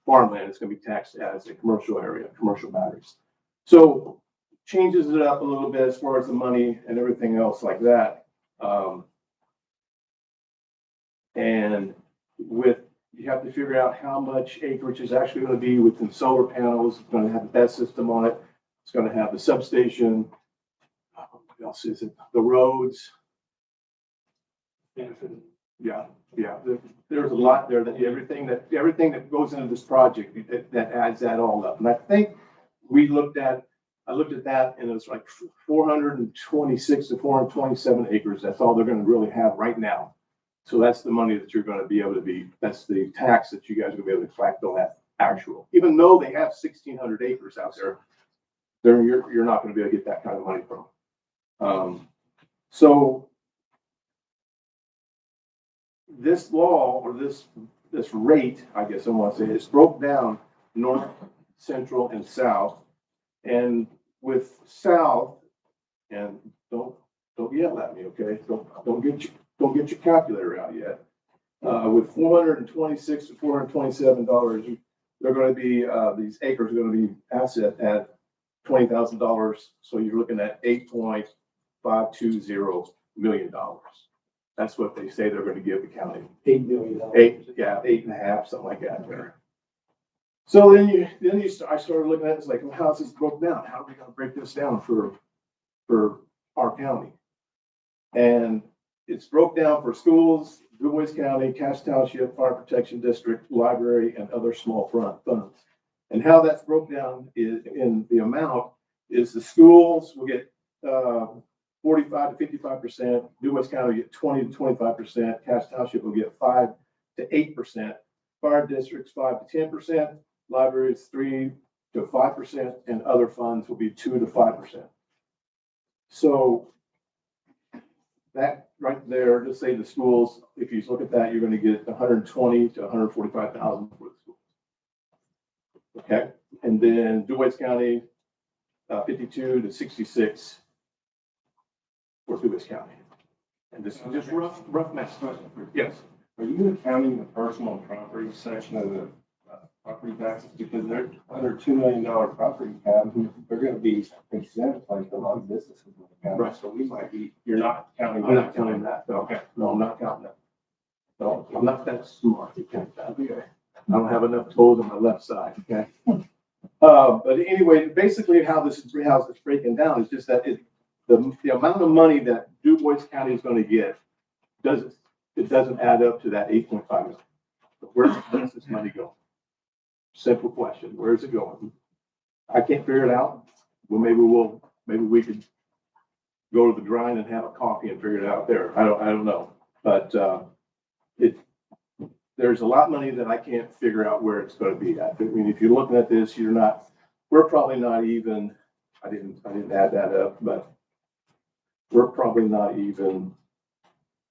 farmland. It's going to be taxed as a commercial area, commercial batteries. So changes it up a little bit as far as the money and everything else like that. And you have to figure out how much acreage is actually going to be within solar panels. It's going to have the BESS system on it. It's going to have the substation. What else is it? The roads. Yeah. There's a lot there. That everything that goes into this project that adds that all up. And I think I looked at that, and it was like 426 to 427 acres. That's all they're going to really have right now. So that's the money that you're going to be able to that's the tax that you guys are going to be able to collect on that actual. Even though they have 1,600 acres out there, you're not going to be able to get that kind of money from. So this law, or this rate, I guess I want to say, it's broke down north, central, and south. And with south, and don't yell at me, okay? Don't get your calculator out yet. With $426 to $427, they're going to be these acres are going to be asset at $20,000. So you're looking at $8.520 million. That's what they say they're going to give the county. $8 million. 8.5, something like that there. So I started looking at it, it's like, well, how is this broken down? How are we going to break this down for our county? And it's broke down for schools, Du Bois County, Cass Township, Fire Protection District, library, and other small funds. And how that's broke down is in the amount is the schools will get 45 to 55%. Du Bois County will get 20 to 25%. Cass Township will get 5 to 8%. Fire districts 5 to 10%. Libraries 3 to 5%, and other funds will be 2 to 5%. So that right there, just say the schools, if you look at that, you're going to get 120 to 145,000 for the schools. Okay, and then Du Bois County, 52 to 66 for Du Bois County. And this is just rough math. Yes. Are you accounting the personal property section of the property taxes? Because they're under $2 million property cap, they're going to be exempt like a lot of businesses in the county. Right. So we might be, you're not counting. I'm not counting that. Okay. No, I'm not counting that. No, I'm not that smart to count that. Okay. I don't have enough toes on my left side. Okay. But anyway, basically how this is breaking down is just that the amount of money that Du Bois County is going to get doesn't add up to that 8.5 million. where's this money going? Simple question, where's it going? I can't figure it out. Well, maybe we could go to the grind and have a coffee and figure it out there. I don't know. But, there's a lot of money that I can't figure out where it's gonna be at. I mean, if you're looking at this, we're probably not even, I didn't add that up, but we're probably not even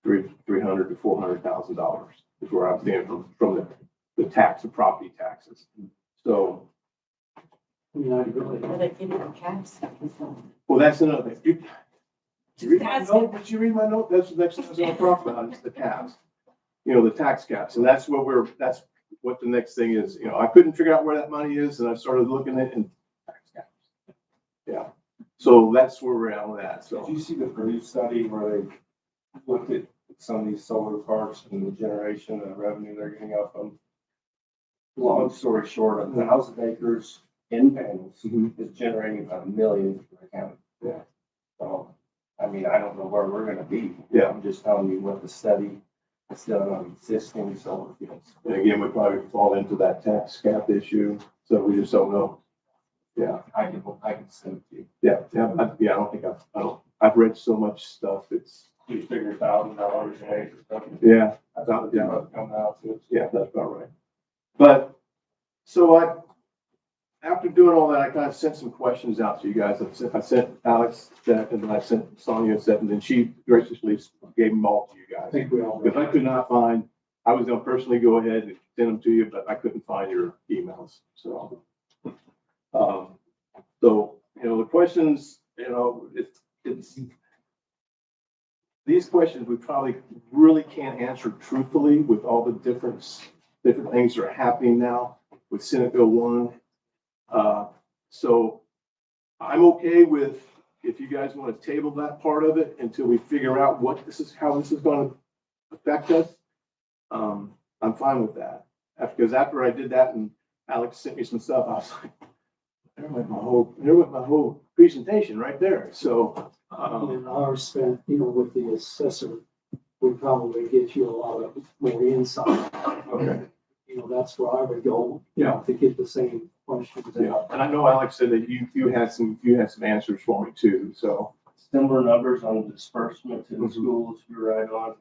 $300,000 to $400,000 is where I'm standing from the tax, the property taxes. So. I mean, I really. Are they giving them caps? Well, that's another thing. You read my note, did you read my note? That's the next thing I was gonna talk about, is the caps. The tax caps, and that's what the next thing is. I couldn't figure out where that money is, and I started looking at it and tax caps. Yeah, so that's where we're at with that, so. Did you see the Purdue study where they looked at some of these solar parks and the generation and revenue they're getting off them? Long story short, 1,000 acres in panels is generating about $1 million for the county. Yeah. So, I mean, I don't know where we're gonna be. Yeah. I'm just telling you what the study is done on existing solar fields. And again, we probably fall into that tax cap issue, so we just don't know. Yeah. I can send it to you. Yeah, I don't think I've read so much stuff, it's. You figure $1,000 an acre. Yeah. Come out to it. Yeah, that's about right. But, so after doing all that, I kind of sent some questions out to you guys. I sent Alex that, and then I sent Sonia that, and then she graciously gave them all to you guys. I think we all. Because I could not find, I was gonna personally go ahead and send them to you, but I couldn't find your emails, so. The questions, it's, these questions we probably really can't answer truthfully with all the different things that are happening now with Senate Bill 1. So I'm okay with, if you guys want to table that part of it until we figure out how this is going to affect us. I'm fine with that. Because after I did that and Alex sent me some stuff, I was like, there went my whole presentation right there. So. And ours spent, with the assessor, would probably get you a lot of more insight. Okay. That's where I would go, Yeah. to get the same questions. Yeah, and I know Alex said that you had some answers for me too, so. Similar numbers on disbursement to the schools you're right on.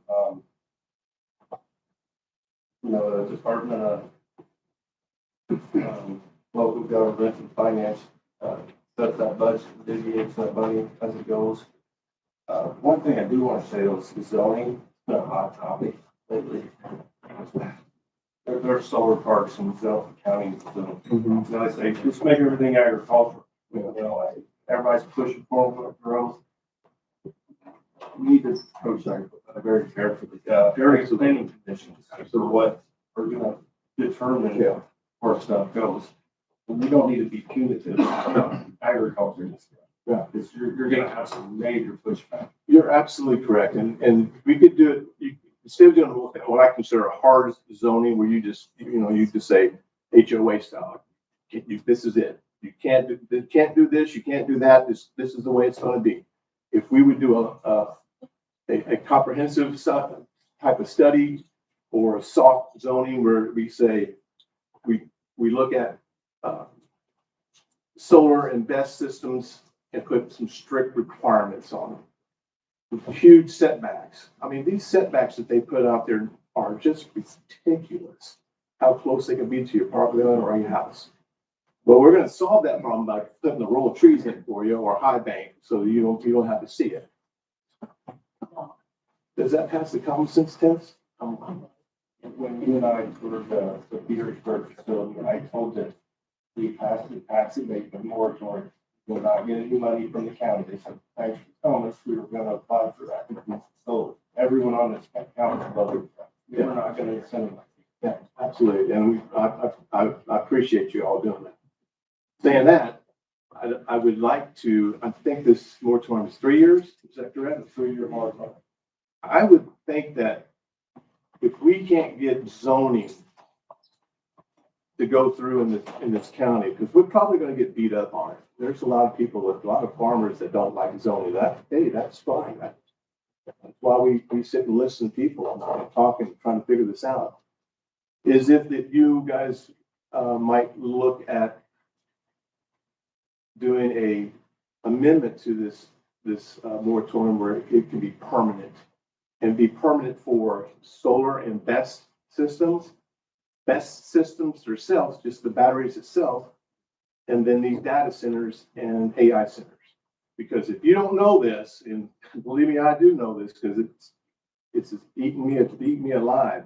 The Department of Local Government and Finance sets that budget, deviates that money as it goes. One thing I do want to say though is zoning, it's been a hot topic lately. There are solar parks in Delta County, so I say just make everything agricultural. Everybody's pushing forward growth. We need to approach that very carefully. Various planning conditions for what we're going to determine where stuff goes. And we don't need to be punitive about agriculture. Yeah, because you're going to have some major pushback. You're absolutely correct, and we could do it. Instead of doing what I consider a hard zoning, where you just say HOA style, this is it. You can't do this, you can't do that. This is the way it's going to be. If we would do a comprehensive type of study or a soft zoning where we say we look at solar and BESS systems and put some strict requirements on them. Huge setbacks. I mean, these setbacks that they put out there are just ridiculous. How close they can be to your property line or your house. Well, we're going to solve that problem by putting a row of trees in for you or a high bank so you don't have to see it. Does that pass the common sense test? When you and I toured the Petersburg facility, I told them we passed the tax abatement moratorium. We're not getting any money from the county. They said, thanks for telling us we were going to apply for that. So everyone on this county voted. We're not going to incentivize. Yeah, absolutely. And I appreciate you all doing that. Saying that, I would like to, I think this moratorium is 3 years. Is that correct? A 3-year moratorium. I would think that if we can't get zoning to go through in this county, because we're probably going to get beat up on it. There's a lot of people, a lot of farmers that don't like zoning. That's fine. That's why we sit and listen to people and talk and trying to figure this out. is if that you guys might look at doing a amendment to this moratorium where it can be permanent, and be permanent for solar and BESS systems. BESS systems themselves, just the batteries itself, and then these data centers and AI centers. Because if you don't know this, and believe me, I do know this because it's eating me alive,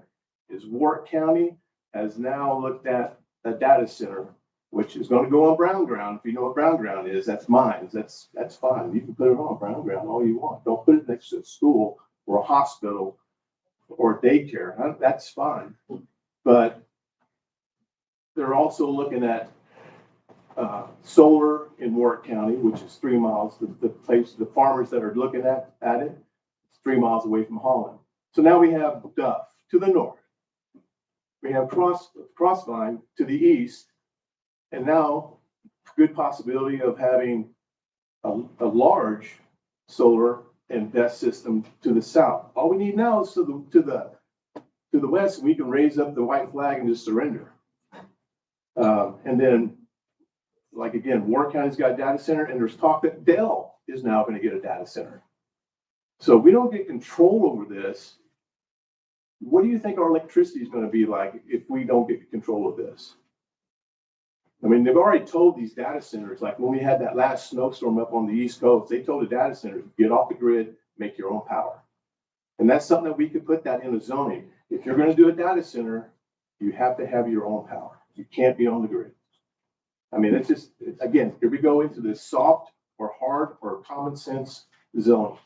is Warwick County has now looked at a data center, which is going to go on brown ground. If you know what brown ground is, that's mine. That's fine. You can put it on brown ground all you want. Don't put it next to a school or a hospital or a daycare. That's fine. But they're also looking at solar in Warwick County, which is 3 miles. The farmers that are looking at it, it's 3 miles away from Holland. So now we have Duff to the north. We have Crossvine to the east. And now, good possibility of having a large solar and BESS system to the south. All we need now is to the west, we can raise up the white flag and just surrender. And then, like again, Warren County's got a data center, and there's talk that Dell is now going to get a data center. So if we don't get control over this, what do you think our electricity is going to be like if we don't get control of this? I mean, they've already told these data centers, like when we had that last snowstorm up on the East Coast, they told the data centers, get off the grid, make your own power. And that's something that we could put that in the zoning. If you're going to do a data center, you have to have your own power. You can't be on the grid. I mean, it's just, again, here we go into this soft or hard or common sense zoning.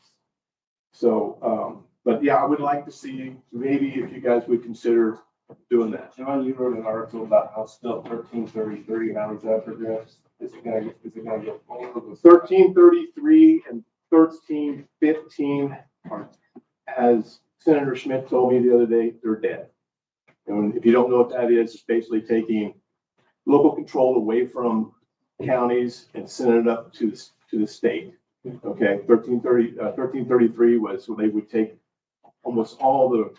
So, but yeah, I would like to see maybe if you guys would consider doing that. John, you wrote an article about House Bill 1333. How is that progressed? Is it gonna go forward? 1333 and 1315 are, as Senator Schmidt told me the other day, they're dead. And if you don't know what that is, it's basically taking local control away from counties and sending it up to the state. Okay, 1333 was where they would take almost all the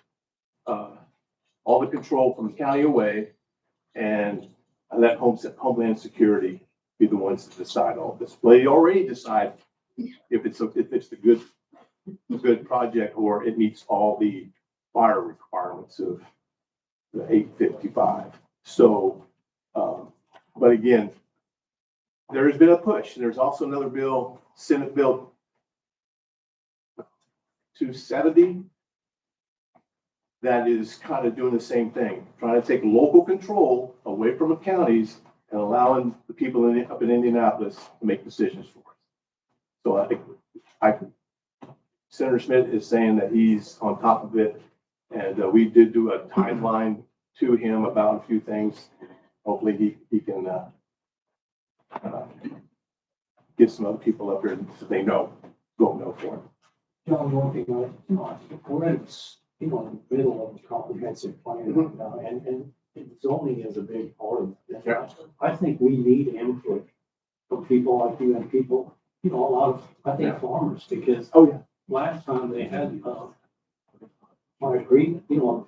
control from the county away and let Homeland Security be the ones to decide all this. Well, they already decide if it's the good project or it meets all the fire requirements of the 855. So, but again, there has been a push. There's also another bill, Senate Bill 270, that is kind of doing the same thing, trying to take local control away from the counties and allowing the people up in Indianapolis to make decisions for us. So I think Senator Schmidt is saying that he's on top of it, and we did do a timeline to him about a few things. Hopefully he can get some other people up here so they know, go know for him. John, one thing, we're in the middle of a comprehensive plan right now, and zoning is a big part of it. Yeah. I think we need input from people like you and people, a lot of, I think, farmers, because last time they had, I agree, my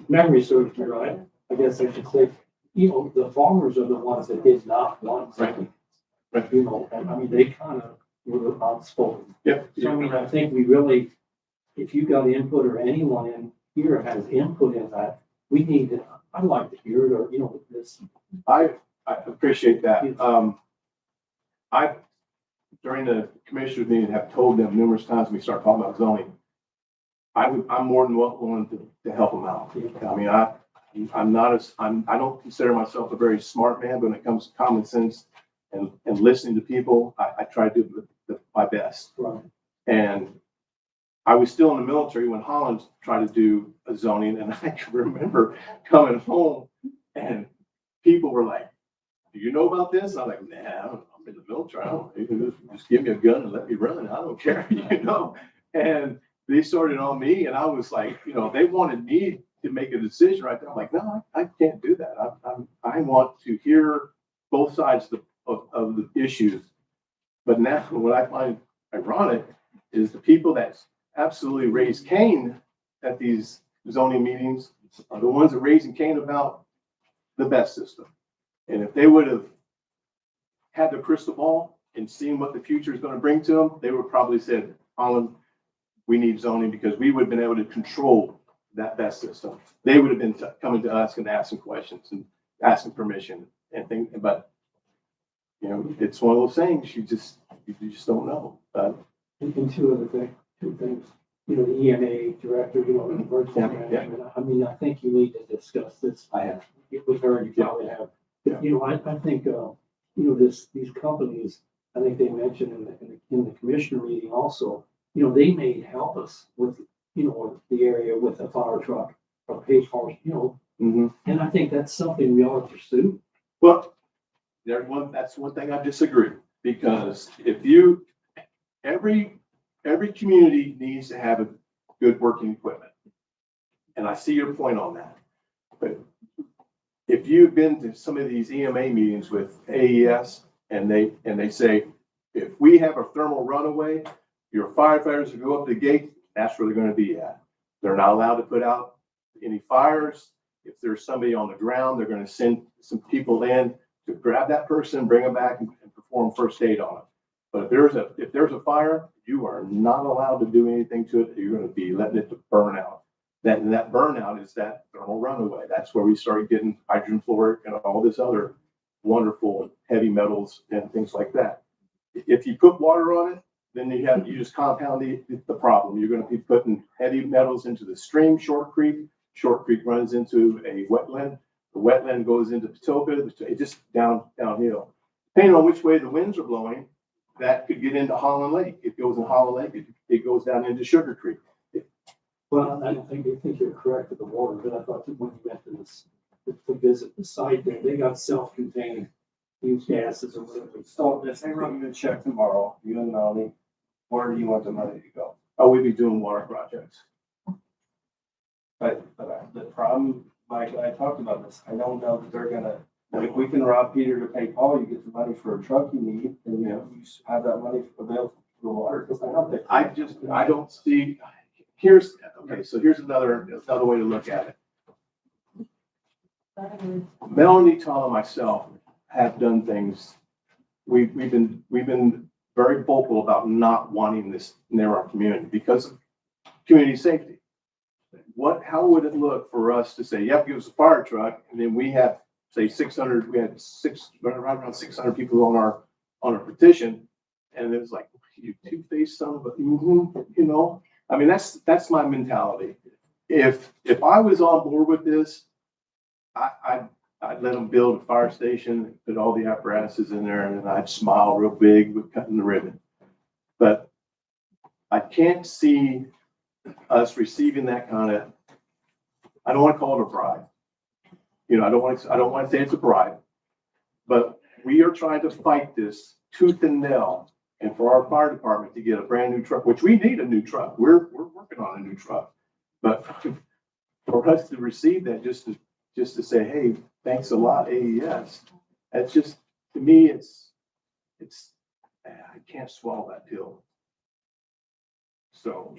memory serves me right, I guess I should say, the farmers are the ones that did not want something. Right. And I mean, they kind of were outspoken. Yep. So I mean, I think we really, if you got input or anyone in here has input in that, we need to, I'd like to hear it, or, this. I appreciate that. I, during the commissioners meeting, have told them numerous times when we start talking about zoning, I'm more than willing to help them out. I mean, I don't consider myself a very smart man, but when it comes to common sense and listening to people, I try to do my best. Right. And I was still in the military when Holland tried to do a zoning, and I can remember coming home and people were like, do you know about this? I'm like, nah, I'm in the military. I don't, just give me a gun and let me run. I don't care, And they started on me, and I was like, they wanted me to make a decision right there. I'm like, no, I can't do that. I want to hear both sides of the issues. But now what I find ironic is the people that absolutely raise Cain at these zoning meetings are the ones that raising Cain about the best system. And if they would have had the crystal ball and seen what the future is going to bring to them, they would probably said, Holland, we need zoning, because we would have been able to control that best system. They would have been coming to us and asking questions and asking permission and things, but you know, it's one of those things you just don't know. And two things, you know, the EMA director, you know, emergency Yeah. management. I mean, I think you need to discuss this. I have. With her, you probably have. You know, I think, you know, these companies, I think they mentioned in the commissioner meeting also, you know, they may help us with, you know, the area with a fire truck or pay for, you know. And I think that's something we ought to pursue. Well, that's one thing I disagree, because every community needs to have a good working equipment. And I see your point on that. But if you've been to some of these EMA meetings with AES and they say, if we have a thermal runaway, your firefighters will go up the gate, that's where they're going to be at. They're not allowed to put out any fires. If there's somebody on the ground, they're going to send some people in to grab that person, bring them back and perform first aid on it. But if there's a fire, you are not allowed to do anything to it. You're going to be letting it burn out. That burnout is that thermal runaway. That's where we start getting hydrogen fluoric and all this other wonderful heavy metals and things like that. If you put water on it, then you just compound the problem. You're going to be putting heavy metals into the stream, Short Creek. Short Creek runs into a wetland. The wetland goes into Patoka. It just downhill. Depending on which way the winds are blowing, that could get into Holland Lake. It goes in Holland Lake. It goes down into Sugar Creek. Well, I don't think you're correct with the water, but I thought that when you went to this, to visit the site there, they got self-contained use gases or whatever. So if they run you a check tomorrow, you and Melanie, where do you want the money to go? Oh, we'd be doing water projects. But the problem, Mike, I talked about this, I don't know that they're gonna, if we can rob Peter to pay Paul, you get the money for a truck you need, and you know, you have that money available for the water, because I know that. I don't see, so here's another way to look at it. Melanie, Tom, and myself have done things. We've been very vocal about not wanting this near our community because of community safety. How would it look for us to say, yep, give us a fire truck, and then we have, say, 600, we had around 600 people on our petition, and it was like, you two-faced son of a, you know, I mean, that's my mentality. If I was on board with this, I'd let them build a fire station, put all the apparatuses in there, and then I'd smile real big with cutting the ribbon. But I can't see us receiving that kind of, I don't want to call it a bribe. You know, I don't want to say it's a bribe, but we are trying to fight this tooth and nail. And for our fire department to get a brand new truck, which we need a new truck, we're working on a new truck. But for us to receive that, just to say, hey, thanks a lot, AES. That's just, to me, it's I can't swallow that pill. So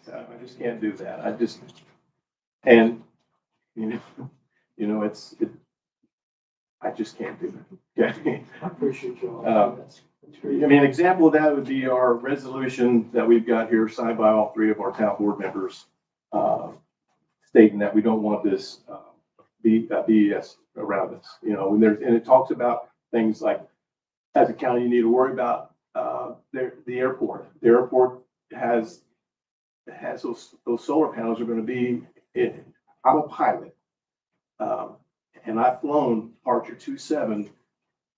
I just can't do that. And you know, I just can't do it. Okay. I appreciate you. I mean, an example of that would be our resolution that we've got here signed by all three of our town board members, stating that we don't want this BS around us. You know, and it talks about things like, as a county, you need to worry about the airport. The airport has those solar panels are going to be in. I'm a pilot, and I've flown Departure 27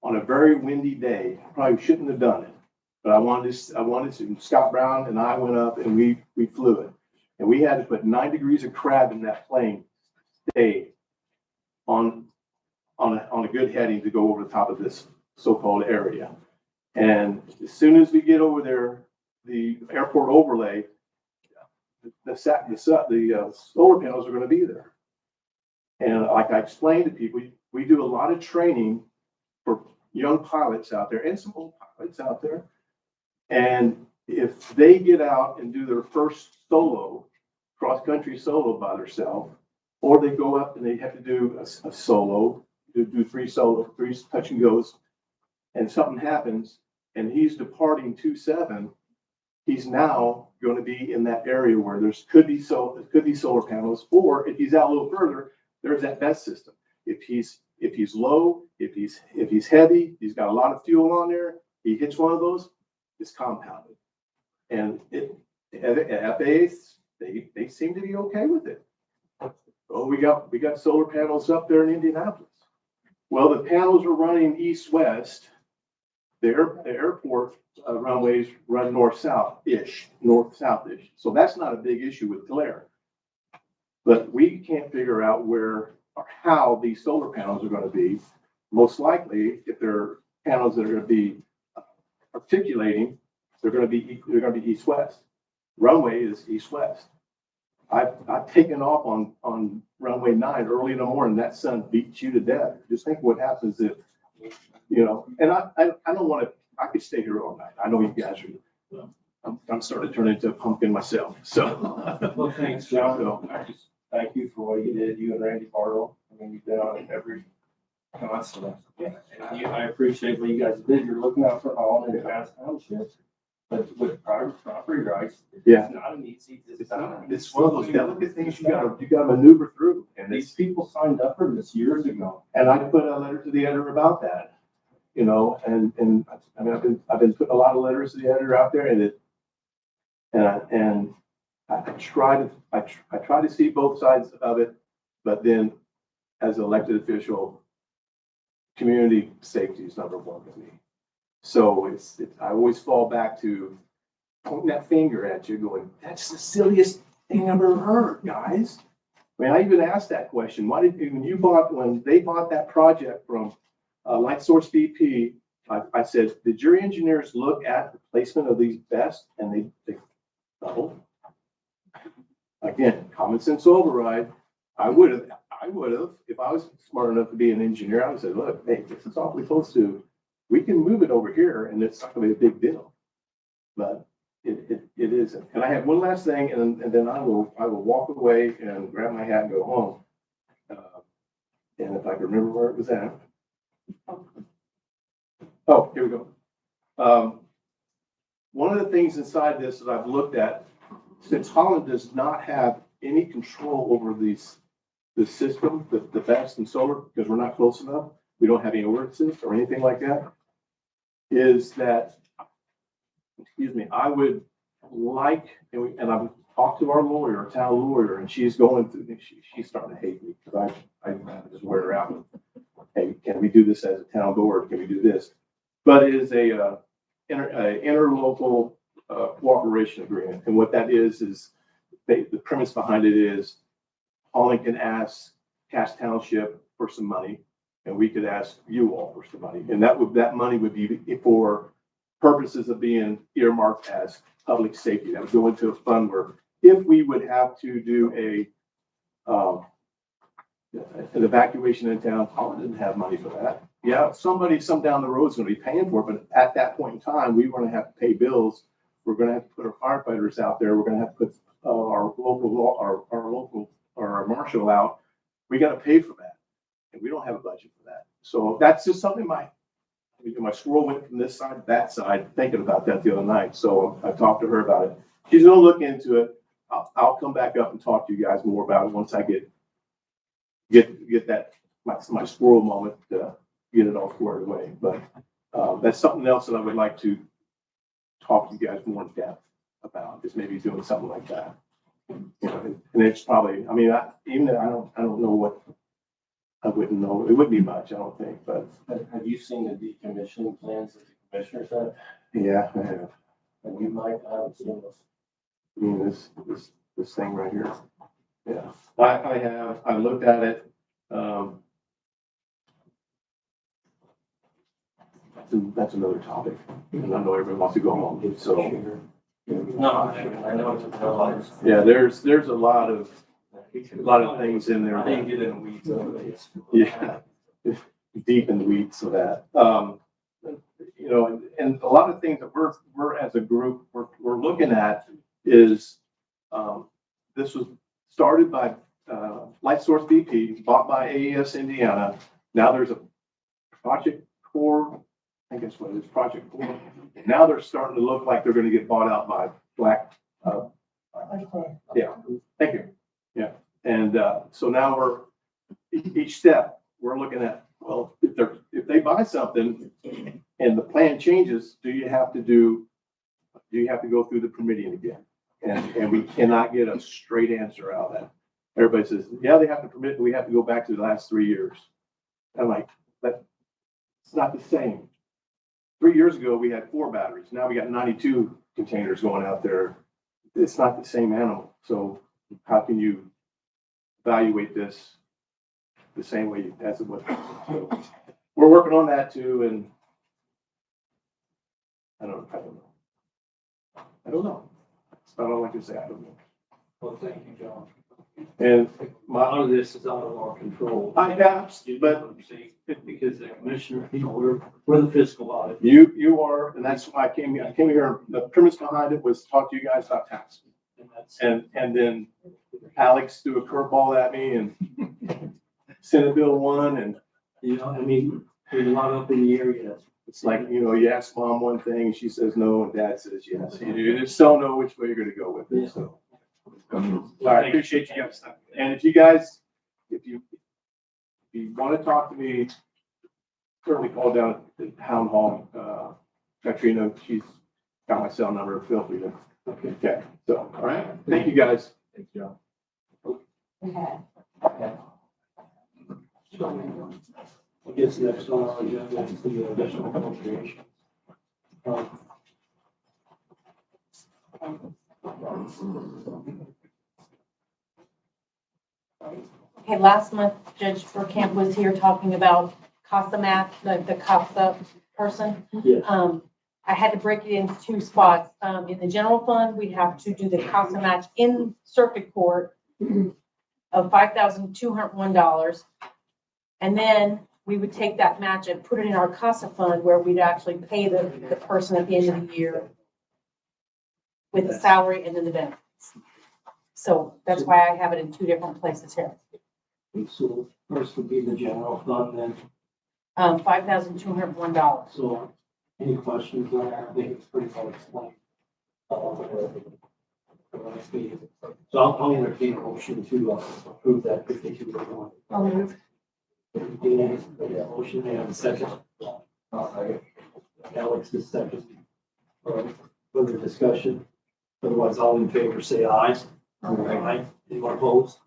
on a very windy day. Probably shouldn't have done it, but I wanted to. Scott Brown and I went up and we flew it, and we had to put 9 degrees of crab in that plane, stay on a good heading to go over the top of this so-called area. And as soon as we get over there, the airport overlay, the solar panels are going to be there. And like I explained to people, we do a lot of training for young pilots out there and some old pilots out there. And if they get out and do their first cross-country solo by themselves, Or they go up and they have to do a solo, do three touch and goes, and something happens, and he's departing 2-7, he's now going to be in that area where could be solar panels, or if he's out a little further, there's that BESS system. If he's low, if he's heavy, he's got a lot of fuel on there, he hits one of those, it's compounded. And FAAs, they seem to be okay with it. Oh, we got solar panels up there in Indianapolis. Well, the panels are running east-west. The airport runways run north-south-ish. So that's not a big issue with glare. But we can't figure out where or how these solar panels are going to be. Most likely, if they're panels that are going to be articulating, they're going to be east-west. Runway is east-west. I've taken off on runway 9 early in the morning. That sun beats you to death. Just think what happens if, and I don't want to, I could stay here all night. I know you guys are, I'm starting to turn into a pumpkin myself. So. Well, thanks, John. I just thank you for what you did, you and Randy Bartle. I mean, you've been on it every constantly. And I appreciate what you guys did. You're looking out for all in advanced townships. But with private property rights, it's not an easy. It's one of those delicate things you gotta maneuver through. And these people signed up for this years ago. And I put a letter to the editor about that, and I mean, I've been putting a lot of letters to the editor out there, and I try to see both sides of it, but then as an elected official, community safety is number one with me. So I always fall back to pointing that finger at you going, that's the silliest thing I've ever heard, guys. I mean, I even asked that question. When they bought that project from Light Source BP, I said, did your engineers look at the placement of these BESS? And they no. Again, common sense override. I would have, if I was smart enough to be an engineer, I would say, look, hey, this is awfully close to, we can move it over here and it's not going to be a big deal. But it isn't. And I have one last thing, and then I will walk away and grab my hat and go home. And if I can remember where it was at. Oh, here we go. One of the things inside this that I've looked at, since Holland does not have any control over the system, the BESS and solar, because we're not close enough, we don't have any ordinances or anything like that, is that, I would like, and I've talked to our lawyer, town lawyer, and she's going through, she's starting to hate me because I just wear her out. Hey, can we do this as a town board? Can we do this? But it is a interlocal cooperation agreement. And what that is the premise behind it is Holland can ask Cass Township for some money, and we could ask you all for some money. And that money would be for purposes of being earmarked as public safety. That would go into a fund where if we would have to do an evacuation in town, Holland didn't have money for that. Yeah, somebody some down the road is going to be paying for it, but at that point in time, we were going to have to pay bills. We're going to have to put our firefighters out there. We're going to have to put our marshal out. We got to pay for that, and we don't have a budget for that. So that's just something my squirrel went from this side to that side, thinking about that the other night. So I talked to her about it. She's going to look into it. I'll come back up and talk to you guys more about it once I get that my squirrel moment to get it all squared away. But that's something else that I would like to talk to you guys more in depth about, is maybe doing something like that. And it's probably, I don't know what, I wouldn't know. It wouldn't be much, I don't think, but. Have you seen the decommissioning plans that the commissioners have? Yeah, I have. And you might have seen those. I mean, this thing right here. Yeah, I have. I looked at it. That's another topic, and I know everybody wants to go home. So. No, I know it's a lot. Yeah, there's a lot of things in there. I didn't get in the weeds of it. Yeah, deep in the weeds of that. And a lot of things that we're as a group we're looking at is this was started by Light Source BP, bought by AES Indiana. Now there's a Project Core, I think that's what it is, Project Core. Now they're starting to look like they're gonna get bought out by Black, yeah, thank you. Yeah, and, so now each step, we're looking at, well, if they buy something and the plan changes, do you have to go through the permitting again? And we cannot get a straight answer out of that. Everybody says, yeah, they have to permit, but we have to go back to the last 3 years. I'm like, it's not the same. 3 years ago, we had 4 batteries. Now we got 92 containers going out there. It's not the same animal. So how can you evaluate this the same way as it was? So we're working on that too, and I don't know. I don't know. That's not all I can say. I don't know. Well, thank you, John. And A lot of this is out of our control. I have, but Because the commissioner, we're the fiscal audit. you are, and that's why I came here. I came here. The premise behind it was to talk to you guys about tax. And then Alex threw a curveball at me and Senate Bill 1, and You know, I mean, there's a lot up in the area. it's like, you ask mom one thing and she says no, and dad says yes. You just don't know which way you're gonna go with it, so. I appreciate you guys. And if you want to talk to me, certainly call down at the town hall. Katrina, she's got my cell number. Feel free to. Okay. So, all right. Thank you guys. Thanks, John. I guess next on our agenda is the additional appropriation. Okay, last month Judge Burkamp was here talking about CASA match, the CASA person. Yes. I had to break it into 2 spots. In the general fund, we'd have to do the CASA match in circuit court of $5,201. And then we would take that match and put it in our CASA fund where we'd actually pay the person at the end of the year with the salary and then the benefits. So that's why I have it in 2 different places here. So first would be the general fund, then. $5,201. So any questions on that? I think it's pretty well explained. So I'll entertain a motion to approve that 52. I'll move. Motion, may I have a second? Alex is second. Further discussion? Otherwise, all in favor, say aye. Aye. Anyone opposed?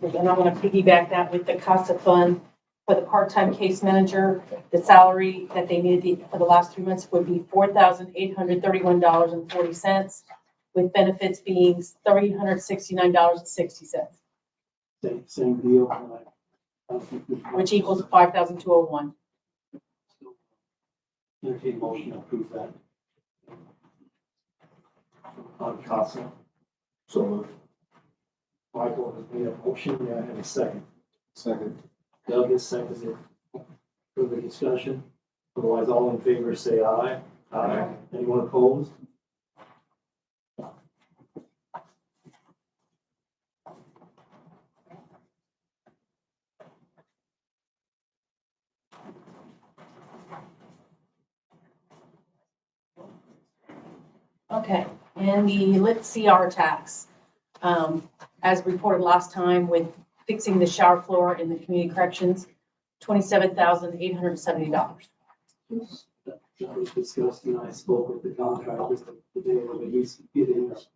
And I'm gonna piggyback that with the CASA fund for the part-time case manager. The salary that they needed for the last 3 months would be $4,831.40, with benefits being $369.60, Same deal. which equals $5,201. Entertain motion to approve that. On CASA. So Michael has made a motion, may I have a second? second. Doug is seconded. Further discussion? Otherwise, all in favor, say aye. Aye. Anyone opposed? Okay, and the lit CR tax, as reported last time with fixing the shower floor in the community corrections, $27,870. That was discussed, and I spoke with the contractor today, where he's getting this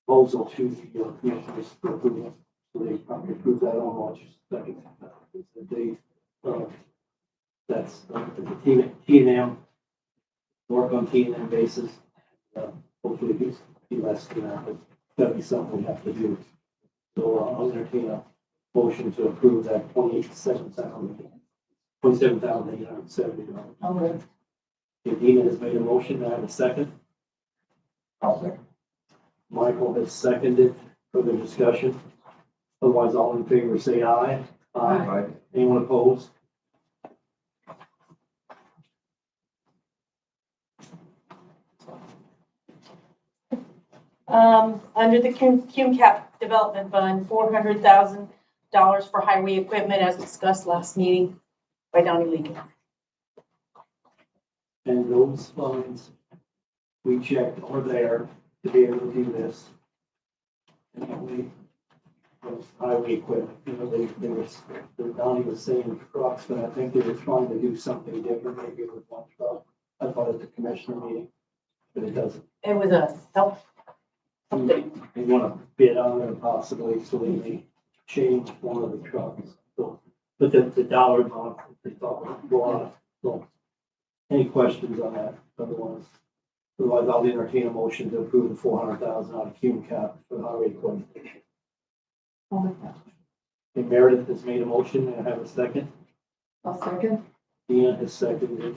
proposal to the commissioners for approval. So they probably approve that on March 2nd. It's the date. That's the T&M, work on T&M basis. Hopefully be less than that, but that'll be something we have to do. So I'll entertain a motion to approve that $27,870. Okay. Dina has made a motion. I have a second. I'll second. Michael has seconded. Further discussion? Otherwise, all in favor, say aye. Aye. Anyone opposed? Under the cum cap development fund, $400,000 for highway equipment as discussed last meeting by Donnie Leakin. And those funds, we checked are there to be able to do this. And we, those highway equipment, you know, they was, Donnie was saying trucks, but I think they were trying to do something different, maybe with one truck. I thought at the commissioner meeting, but it doesn't. It was a help. Something. They want to bid on it possibly, so they may change one of the trucks. So, but the dollar amount, they thought would go on. So, any questions on that? Otherwise, I'll entertain a motion to approve the $400,000 out of cum cap for the highway equipment. And Meredith has made a motion, and I have a second. I'll second. Deanna has seconded.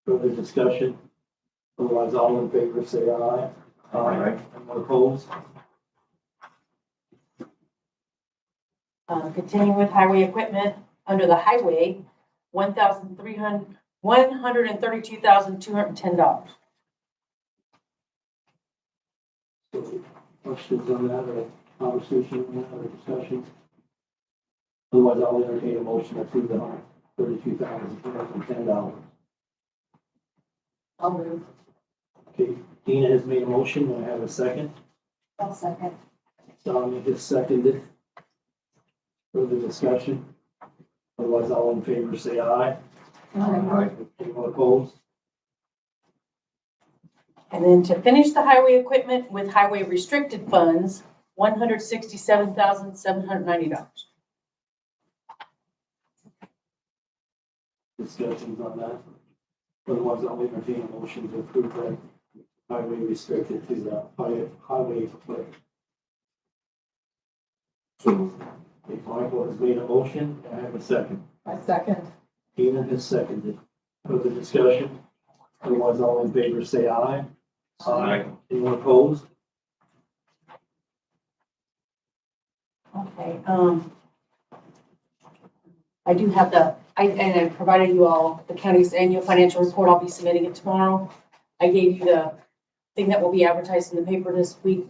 Further discussion? Otherwise, all in favor, say aye. Aye. Anyone opposed? Continuing with highway equipment, under the highway, $132,210. So, questions on that, or conversation on that, or discussion? Otherwise, I'll entertain a motion to approve the $32,210. I'll move. Okay, Dina has made a motion, and I have a second. I'll second. Donnie has seconded. Further discussion? Otherwise, all in favor, say aye. Aye. Anyone opposed? And then to finish the highway equipment with highway restricted funds, $167,790. Discussions on that? Otherwise, I'll entertain a motion to approve that highway restricted to the highway equipment. So, Okay, Michael has made a motion, and I have a second. I second. Dina has seconded. Further discussion? Otherwise, all in favor, say aye. Aye. Anyone opposed? Okay, I do have and I provided you all the county's annual financial report. I'll be submitting it tomorrow. I gave you the thing that will be advertised in the paper this week,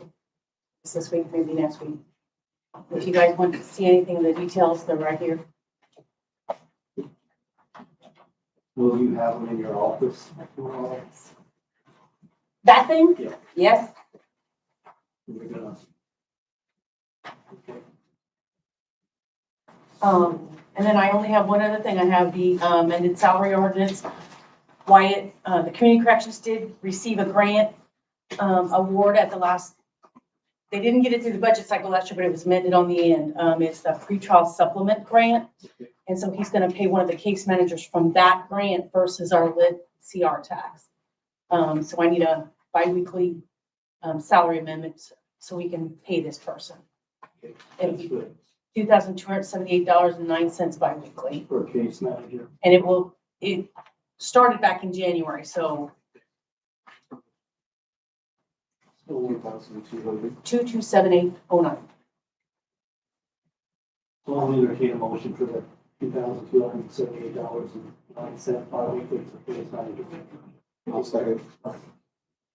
maybe next week. If you guys want to see anything in the details, they're right here. Will you have them in your office? That thing? Yeah. Yes. We're gonna. Okay. And then I only have one other thing. I have the amended salary ordinance. Wyatt, the community corrections did receive a grant award at the last, they didn't get it through the budget cycle last year, but it was amended on the end. It's the pretrial supplement grant. And so he's gonna pay one of the case managers from that grant versus our lit CR tax. So I need a biweekly salary amendment so we can pay this person. Okay, It'll that's be good. $2,278.09 biweekly. For a case manager. And it started back in January, so So 1,200. 227809. So I'll entertain a motion for the $2,278.09 bi-weekly for case manager. I'll second.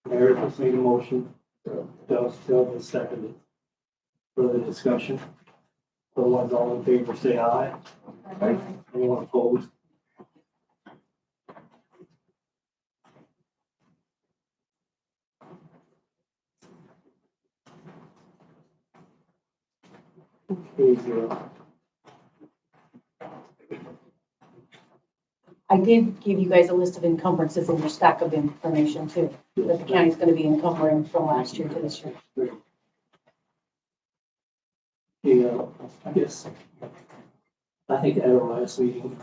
Meredith has made a motion. Doug has seconded. Further discussion? Otherwise, all in favor, say aye. Aye. Anyone opposed? Okay, zero. I did give you guys a list of encumbrances in your stack of information too, that the county's gonna be encumbering from last year to this year. Yeah, I guess, I think at our last meeting,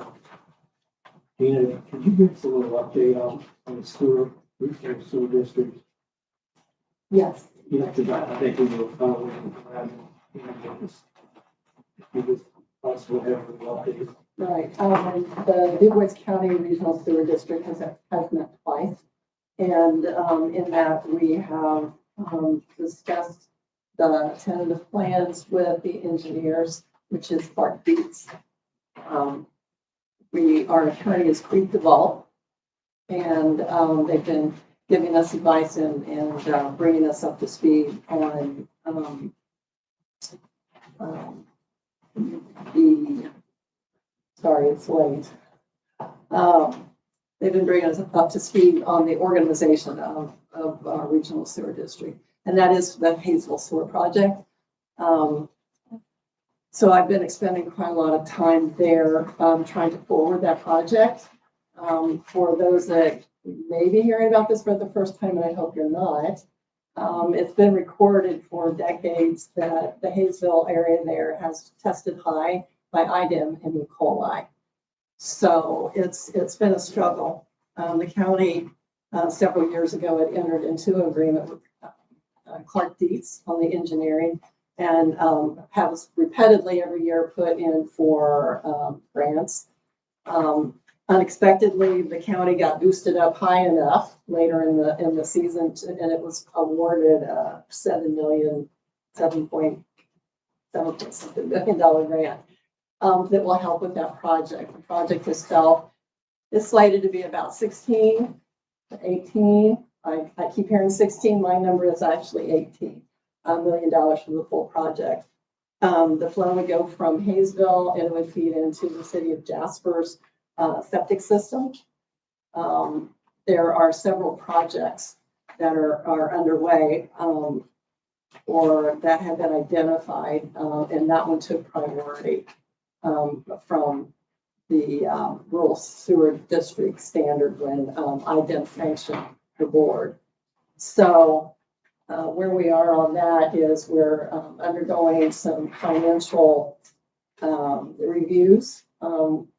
Dina, could you give us a little update on the sewer district? Yes. You know, because I think we were probably, it was possible to have an update. Right, the Du Bois County Regional Sewer District has met twice. And, in that we have, discussed the tentative plans with the engineers, which is Clark Dietz. Our attorney is Creek DeVault, and, they've been giving us advice and bringing us up to speed on sorry, it's late. They've been bringing us up to speed on the organization of our regional sewer district, and that is the Hayesville Sewer Project. So I've been expending quite a lot of time there, trying to forward that project. For those that may be hearing about this for the first time, and I hope you're not, it's been recorded for decades that the Hayesville area there has tested high by IDEM and E. coli. So it's been a struggle. The county several years ago had entered into an agreement with Clark Dietz on the engineering, and has repeatedly every year put in for grants. Unexpectedly, the county got boosted up high enough later in the season, and it was awarded a $7.7 million grant that will help with that project. The project itself is slated to be about 16 to 18. I keep hearing 16. My number is actually $18 million for the full project. The flow would go from Hayesville and it would feed into the city of Jasper's septic system. There are several projects that are underway or that have been identified, and that one took priority from the rural sewer district standard when IDEM sanctioned the board. So where we are on that is we're undergoing some financial reviews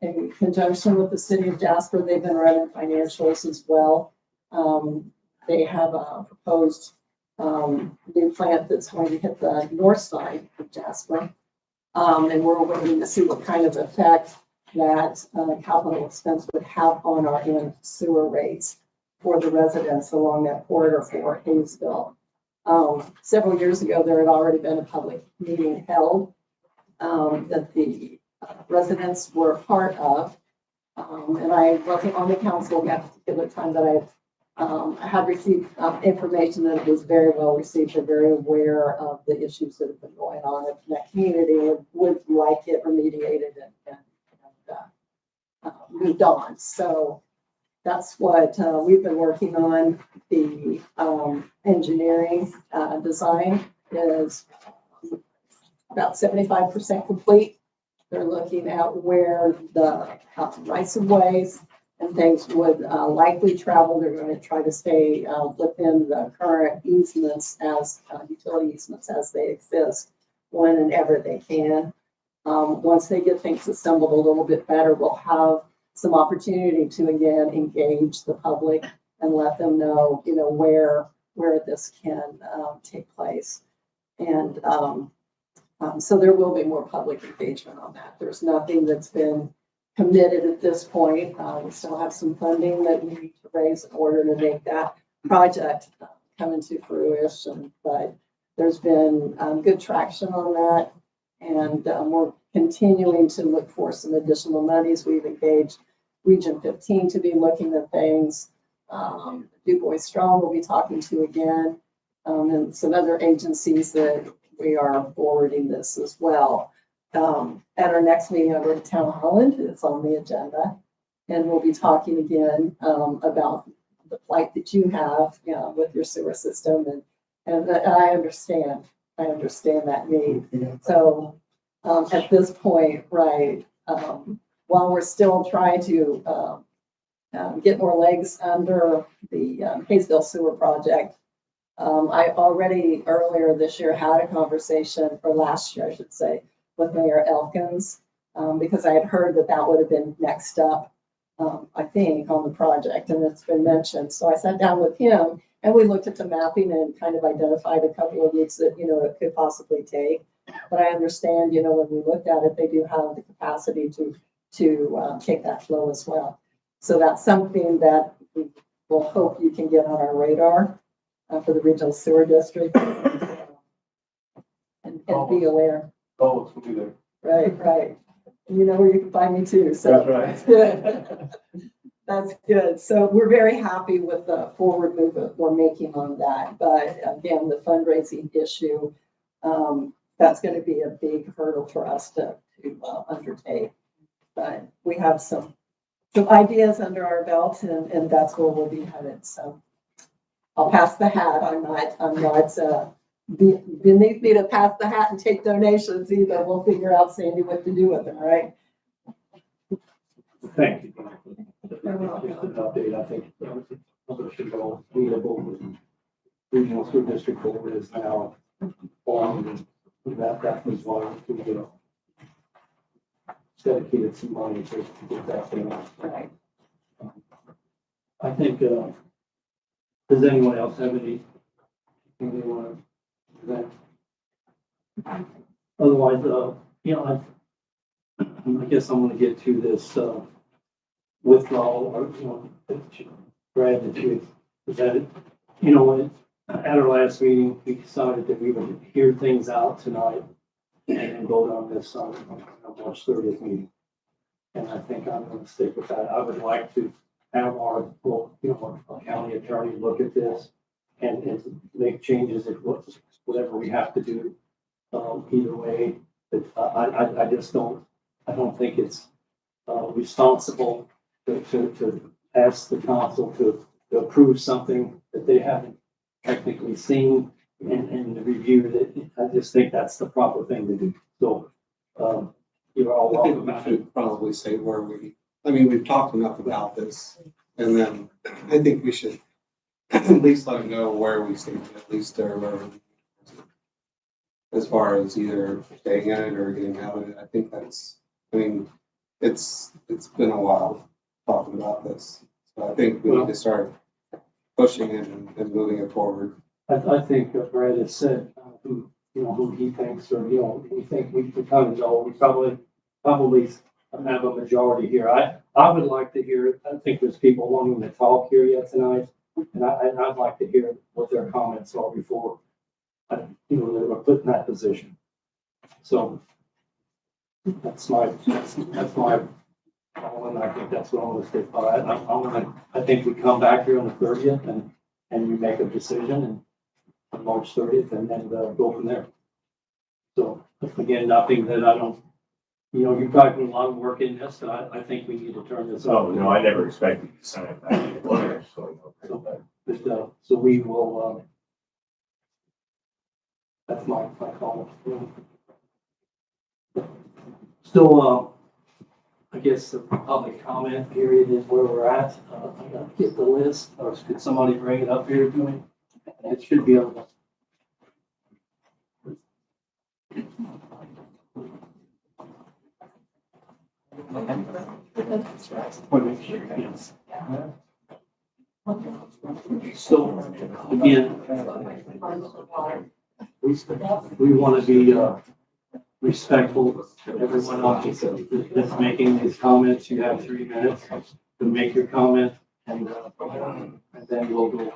in conjunction with the city of Jasper. They've been running financials as well. They have a proposed new plant that's going to hit the north side of Jasper. And we're waiting to see what kind of effect that capital expense would have on our end sewer rates for the residents along that corridor for Hayesville. Several years ago, there had already been a public meeting held that the residents were part of. And I wasn't on the council at that particular time, but I had received information that it was very well received. They're very aware of the issues that have been going on in that community and would like it remediated and moved on. So that's what we've been working on. The engineering design is about 75% complete. They're looking at where the rights of ways and things would likely travel. They're going to try to stay within the current easements as utility easements as they exist when and ever they can. Once they get things assembled a little bit better, we'll have some opportunity to again engage the public and let them know, where this can take place. And so there will be more public engagement on that. There's nothing that's been committed at this point. We still have some funding that we need to raise in order to make that project come into fruition. But there's been good traction on that. And we're continuing to look for some additional monies. We've engaged Region 15 to be looking at things. Du Bois Strong will be talking to again, and some other agencies that we are forwarding this as well. At our next meeting over at Town Holland, it's on the agenda, and we'll be talking again about the plight that you have, with your sewer system, and I understand that need. So at this point, right, while we're still trying to get more legs under the Hayesville Sewer Project, I already earlier this year had a conversation, or last year I should say, with Mayor Elkins, because I had heard that would have been next up, I think, on the project, and it's been mentioned. So I sat down with him and we looked at the mapping and kind of identified a couple of routes that, it could possibly take. But I understand, when we looked at it, they do have the capacity to take that flow as well. So that's something that we will hope you can get on our radar for the regional sewer district and be aware. Oh, we'll be there. Right. You know where you can find me too. So that's right. That's good. So we're very happy with the forward movement we're making on that. But again, the fundraising issue, that's going to be a big hurdle for us to undertake. But we have some ideas under our belt, and that's where we'll be headed. So I'll pass the hat. I'm not beneath me to pass the hat and take donations either. We'll figure out, Sandy, what to do with them, right? Thank you. Just an update, I think, should go meetable. Regional School District Board is now formed, and that was why we get dedicated some money to get that thing out. Right. I think, does anyone else have anything they want to present? Otherwise, I guess I'm gonna get to this, withdrawal, or, Brad, that you presented. At our last meeting, we decided that we would hear things out tonight and vote on this on March 30th meeting. And I think I'm gonna stick with that. I would like to have our county attorney look at this and make changes if whatever we have to do. Either way, but I just don't think it's responsible to ask the council to approve something that they haven't technically seen and reviewed it. I just think that's the proper thing to do. So, you're all I think welcome. we should probably say we've talked enough about this, and then I think we should at least let them know where we stand, at least as far as either staying in it or getting out of it. I think it's been a while talking about this. So I think we need to start pushing it and moving it forward. I think Brad has said, who he thinks, or, we think we kind of know, we probably have a majority here. I would like to hear, I think there's people wanting to talk here yet tonight, and I'd like to hear what their comments are before, they were put in that position. So that's my, and I think that's what I'm gonna stick by. I think we come back here on the 30th and we make a decision on March 30th and then go from there. So again, nothing that I don't, you've got a lot of work in this, and I think we need to turn this over. Oh, no, I never expected you to sign it back. So we will, that's my call. Still, I guess the public comment period is where we're at. I gotta get the list, or could somebody bring it up here to me? It should be on. So, again, we want to be respectful of everyone else that's making these comments. You have 3 minutes to make your comment, and then we'll go.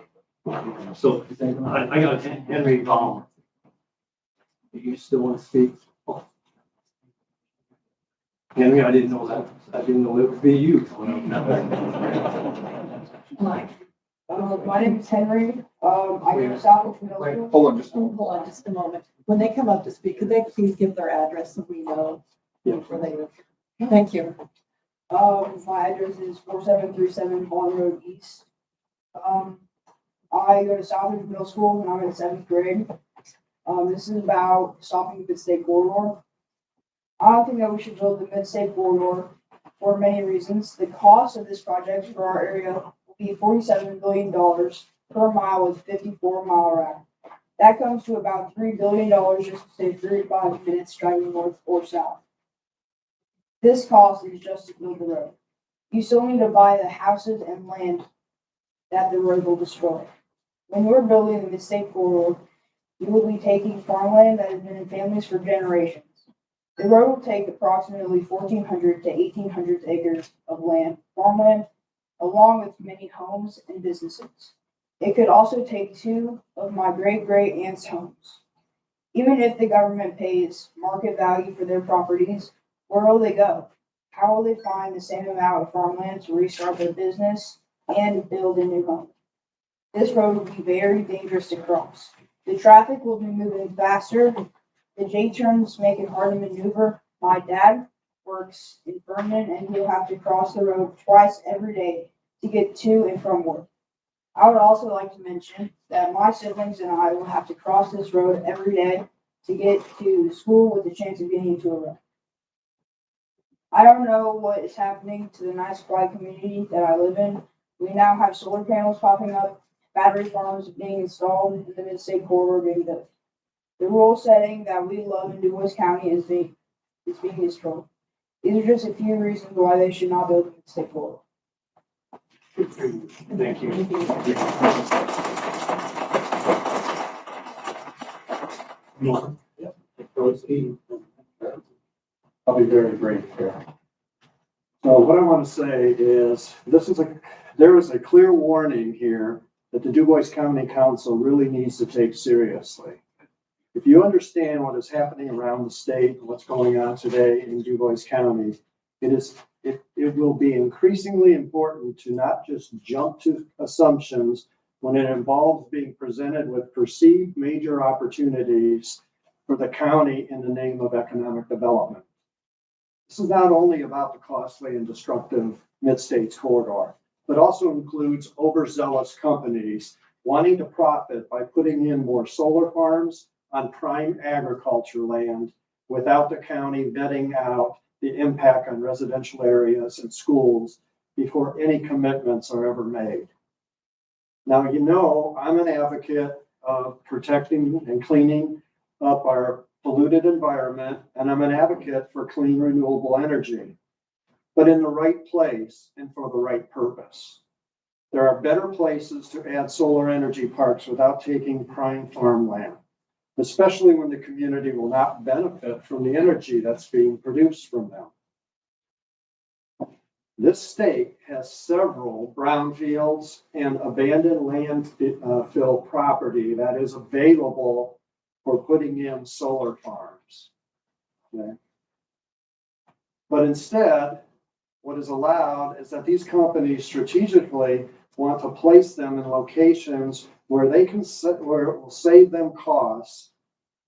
So I got Henry Baum. Do you still want to speak? Henry, I didn't know that. I didn't know it would be you. My name is Henry. I go to South Middle School. Hold on just a moment. Hold on just a moment. When they come up to speak, could they please give their address so we know where they live? Thank you. My address is 4737 Holland Road East. I go to Southbridge Middle School and I'm in 7th grade. This is about stopping the Mid-State Corridor. I don't think that we should build the Mid-State Corridor for many reasons. The cost of this project for our area will be $47 billion per mile with 54-mile route. That comes to about $3 billion just to save 35 minutes driving north or south. This cost is just to build the road. You still need to buy the houses and land that the road will destroy. When you're building the Mid-State Corridor, you will be taking farmland that has been in families for generations. The road will take approximately 1,400 to 1,800 acres of land, farmland, along with many homes and businesses. It could also take 2 of my great-great-aunts' homes. Even if the government pays market value for their properties, where will they go? how will they find the same amount of farmland to restart their business and build a new home? This road will be very dangerous to cross. The traffic will be moving faster. The J-turns make it hard to maneuver. My dad works in Vernon and he'll have to cross the road twice every day to get to and from work. I would also like to mention that my siblings and I will have to cross this road every day to get to school with the chance of getting into a wreck. I don't know what is happening to the nice quiet community that I live in. We now have solar panels popping up, battery farms being installed, and the Mid-State corridor being built. The rural setting that we love in DuBois County is being destroyed. These are just a few reasons why they should not build the Mid-State corridor. Thank you. I'll be very brief here. So what I want to say is, there is a clear warning here that the DuBois County Council really needs to take seriously. If you understand what is happening around the state, what's going on today in DuBois County, it will be increasingly important to not just jump to assumptions when it involves being presented with perceived major opportunities for the county in the name of economic development. This is not only about the costly and destructive Midstates corridor, but also includes overzealous companies wanting to profit by putting in more solar farms on prime agriculture land without the county vetting out the impact on residential areas and schools before any commitments are ever made. Now, you know, I'm an advocate of protecting and cleaning up our polluted environment, and I'm an advocate for clean renewable energy, but in the right place and for the right purpose. There are better places to add solar energy parks without taking prime farmland, especially when the community will not benefit from the energy that's being produced from them. This state has several brownfields and abandoned landfill property that is available for putting in solar farms. Okay. But instead, what is allowed is that these companies strategically want to place them in locations where it will save them costs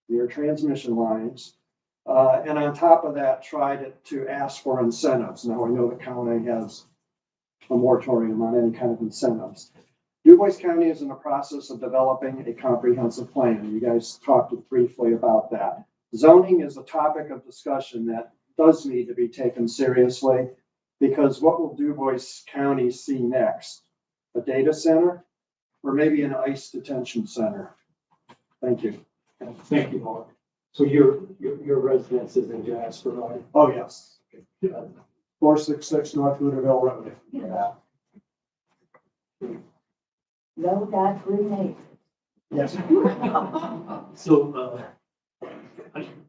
near transmission lines, and on top of that, try to ask for incentives. Now, I know the county has a moratorium on any kind of incentives. DuBois County is in the process of developing a comprehensive plan. You guys talked briefly about that. Zoning is a topic of discussion that does need to be taken seriously, because what will DuBois County see next? A data center or maybe an ICE detention center? Thank you. Thank you, Mark. So your residence is in Jasper, right? Oh, yes. 466 North Hooterville Road. Yeah. No, that's reneged. Yes. So,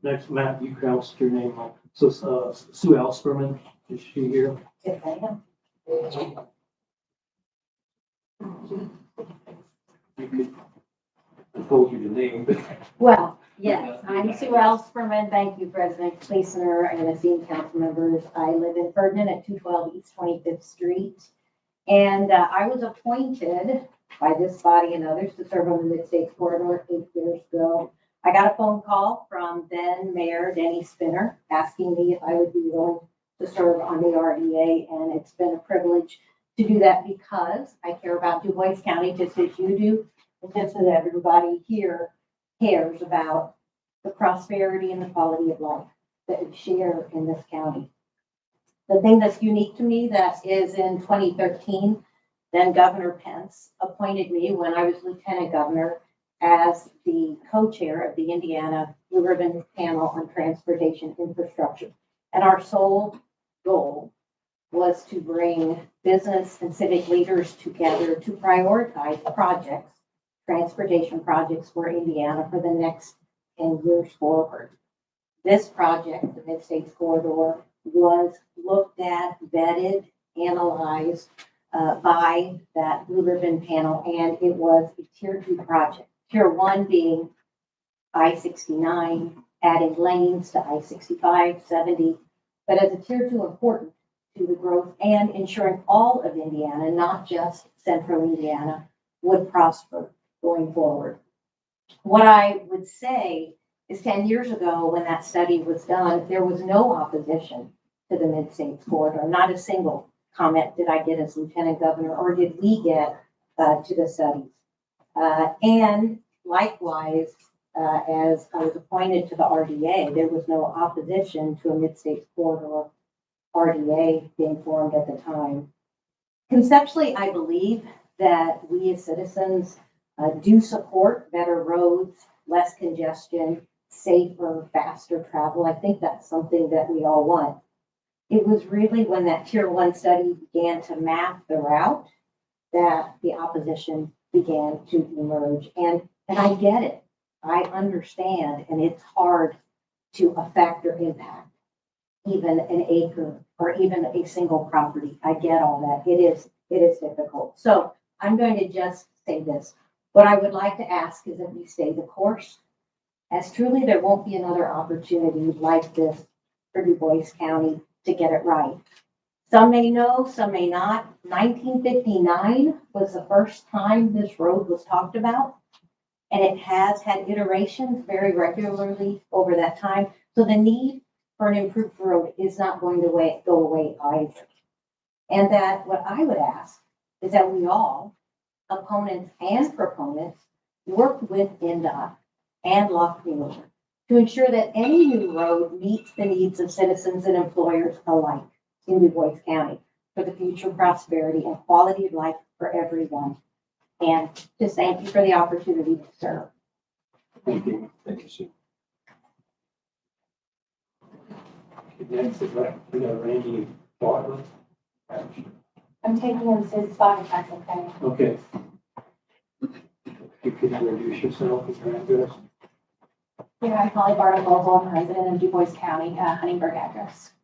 next, Matt, you pronounced your name wrong. So, Sue Alsperman, is she here? Yes, I am. You could, I told you the name, but. Well, yes, I'm Sue Alsperman. Thank you, President Kleesner and esteemed council members. I live in Ferdinand at 212 East 25th Street. And I was appointed by this body and others to serve on the Midstates corridor 8 years ago. I got a phone call from then Mayor Denny Spinner asking me if I would be willing to serve on the RDA, and it's been a privilege to do that because I care about DuBois County just as you do, and just as everybody here cares about the prosperity and the quality of life that we share in this county. The thing that's unique to me that is in 2013, then Governor Pence appointed me when I was Lieutenant Governor as the co-chair of the Indiana Blue Ribbon Panel on Transportation Infrastructure. And our sole goal was to bring business and civic leaders together to prioritize projects, transportation projects for Indiana for the next 10 years forward. This project, the Midstates Corridor, was looked at, vetted, analyzed by that Blue Ribbon Panel, and it was a Tier 2 project. Tier 1 being I-69, adding lanes to I-65, 70, but as a tier two important to the growth and ensuring all of Indiana, not just central Indiana, would prosper going forward. What I would say is 10 years ago, when that study was done, there was no opposition to the Midstates corridor. Not a single comment did I get as Lieutenant Governor, or did we get to the studies. And likewise, as I was appointed to the RDA, there was no opposition to a Midstates corridor RDA being formed at the time. Conceptually, I believe that we as citizens do support better roads, less congestion, safer, faster travel. I think that's something that we all want. It was really when that tier one study began to map the route that the opposition began to emerge. And I get it. I understand. And it's hard to affect or impact even an acre or even a single property. I get all that. It is difficult. So I'm going to just say this. What I would like to ask is that we stay the course, as truly there won't be another opportunity like this for Du Bois County to get it right. Some may know, some may not. 1959 was the first time this road was talked about, and it has had iterations very regularly over that time. So the need for an improved road is not going to go away either. And that what I would ask is that we all, opponents and proponents, work with NDOT and Lock Muir to ensure that any new road meets the needs of citizens and employers alike in Du Bois County for the future prosperity and quality of life for everyone. And just thank you for the opportunity to serve. Thank you. Thank you, Sue. Next is Randy Bartlett. I'm taking him Sue's spot if that's okay. Okay. You could introduce yourself and your address. Yeah, I'm Holly Bartlett, I'm resident of Du Bois County, Huntingburg address.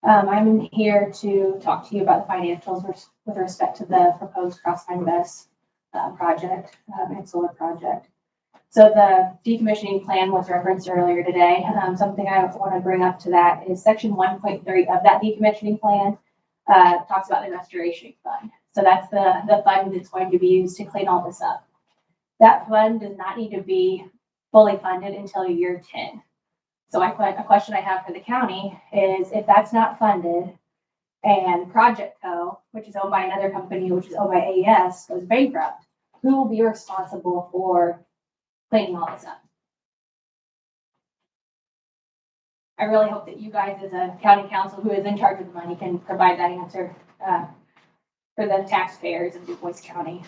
I'm here to talk to you about the financials with respect to the proposed cross-line bus project and solar project. So the decommissioning plan was referenced earlier today. Something I want to bring up to that is section 1.3 of that decommissioning plan talks about the restoration fund. So that's the fund that's going to be used to clean all this up. That fund does not need to be fully funded until year 10. So a question I have for the county is, if that's not funded and Project Co., which is owned by another company, which is owned by AES, goes bankrupt, who will be responsible for cleaning all this up? I really hope that you guys as a county council who is in charge of the money can provide that answer for the taxpayers of Du Bois County.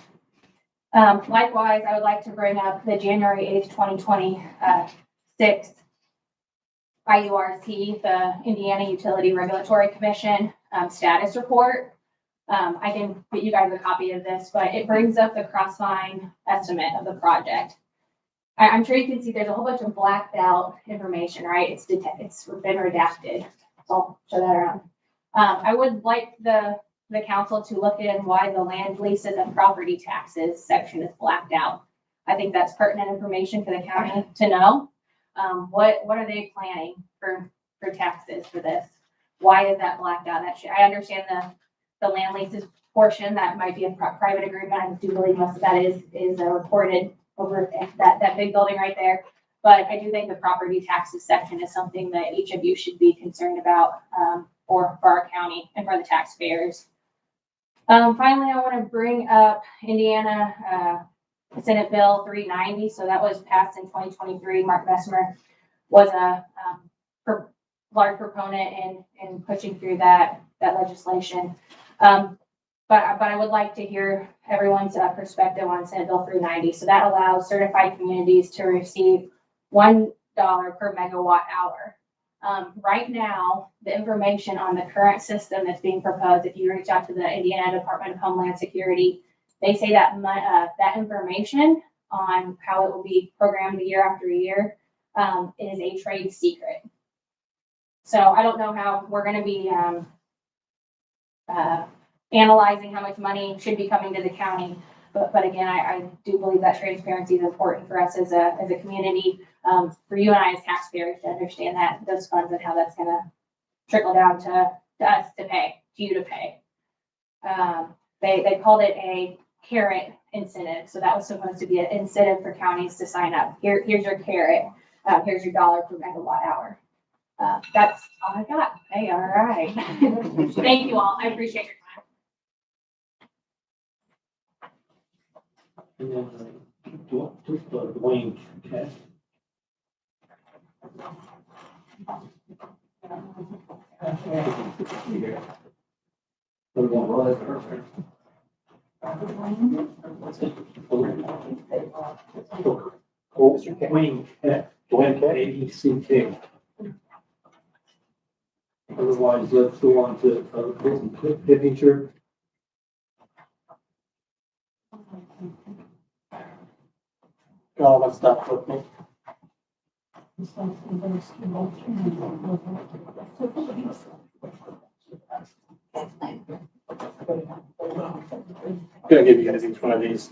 Likewise, I would like to bring up the January 8th, 2026 IURC, the Indiana Utility Regulatory Commission status report. I can get you guys a copy of this, but it brings up the cross-line estimate of the project. I'm sure you can see there's a whole bunch of blacked out information, right? It's been redacted. So I'll show that around. I would like the council to look in why the land leases and property taxes section is blacked out. I think that's pertinent information for the county to know. What are they planning for taxes for this? Why is that blacked out? I understand the land leases portion, that might be a private agreement. I do believe most of that is recorded over that big building right there. But I do think the property taxes section is something that each of you should be concerned about for our county and for the taxpayers. Finally, I want to bring up Indiana Senate Bill 390. So that was passed in 2023. Mark Bessemer was a large proponent in pushing through that legislation. But I would like to hear everyone's perspective on Senate Bill 390. So that allows certified communities to receive $1 per megawatt hour. Right now, the information on the current system that's being proposed, if you reach out to the Indiana Department of Homeland Security, they say that that information on how it will be programmed year after year is a trade secret. So I don't know how we're going to be analyzing how much money should be coming to the county. But again, I do believe that transparency is important for us as a community, for you and I as taxpayers to understand those funds and how that's going to trickle down to us to pay, to you to pay. They called it a carrot incentive. So that was supposed to be an incentive for counties to sign up. Here's your carrot. Here's your dollar per megawatt hour. That's all I got. Hey, all right. Thank you all. I appreciate your time. And then, Dwayne, okay? Dwayne, AECK. Otherwise, let's go on to signature. Got all that stuff with me. Gonna give you guys each one of these.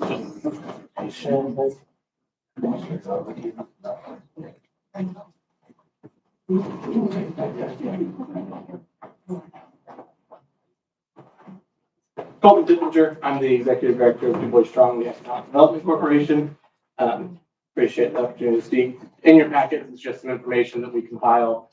Colton Dittinger, I'm the Executive Director of Du Bois Strong, the Economic Development Corporation. Appreciate the opportunity to speak. In your packet is just some information that we compile.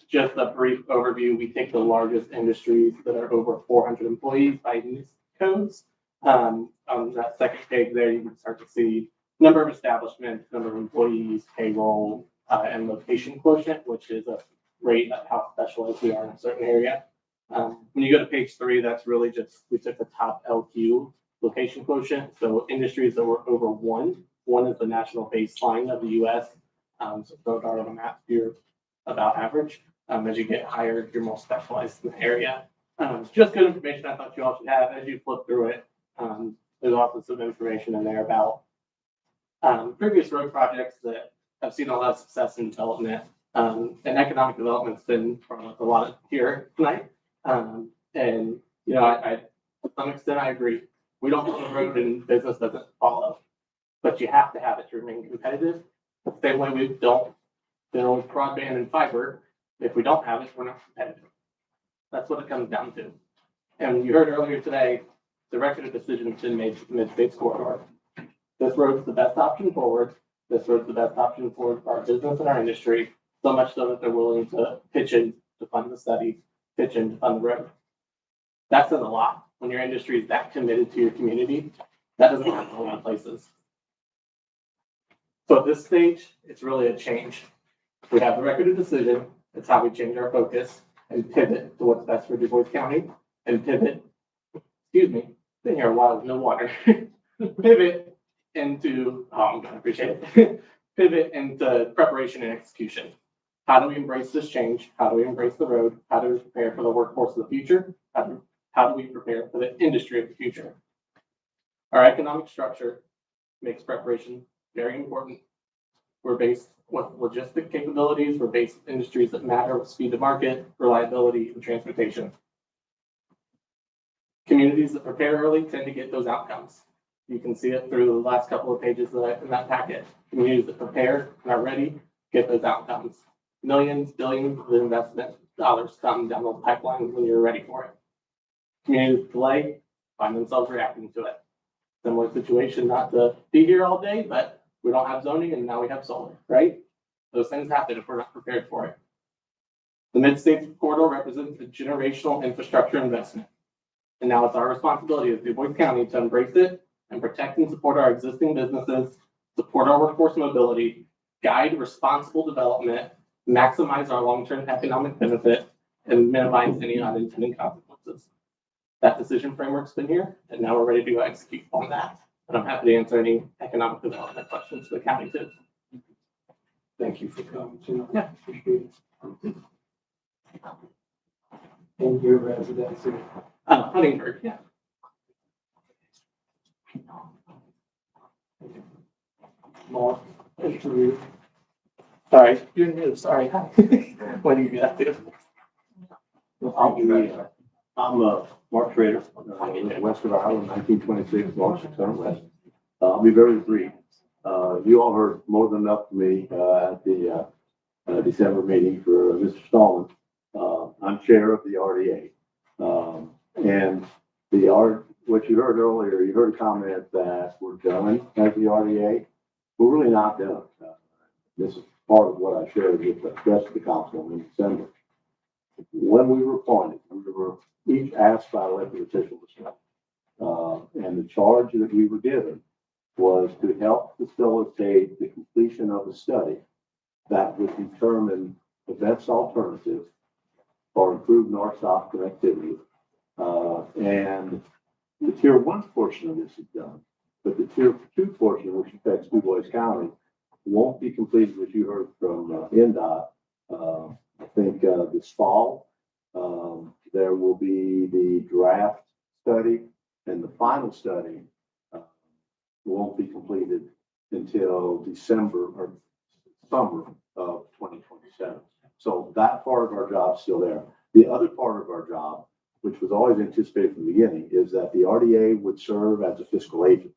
Just a brief overview. We take the largest industries that are over 400 employees by NIST codes. On that second page there, you can start to see number of establishments, number of employees, payroll, and location quotient, which is a rate of how specialized we are in a certain area. When you go to page 3, that's really just, we took the top LQ location quotient. So industries that were over 1 is the national baseline of the US. So those are on a map, you're about average. As you get higher, you're more specialized in the area. Just good information I thought you all should have as you flip through it. There's also some information in there about previous road projects that have seen a lot of success in development. And economic development's been a lot of here tonight. And, you know, I to some extent, I agree. We don't build a road and business doesn't follow, but you have to have it to remain competitive. The same way we don't build broadband and fiber. If we don't have it, we're not competitive. That's what it comes down to. And you heard earlier today, the record of decision has been made for the Midstates corridor. This road's the best option forward. This road's the best option for our business and our industry, so much so that they're willing to pitch in to fund the study, pitch in to fund the road. That says a lot. When your industry is that committed to your community, that doesn't happen in a lot of places. So at this stage, it's really a change. We have the record of decision. It's how we change our focus and pivot to what's best for Du Bois County and pivot, excuse me, been here a while with no water, pivot into, oh, I'm gonna appreciate it, pivot into preparation and execution. How do we embrace this change? How do we embrace the road? How do we prepare for the workforce of the future? How do we prepare for the industry of the future? Our economic structure makes preparation very important. We're based with logistic capabilities. We're based with industries that matter with speed to market, reliability, and transportation. Communities that prepare early tend to get those outcomes. You can see it through the last couple of pages in that packet. Communities that prepare and are ready get those outcomes. Millions, billions of investment dollars come down those pipelines when you're ready for it. Communities delay, find themselves reacting to it. Similar situation, not to be here all day, but we don't have zoning and now we have solar, right? Those things happen if we're not prepared for it. The Mid-States corridor represents a generational infrastructure investment. And now it's our responsibility as Du Bois County to embrace it and protect and support our existing businesses, support our workforce mobility, guide responsible development, maximize our long-term economic benefit, and minimize any unintended consequences. That decision framework's been here, and now we're ready to go execute on that. And I'm happy to answer any economic development questions for the county too. Thank you for coming too. Yeah, appreciate it. And your residency. Huntingburg, yeah. Mark, interview. Sorry, you're new. Sorry. When do you do that too? I'm Mark Schrader, west of Ireland, 1926, Washington West. I'll be very brief. You all heard more than enough from me at the December meeting for Mr. Stallman. I'm chair of the RDA. And what you heard earlier, you heard a comment that we're done as the RDA. We're really not done. This is part of what I shared with the rest of the council in December. When we were appointed, we were each asked by elected officials to stay. And the charge that we were given was to help facilitate the completion of a study that would determine the best alternative for improved north-south connectivity. And the tier 1 portion of this is done, but the tier 2 portion, which affects Du Bois County, won't be completed, which you heard from NDOT. I think this fall, there will be the draft study, and the final study won't be completed until December or summer of 2027. So that part of our job is still there. The other part of our job, which was always anticipated from the beginning, is that the RDA would serve as a fiscal agent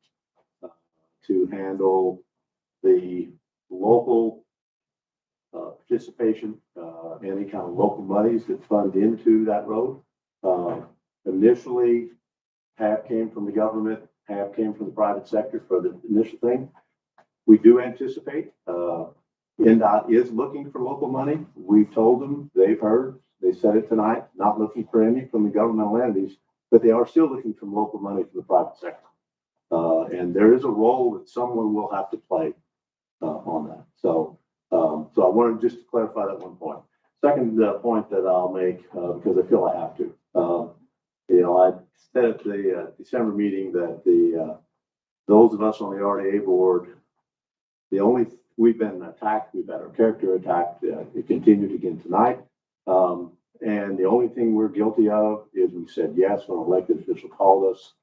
to handle the local participation, any kind of local monies that fund into that road. Initially, half came from the government, half came from the private sector for the initial thing. We do anticipate, NDOT is looking for local money. We've told them, they've heard, they said it tonight, not looking for any from the governmental entities, but they are still looking for local money from the private sector. And there is a role that someone will have to play on that. So I wanted just to clarify that one point. Second point that I'll make, because I feel I have to, I said at the December meeting that those of us on the RDA board, we've been attacked, we've had our character attacked, it continued again tonight. And the only thing we're guilty of is we said yes when an elected official called us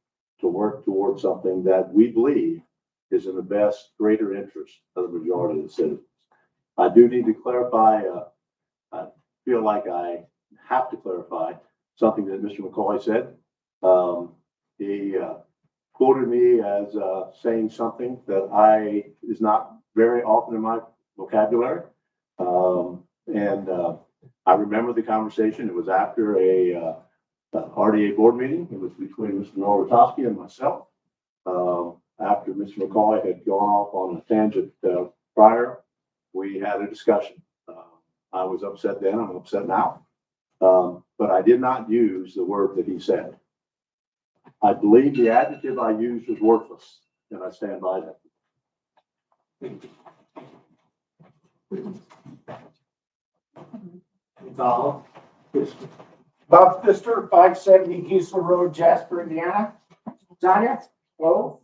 to work towards something that we believe is in the best, greater interest of the majority of the citizens. I do need to clarify, I feel like I have to clarify something that Mr. McCauley said. He quoted me as saying something that is not very often in my vocabulary. I remember the conversation. It was after a RDA board meeting. It was between Mr. Norwitowski and myself. After Mr. McCauley had gone off on a tangent prior, we had a discussion. I was upset then, I'm upset now. But I did not use the word that he said. I believe the adjective I used was worthless, and I stand by that. Bob Pfister, 570 Giesler Road, Jasper, Indiana. Tanya, hello.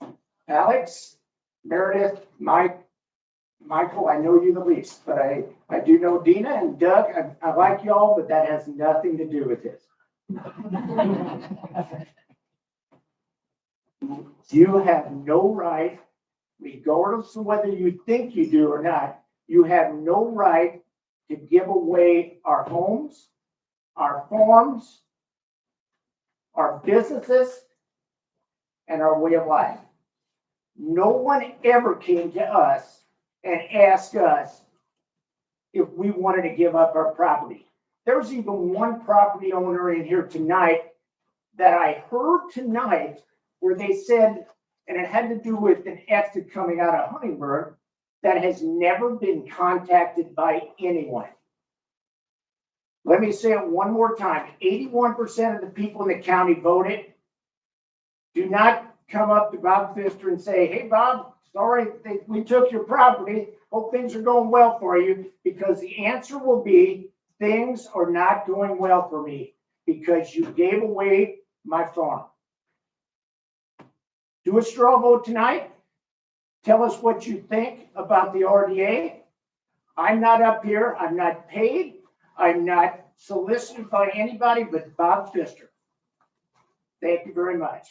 Alex, Meredith, Michael, I know you the least, but I do know Dina and Doug. I like y'all, but that has nothing to do with this. You have no right, regardless of whether you think you do or not, you have no right to give away our homes, our farms, our businesses, and our way of life. No one ever came to us and asked us if we wanted to give up our property. There's even one property owner in here tonight that I heard tonight where they said, and it had to do with an exit coming out of Huntingburg, that has never been contacted by anyone. Let me say it one more time. 81% of the people in the county voted. Do not come up to Bob Pfister and say, hey, Bob, sorry, we took your property. Hope things are going well for you. Because the answer will be, things are not going well for me because you gave away my farm. Do a straw vote tonight. Tell us what you think about the RDA. I'm not up here. I'm not paid. I'm not solicited by anybody but Bob Pfister. Thank you very much.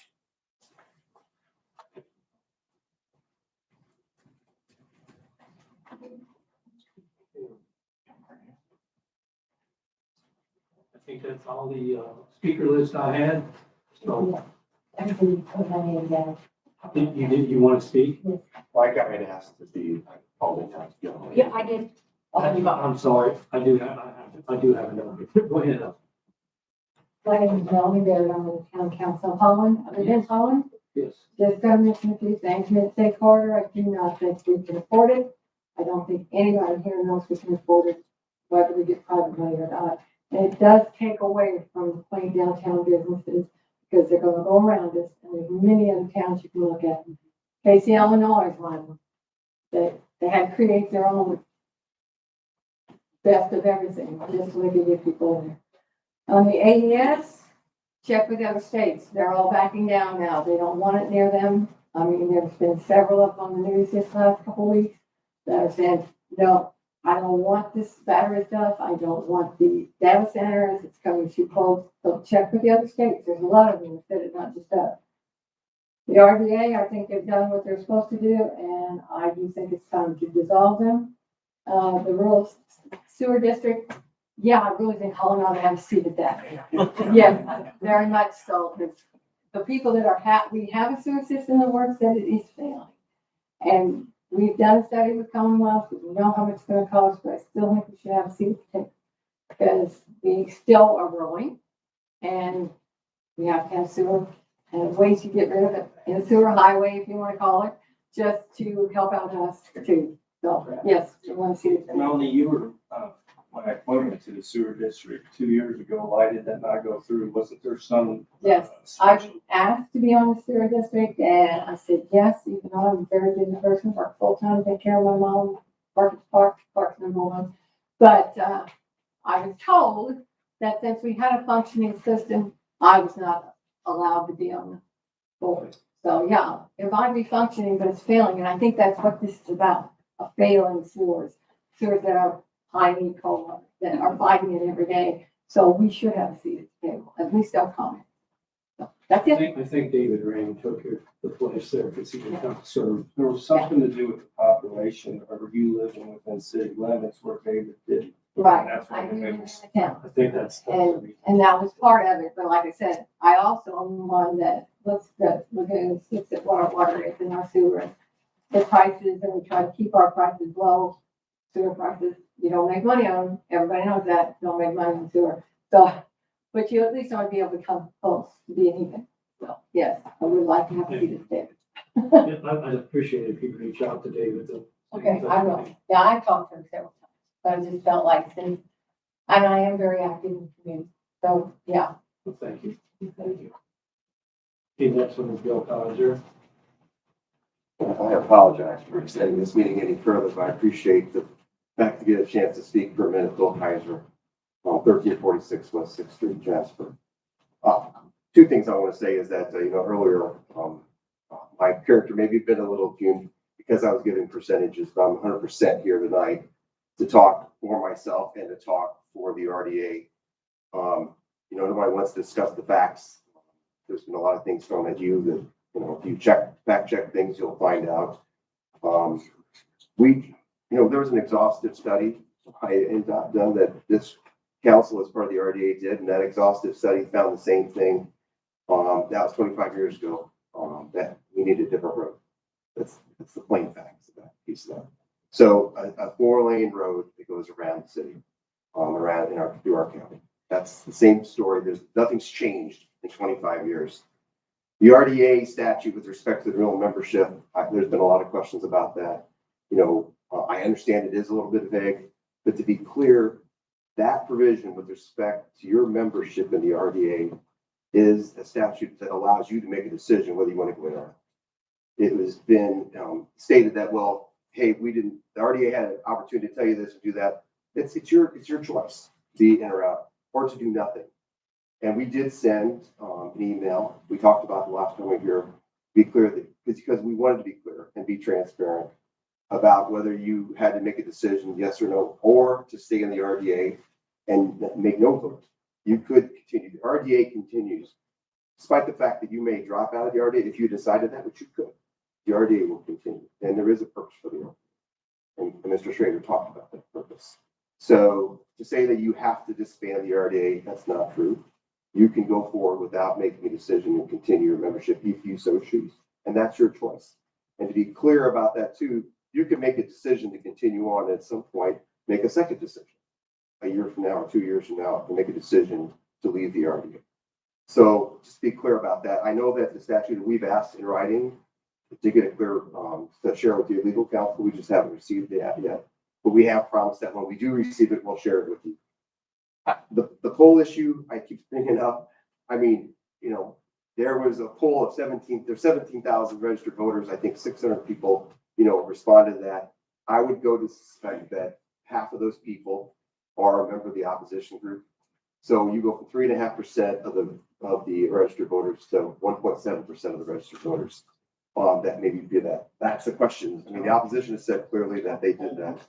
I think that's all the speaker list I had. So, Everybody put my name down. you want to speak? Like I had asked to be called in time. Yeah, I did. I'm sorry. I do have another. Go ahead. My name is Melanie Baird. I'm on the town council of Holland. I live in Holland. Yes. Just gotta mention a few things. Midstates corridor, I do not think we can afford it. I don't think anybody here knows we can afford it, whether we get private money or not. And it does take away from the plain downtown businesses because they're gonna go around us. And there's many other towns you can look at. Casey, Illinois is one of them. They had to create their own best of everything, just so they could get people in there. On the AES, check with the other states. They're all backing down now. They don't want it near them. I mean, there's been several up on the news this last couple of weeks that are saying, no, I don't want this battery stuff. I don't want the data centers. It's coming too close. So check with the other states. There's a lot of them that said it, not just us. The RDA, I think they've done what they're supposed to do, and I do think it's time to dissolve them. The rural sewer district, yeah, I really think Holland ought to have a seat at that. Yeah, very much so, because the people that are we have a sewer system that works, that it is failing. And we've done a study with Commonwealth, we know how much it's gonna cost, but I still think we should have a seat at the table. Because we still are growing, and we have to have sewer, and ways to get rid of it, in a sewer highway, if you wanna call it, just to help out us too. So, yes, we want to see it. Melanie, you were, when I appointed to the sewer district 2 years ago, why did that not go through? Wasn't there some? Yes, I asked to be on the sewer district, and I said yes, even though I'm a very busy person, work full-time, take care of my mom, parks number one. But, I was told that since we had a functioning system, I was not allowed to be on the board. So, yeah, it might be functioning, but it's failing, and I think that's what this is about, a failing sewers that are high need coal, that are fighting it every day. So we should have a seat at the table, at least they'll comment. So that's it. I think David Rain took the place there because he didn't have to serve. There was something to do with the population, or you living within city limits where David did. Right. That's why I do they live in was- the town. I think that's. And that was part of it, but like I said, I also am one that looks at what our water is in our sewer. The prices, and we try to keep our prices low. Sewer prices, you don't make money on them. Everybody knows that. Don't make money on sewer. So, but you at least want to be able to come close to being even. So, yes, I would like to have a seat at the table. I'd appreciate it if you could reach out to David. Okay, I will. Yeah, I talked to him several times, but I just felt like since, and I am very active in the community. So, yeah. Well, thank you. Thank you. Okay, next one is Bill Collinger. I apologize for extending this meeting any further, but I appreciate the fact to get a chance to speak for a minute. Bill Kaiser, 1346 West 6th Street, Jasper. Two things I want to say is that, earlier, my character maybe been a little fumed because I was giving percentages, but I'm 100% here tonight to talk for myself and to talk for the RDA. Nobody wants to discuss the facts. There's been a lot of things thrown at you that, if you fact check things, you'll find out. There was an exhaustive study done that this council as part of the RDA did, and that exhaustive study found the same thing. That was 25 years ago, that we need a different road. That's the plain facts of that piece of that. So a 4-lane road that goes around the city, through our county. That's the same story. Nothing's changed in 25 years. The RDA statute with respect to the renewal membership, there's been a lot of questions about that. I understand it is a little bit vague, but to be clear, that provision with respect to your membership in the RDA is a statute that allows you to make a decision whether you want to go in or not. It has been stated that, well, hey, the RDA had an opportunity to tell you this and do that. It's your choice to be in or out or to do nothing. And we did send an email. We talked about the last time we were here. Be clear that because we wanted to be clear and be transparent about whether you had to make a decision, yes or no, or to stay in the RDA and make no vote. You could continue. The RDA continues, despite the fact that you may drop out of the RDA if you decided that, which you could. The RDA will continue, and there is a purpose for the RDA. And Mr. Schrader talked about that purpose. So to say that you have to disband the RDA, that's not true. You can go forward without making a decision and continue your membership if you so choose. And that's your choice. And to be clear about that too, you can make a decision to continue on at some point, make a second decision. A year from now or 2 years from now, and make a decision to leave the RDA. So just to be clear about that, I know that the statute that we've asked in writing to get a clear, to share with your legal counsel, we just haven't received that yet. But we have promised that when we do receive it, we'll share it with you. The poll issue I keep bringing up, I mean, there was a poll of 17,000 registered voters. I think 600 people, responded to that. I would go to suspect that half of those people are a member of the opposition group. So you go from 3.5% of the registered voters to 1.7% of the registered voters. That maybe be that. That's the question. I mean, the opposition has said clearly that they did that.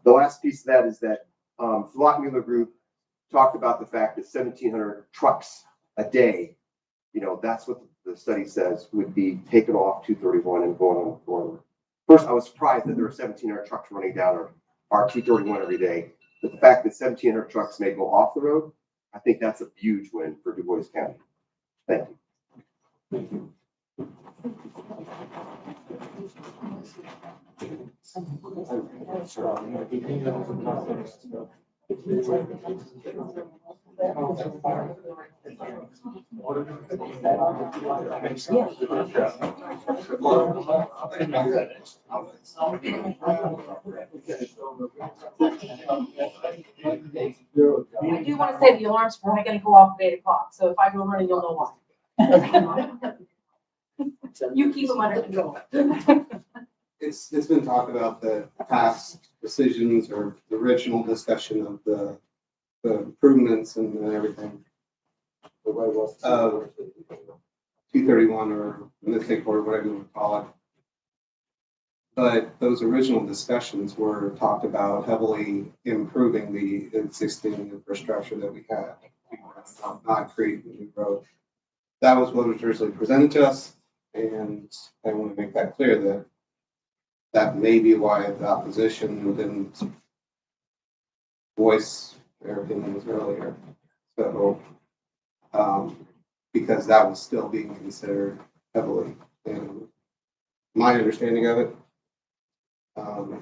The last piece of that is that the Lockmuller Group talked about the fact that 1,700 trucks a day, that's what the study says would be taken off 231 and going on forward. First, I was surprised that there were 1,700 trucks running down our 231 every day. But the fact that 1,700 trucks may go off the road, I think that's a huge win for Du Bois County. Thank you. Thank you. I do want to say the alarm's probably gonna go off at 8 o'clock, so if I go running, you'll know why. You keep them under control. It's been talked about the past decisions or the original discussion of the improvements and everything. 231 or Midstates or whatever you would call it. But those original discussions were talked about heavily improving the existing infrastructure that we had, not creating a new road. That was what was originally presented to us, and I want to make that clear that that may be why the opposition didn't voice their opinions earlier. So, because that was still being considered heavily, and my understanding of it. So,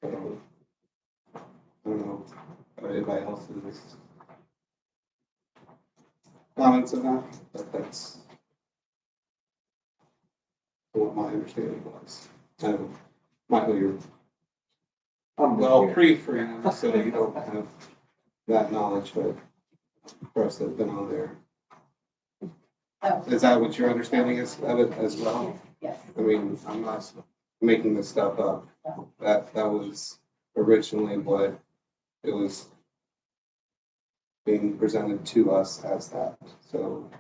I don't know what anybody else's comments on that, but that's what my understanding was. Michael, you're well pre for you, so you don't have that knowledge, but for us that have been on there. Is that what your understanding is of it as well? Yes. I mean, I'm not making this stuff up. That was originally what it was being presented to us as that, so.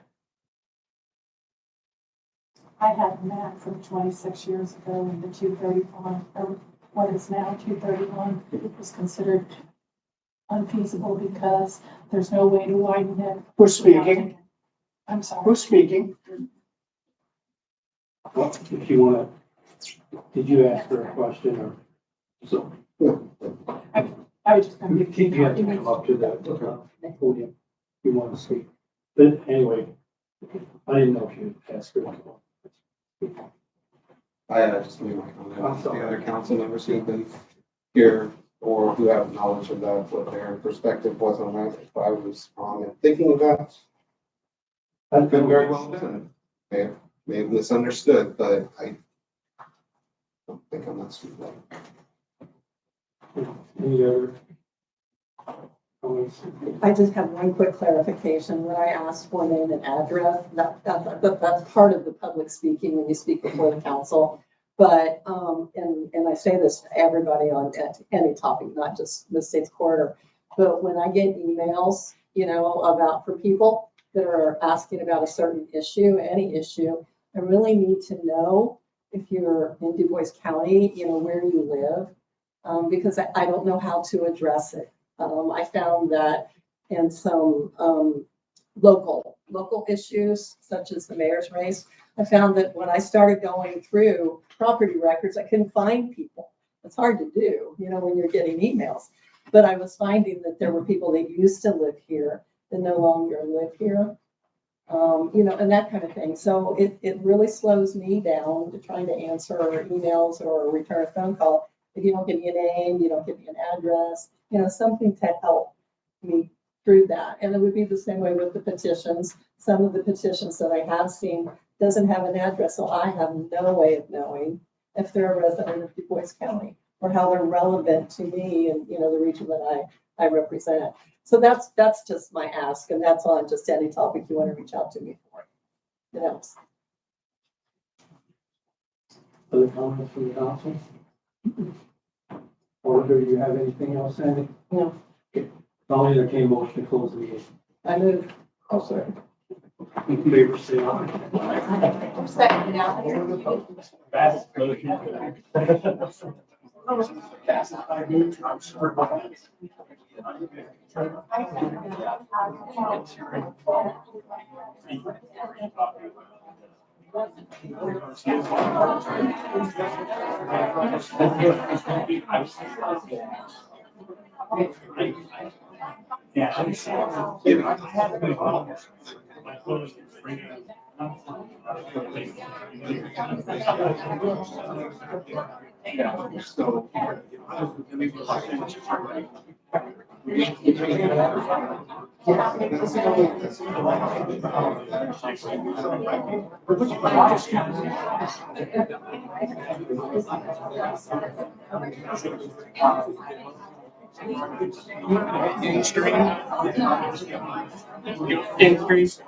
I had a map from 26 years ago when the 231, or what is now 231, was considered unfeasible because there's no way to widen it. Who's speaking? I'm sorry. Who's speaking? Well, if you want to, did you ask her a question or so? I was just going to You have to come up to the podium if you want to speak. But anyway, I didn't know if you asked her. I just made my comment. The other council members who have been here or who have knowledge of that, what their perspective was on that, if I was wrong in thinking of that. I've been very well done. May have misunderstood, but I don't think I'm that stupid. Any other comments? I just have one quick clarification. When I asked for name and address, that's part of the public speaking when you speak before the council. But, and I say this to everybody on any topic, not just Midstates Corridor, but when I get emails, about for people that are asking about a certain issue, any issue, I really need to know if you're in Du Bois County, where you live, because I don't know how to address it. I found that in some local issues, such as the mayor's race, I found that when I started going through property records, I couldn't find people. It's hard to do, when you're getting emails. But I was finding that there were people that used to live here that no longer live here, and that kind of thing. So it really slows me down to trying to answer emails or return a phone call. If you don't give me a name, you don't give me an address, something to help me through that. And it would be the same way with the petitions. Some of the petitions that I have seen doesn't have an address, so I have no way of knowing if they're a resident of Du Bois County or how they're relevant to me and, you know, the region that I represent. So that's just my ask, and that's on just any topic you want to reach out to me for. It helps. Other comments from the council? Auditor, do you have anything else, Sandy? No. Okay. I'll entertain a motion to close the meeting. I move. I'll second. In favor, say aye. I'm second now. Fast motion. I'm sure. Increase.